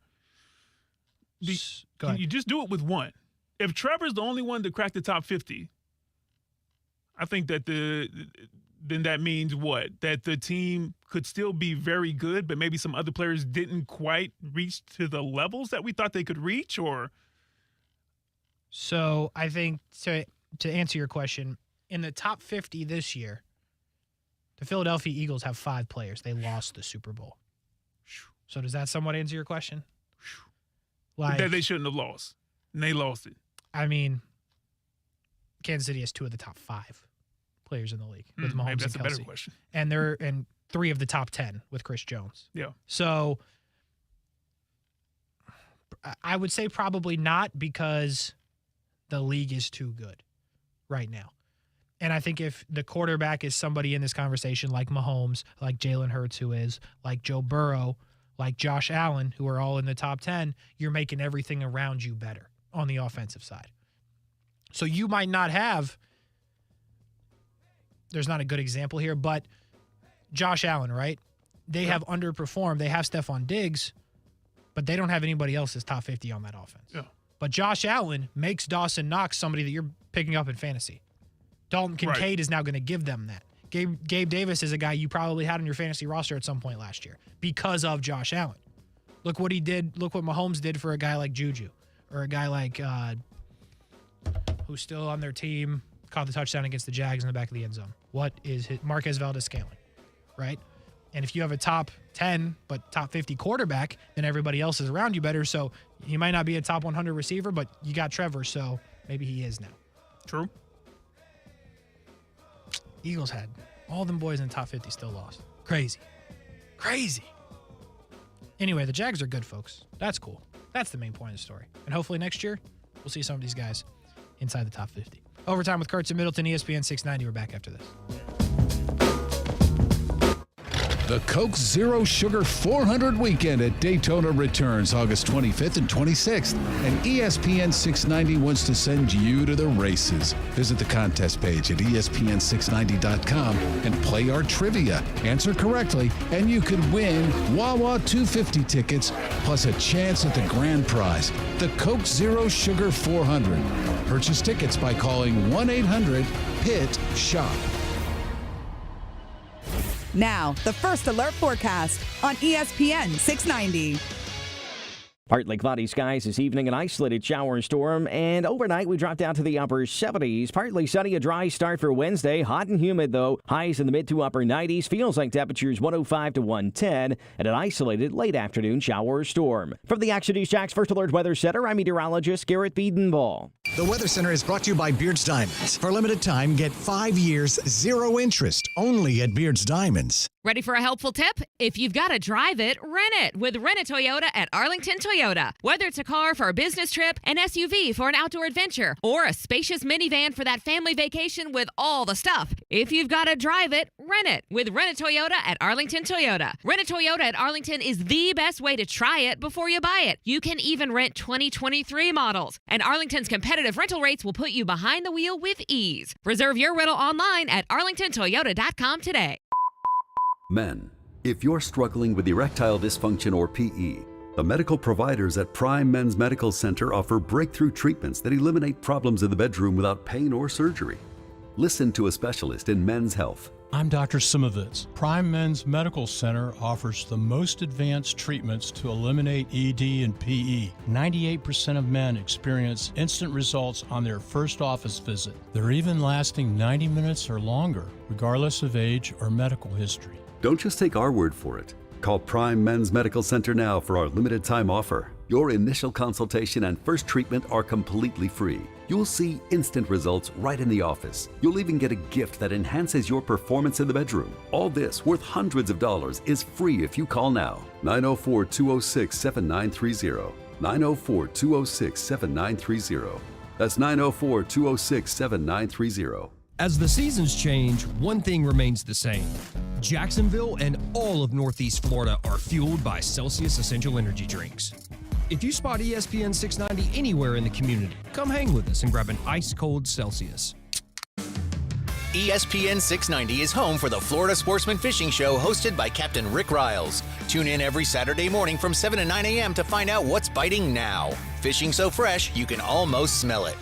Can you just do it with 1? If Trevor's the only one to crack the top 50, I think that then that means what? That the team could still be very good, but maybe some other players didn't quite reach to the levels that we thought they could reach, or? So I think to answer your question, in the top 50 this year, the Philadelphia Eagles have 5 players. They lost the Super Bowl. So does that somewhat answer your question? That they shouldn't have lost, and they lost it. I mean, Kansas City has 2 of the top 5 players in the league with Mahomes maybe that's and a Kelsey. better question. And 3 of the top 10 with Chris Jones. Yeah. So I would say probably not, because the league is too good right now. And I think if the quarterback is somebody in this conversation like Mahomes, like Jalen Hurts, who is, like Joe Burrow, like Josh Allen, who are all in the top 10, you're making everything around you better on the offensive side. So you might not have, there's not a good example here, but Josh Allen, right? They have underperformed. They have Stephon Diggs, but they don't have anybody else that's top 50 on that offense. Yeah. But Josh Allen makes Dawson Knox somebody that you're picking up in fantasy. Dalton Kincaid is now going to give them that. Gabe Davis is a guy you probably had on your fantasy roster at some point last year because of Josh Allen. Look what he did. Look what Mahomes did for a guy like Juju or a guy like who's still on their team, caught the touchdown against the Jags in the back of the end zone. What is his Marquez Valdes-Scantling, right? And if you have a top 10 but top 50 quarterback, then everybody else is around you better. So he might not be a top 100 receiver, but you got Trevor, so maybe he is now. True. Eagles had all them boys in the top 50 still lost. Crazy. Anyway, the Jags are good, folks. That's cool. That's the main point of the story. And hopefully next year, we'll see some of these guys inside the top 50. Overtime with Kurtz and Middleton, ESPN 690. We're back after this. The Coke Zero Sugar 400 Weekend at Daytona returns August 25th and 26th, and ESPN 690 wants to send you to the races. Visit the contest page at ESPN690.com and play our trivia. Answer correctly, and you could win Wawa 250 tickets plus a chance at the grand prize, the Coke Zero Sugar 400. Purchase tickets by calling 1-800-PIT-SHOP. Now, the First Alert forecast on ESPN 690. Partly cloudy skies this evening, an isolated shower storm, and overnight we drop down to the upper 70s. Partly sunny, a dry start for Wednesday. Hot and humid, though. Highs in the mid to upper 90s. Feels like temperatures 105 to 110, and an isolated late afternoon shower storm. From the Action News Jax First Alert Weather Center, I'm meteorologist Garrett Biedenball. The Weather Center is brought to you by Beards Diamonds. For a limited time, get 5 years, 0 interest, only at Beards Diamonds. Ready for a helpful tip? If you've got to drive it, rent it with Rent a Toyota at Arlington Toyota. Whether it's a car for a business trip, an SUV for an outdoor adventure, or a spacious minivan for that family vacation with all the stuff. If you've got to drive it, rent it with Rent a Toyota at Arlington Toyota. Rent a Toyota at Arlington is the best way to try it before you buy it. You can even rent 2023 models. And Arlington's competitive rental rates will put you behind the wheel with ease. Reserve your rental online at arlingtontoyota.com today. Men, if you're struggling with erectile dysfunction or PE, the medical providers at Prime Men's Medical Center offer breakthrough treatments that eliminate problems in the bedroom without pain or surgery. Listen to a specialist in men's health. I'm Dr. Simovitz. Prime Men's Medical Center offers the most advanced treatments to eliminate ED and PE. 98% of men experience instant results on their first office visit. They're even lasting 90 minutes or longer, regardless of age or medical history. Don't just take our word for it. Call Prime Men's Medical Center now for our limited time offer. Your initial consultation and first treatment are completely free. You'll see instant results right in the office. You'll even get a gift that enhances your performance in the bedroom. All this, worth hundreds of dollars, is free if you call now. 904-206-7930. 904-206-7930. That's 904-206-7930. As the seasons change, one thing remains the same. Jacksonville and all of Northeast Florida are fueled by Celsius Essential Energy Drinks. If you spot ESPN 690 anywhere in the community, come hang with us and grab an ice-cold Celsius. ESPN 690 is home for the Florida Sportsman Fishing Show hosted by Captain Rick Riles. Tune in every Saturday morning from 7 to 9 a.m. to find out what's biting now. Fishing so fresh, you can almost smell it.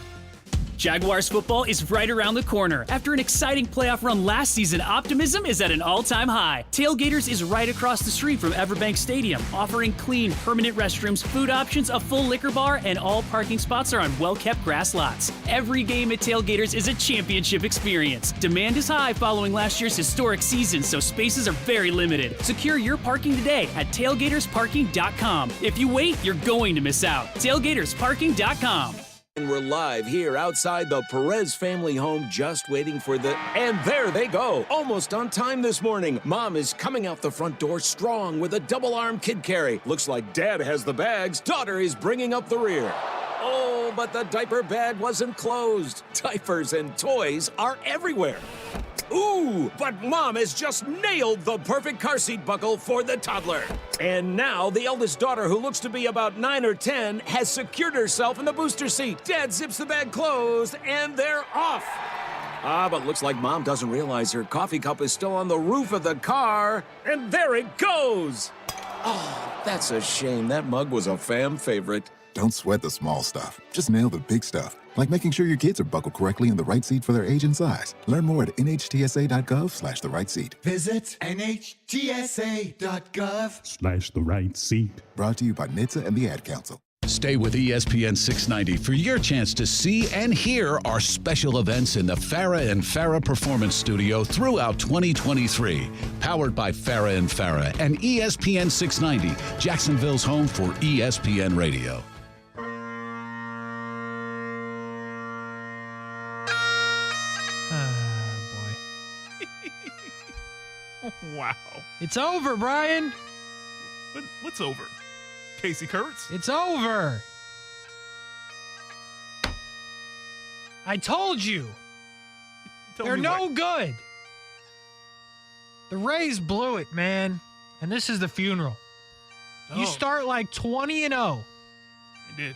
Jaguars football is right around the corner. After an exciting playoff run last season, optimism is at an all-time high. Tailgaters is right across the street from Everbank Stadium, offering clean, permanent restrooms, food options, a full liquor bar, and all parking spots are on well-kept grass lots. Every game at Tailgaters is a championship experience. Demand is high following last year's historic season, so spaces are very limited. Secure your parking today at tailgatorsparking.com. If you wait, you're going to miss out. tailgatorsparking.com. And we're live here outside the Perez family home, just waiting for the... And there they go, almost on time this morning. Mom is coming out the front door strong with a double-arm kid carry. Looks like Dad has the bags. Daughter is bringing up the rear. Oh, but the diaper bag wasn't closed. Diapers and toys are everywhere. Ooh, but Mom has just nailed the perfect car seat buckle for the toddler. And now the eldest daughter, who looks to be about 9 or 10, has secured herself in the booster seat. Dad zips the bag closed, and they're off. But looks like Mom doesn't realize her coffee cup is still on the roof of the car. And there it goes. Oh, that's a shame. That mug was a fam favorite. Don't sweat the small stuff. Just nail the big stuff, like making sure your kids are buckled correctly in the right seat for their age and size. Learn more at nhtsa.gov/the right seat. Visit nhtsa.gov/the right seat. Brought to you by NHTSA and the Ad Council. Stay with ESPN 690 for your chance to see and hear our special events in the Farah and Farah Performance Studio throughout 2023. Powered by Farah and Farah and ESPN 690, Jacksonville's home for ESPN Radio. Wow. It's over, Brian. What's over? Kasey Kurtz? It's over. I told you. They're no good. The Rays blew it, man. And this is the funeral. You start like 20-0. I did.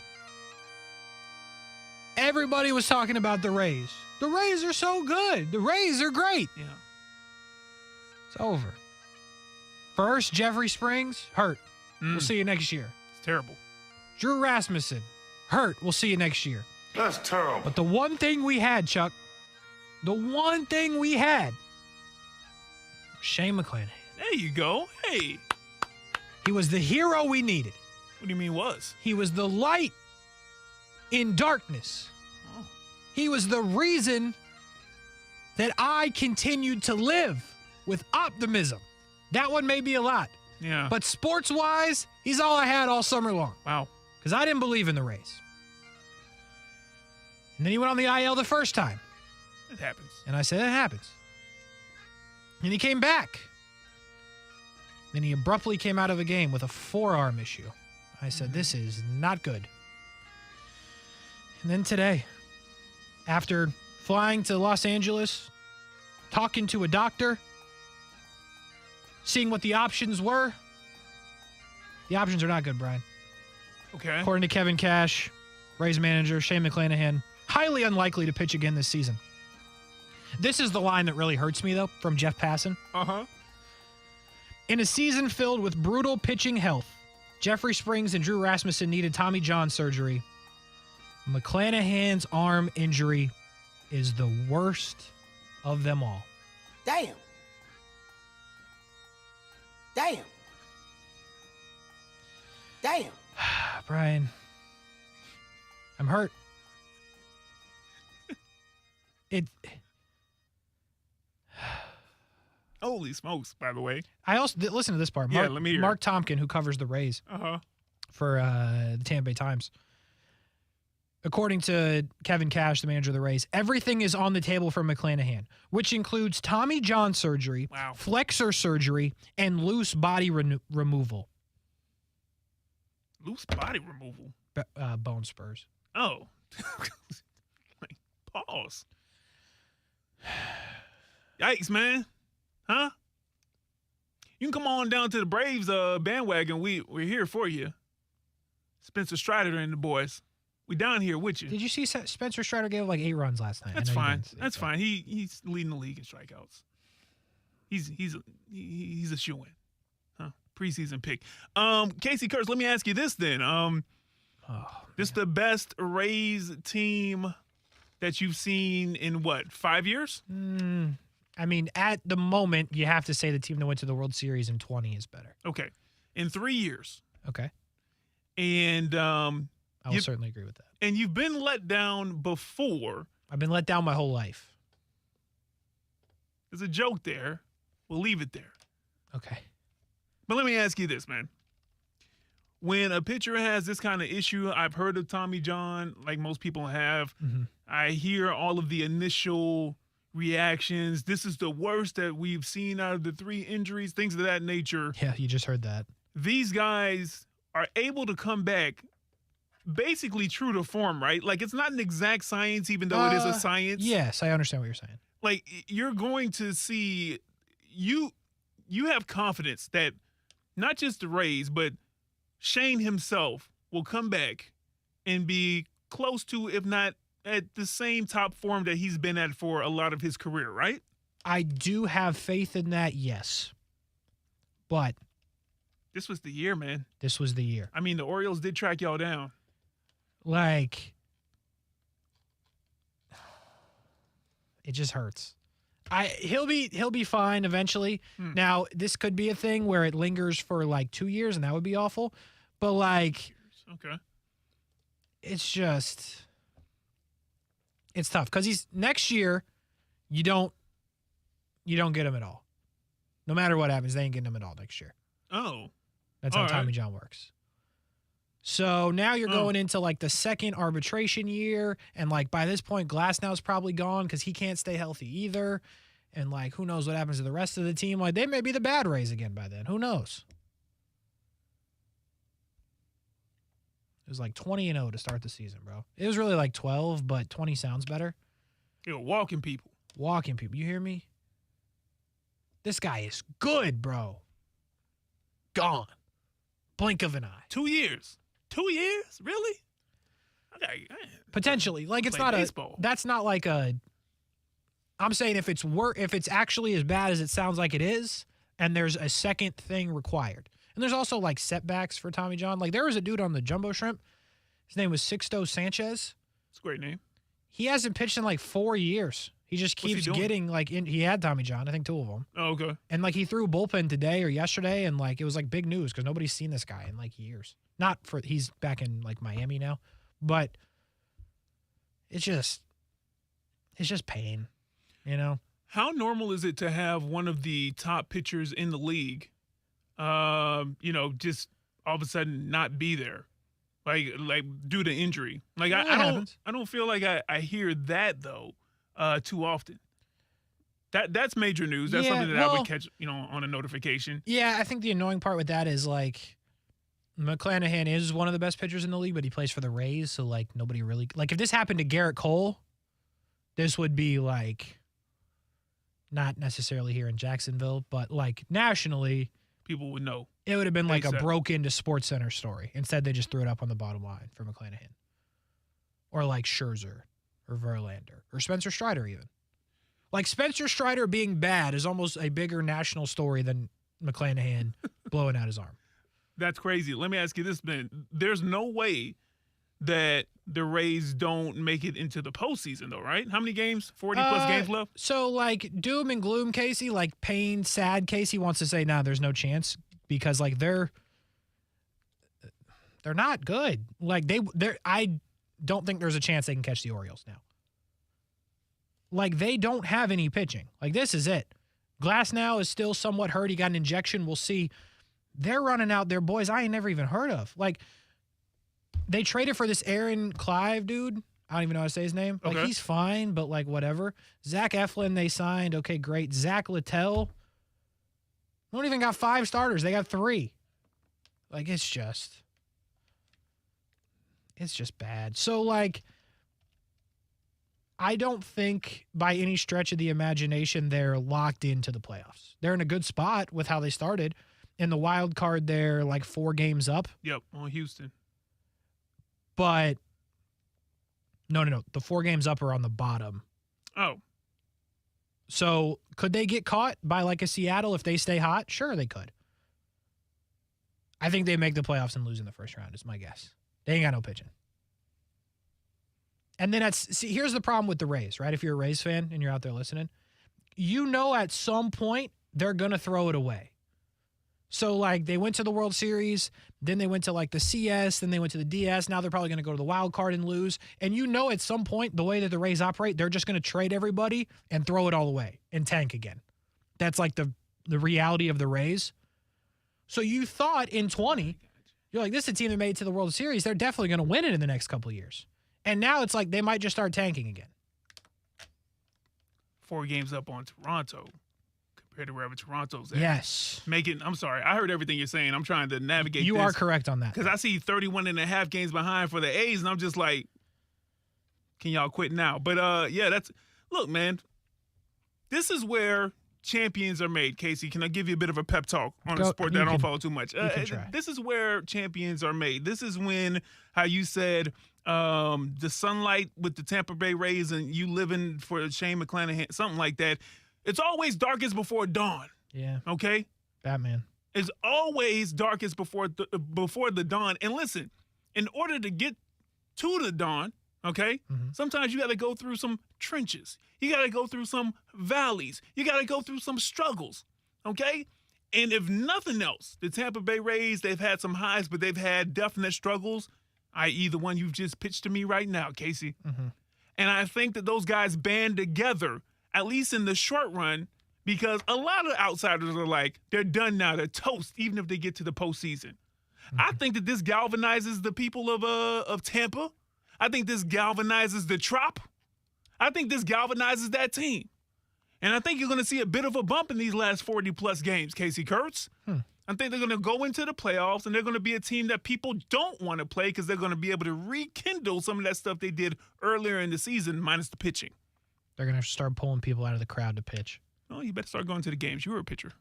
Everybody was talking about the Rays. The Rays are so good. The Rays are great. Yeah. It's over. First, Jeffrey Springs, hurt. We'll see you next year. It's terrible. Drew Rasmussen, hurt. We'll see you next year. That's terrible. But the one thing we had, Chuck, Shane McClanahan. There you go. Hey. He was the hero we needed. What do you mean was? He was the light in darkness. Oh. He was the reason that I continued to live with optimism. That one may be a lot. Yeah. But sports-wise, he's all I had all summer long. Wow. Because I didn't believe in the Rays. And then he went on the IL the first time. It happens. And I said, it happens. And he came back. Then he abruptly came out of a game with a forearm issue. I said, this is not good. And then today, after flying to Los Angeles, talking to a doctor, seeing what the options were, the options are not good, Brian. Okay. According to Kevin Cash, Rays manager Shane McClanahan, highly unlikely to pitch again this season. This is the line that really hurts me, though, from Jeff Passan. Uh-huh. In a season filled with brutal pitching health, Jeffrey Springs and Drew Rasmussen needed Tommy John surgery. McClanahan's arm injury is the worst of them all. Damn. Damn. Damn. Brian, I'm hurt. Holy smokes, by the way. I also listen to this part. Yeah, let me hear. Mark Tompkin, who covers the Rays for the Tampa Bay Times. According to Kevin Cash, the manager of the Rays, everything is on the table for McClanahan, which includes Tommy John surgery, flexor surgery, and loose body removal. Loose body removal? Bone spurs. Oh. Pause. Yikes, man. Huh? You can come on down to the Braves bandwagon. We're here for you. Spencer Strider and the boys. We down here with you. Did you see Spencer Strider gave like 8 runs last night? That's fine. That's fine. He's leading the league in strikeouts. He's a shoo-in. Huh? Preseason pick. Kasey Kurtz, let me ask you this then. This the best Rays team that you've seen in what, 5 years? I mean, at the moment, you have to say the team that went to the World Series in 20 is better. Okay. In 3 years. Okay. And I will certainly agree with that. And you've been let down before. I've been let down my whole life. There's a joke there. We'll leave it there. Okay. But let me ask you this, man. When a pitcher has this kind of issue, I've heard of Tommy John, like most people have. Mm-hmm. I hear all of the initial reactions. This is the worst that we've seen out of the 3 injuries, things of that nature. Yeah, you just heard that. These guys are able to come back basically true to form, right? Like, it's not an exact science, even though it is a science. Yes, I understand what you're saying. Like, you're going to see, you have confidence that not just the Rays, but Shane himself will come back and be close to, if not at the same top form that he's been at for a lot of his career, right? I do have faith in that, yes. But This was the year, man. This was the year. I mean, the Orioles did track y'all down. Like, it just hurts. He'll be fine eventually. Now, this could be a thing where it lingers for like 2 years, and that would be awful. But like, okay, it's tough because next year. You don't get him at all. No matter what happens, they ain't getting him at all next year. Oh. That's how Tommy John works. So now you're going into like the second arbitration year, and like by this point, Glasnow's probably gone because he can't stay healthy either. And like, who knows what happens to the rest of the team? Like, they may be the bad Rays again by then. Who knows? It was like 20-0 to start the season, bro. It was really like 12, but 20 sounds better. You're walking people. Walking people. You hear me? This guy is good, bro. Gone. Blink of an eye. 2 years. 2 years? Really? Okay. Potentially. Like, it's not baseball. That's not like a. I'm saying if it's actually as bad as it sounds like it is, and there's a second thing required. And there's also like setbacks for Tommy John. Like, there was a dude on the Jumbo Shrimp. His name was Sixto Sanchez. It's a great name. He hasn't pitched in like 4 years. He just keeps getting like he had Tommy John, I think 2 of them. Oh, okay. And like he threw bullpen today or yesterday, and like it was like big news because nobody's seen this guy in like years. He's back in like Miami now, but it's just pain, you know. How normal is it to have one of the top pitchers in the league, just all of a sudden not be there? Like due to injury. Like I don't feel like I hear that though too often. That's major news. That's something that I would catch, on a notification. Yeah, I think the annoying part with that is like McClanahan is one of the best pitchers in the league, but he plays for the Rays, so like nobody really like if this happened to Garrett Cole, this would be like not necessarily here in Jacksonville, but like nationally, people would know. It would have been like a broke into SportsCenter story. Instead, they just threw it up on the bottom line for McClanahan. Or like Scherzer or Verlander or Spencer Strider even. Like Spencer Strider being bad is almost a bigger national story than McClanahan blowing out his arm. That's crazy. Let me ask you this, Ben. There's no way that the Rays don't make it into the postseason, though, right? How many games? 40-plus games left? So, like, doom and gloom Kasey, like pain, sad Kasey wants to say, nah, there's no chance because, like, they're not good. Like, I don't think there's a chance they can catch the Orioles now. Like, they don't have any pitching. Like, this is it. Glasnow is still somewhat hurt. He got an injection. We'll see. They're running out there, boys I ain't never even heard of. Like, they traded for this Aaron Clive dude. I don't even know how to say his name. Like, he's fine, but, like, whatever. Zach Eflin, they signed. Okay, great. Zach Littell. They don't even got 5 starters. They got 3. Like, it's just bad. So, like, I don't think by any stretch of the imagination they're locked into the playoffs. They're in a good spot with how they started. In the wild card, they're like 4 games up. Yep, on Houston. But no. The 4 games up are on the bottom. Oh. So could they get caught by like a Seattle if they stay hot? Sure, they could. I think they make the playoffs and lose in the first round is my guess. They ain't got no pitching. And then here's the problem with the Rays, right? If you're a Rays fan and you're out there listening, you know at some point they're going to throw it away. So, like, they went to the World Series, then they went to, like, the CS, then they went to the DS. Now they're probably going to go to the wild card and lose. And you know at some point, the way that the Rays operate, they're just going to trade everybody and throw it all away and tank again. That's, like, the reality of the Rays. So you thought in 20, you're like, this is a team that made it to the World Series. They're definitely going to win it in the next couple of years. And now it's like they might just start tanking again. 4 games up on Toronto. Compared to wherever Toronto's at. Yes. I'm sorry. I heard everything you're saying. I'm trying to navigate You this. are correct on that. Because I see 31.5 games behind for the A's, and I'm just like, can y'all quit now? But, look, man, this is where champions are made. Kasey, can I give you a bit of a pep talk on a sport that I don't follow too much? This is where champions are made. This is when, how you said, the sunlight with the Tampa Bay Rays and you living for Shane McClanahan, something like that. It's always darkest before dawn. Yeah. Okay? Batman. is always darkest before the dawn. And listen, in order to get to the dawn, okay, sometimes you got to go through some trenches. You got to go through some valleys. You got to go through some struggles, okay? And if nothing else, the Tampa Bay Rays, they've had some highs, but they've had definite struggles, i.e. the one you've just pitched to me right now, Kasey. And I think that those guys band together, at least in the short run, because a lot of outsiders are like, they're done now. They're toast, even if they get to the postseason. I think that this galvanizes the people of Tampa. I think this galvanizes the Trop. I think this galvanizes that team. And I think you're going to see a bit of a bump in these last 40-plus games, Kasey Kurtz. I think they're going to go into the playoffs, and they're going to be a team that people don't want to play because they're going to be able to rekindle some of that stuff they did earlier in the season, minus the pitching. They're going to start pulling people out of the crowd to pitch. Oh, you better start going to the games. You were a pitcher.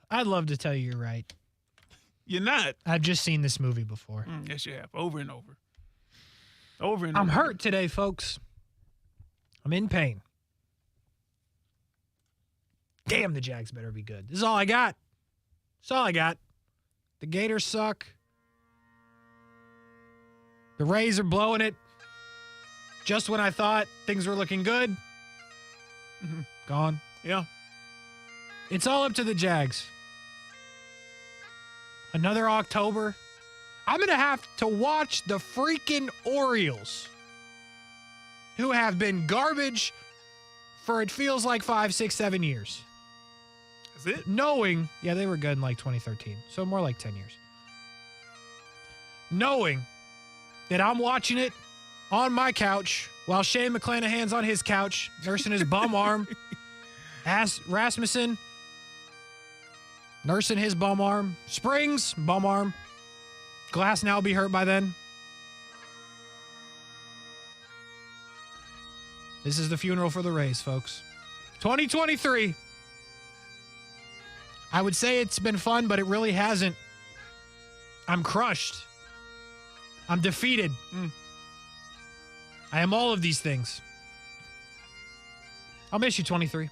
I'd love to tell you you're right. You're not. I've just seen this movie before. Yes, you have. Over and over. Over and I'm over. hurt today, folks. I'm in pain. Damn, the Jags better be good. This is all I got. That's all I got. The Gators suck. The Rays are blowing it. Just when I thought things were looking good. Gone. Yeah. It's all up to the Jags. Another October. I'm going to have to watch the freaking Orioles, who have been garbage for, it feels like 5, 6, 7 years. Is it? Knowing, yeah, they were good in like 2013, so more like 10 years. Knowing that I'm watching it on my couch while Shane McClanahan's on his couch, nursing his bum arm. Rasmussen nursing his bum arm. Springs, bum arm. Glass now will be hurt by then. This is the funeral for the Rays, folks. 2023. I would say it's been fun, but it really hasn't. I'm crushed. I'm defeated. I am all of these things. I'll miss you, 23.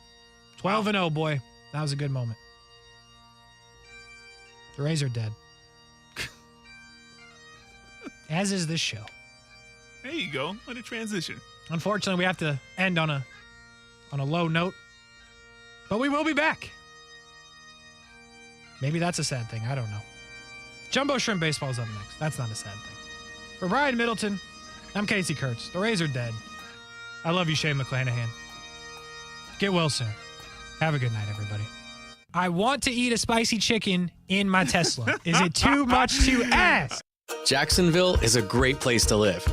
12-0, boy. That was a good moment. The Rays are dead. As is this show. There you go. What a transition. Unfortunately, we have to end on a low note. But we will be back. Maybe that's a sad thing. I don't know. Jumbo Shrimp Baseball is up next. That's not a sad thing. For Brian Middleton, I'm Kasey Kurtz. The Rays are dead. I love you, Shane McClanahan. Get well soon. Have a good night, everybody. I want to eat a spicy chicken in my Tesla. Is it too much to ask? Jacksonville is a great place to live.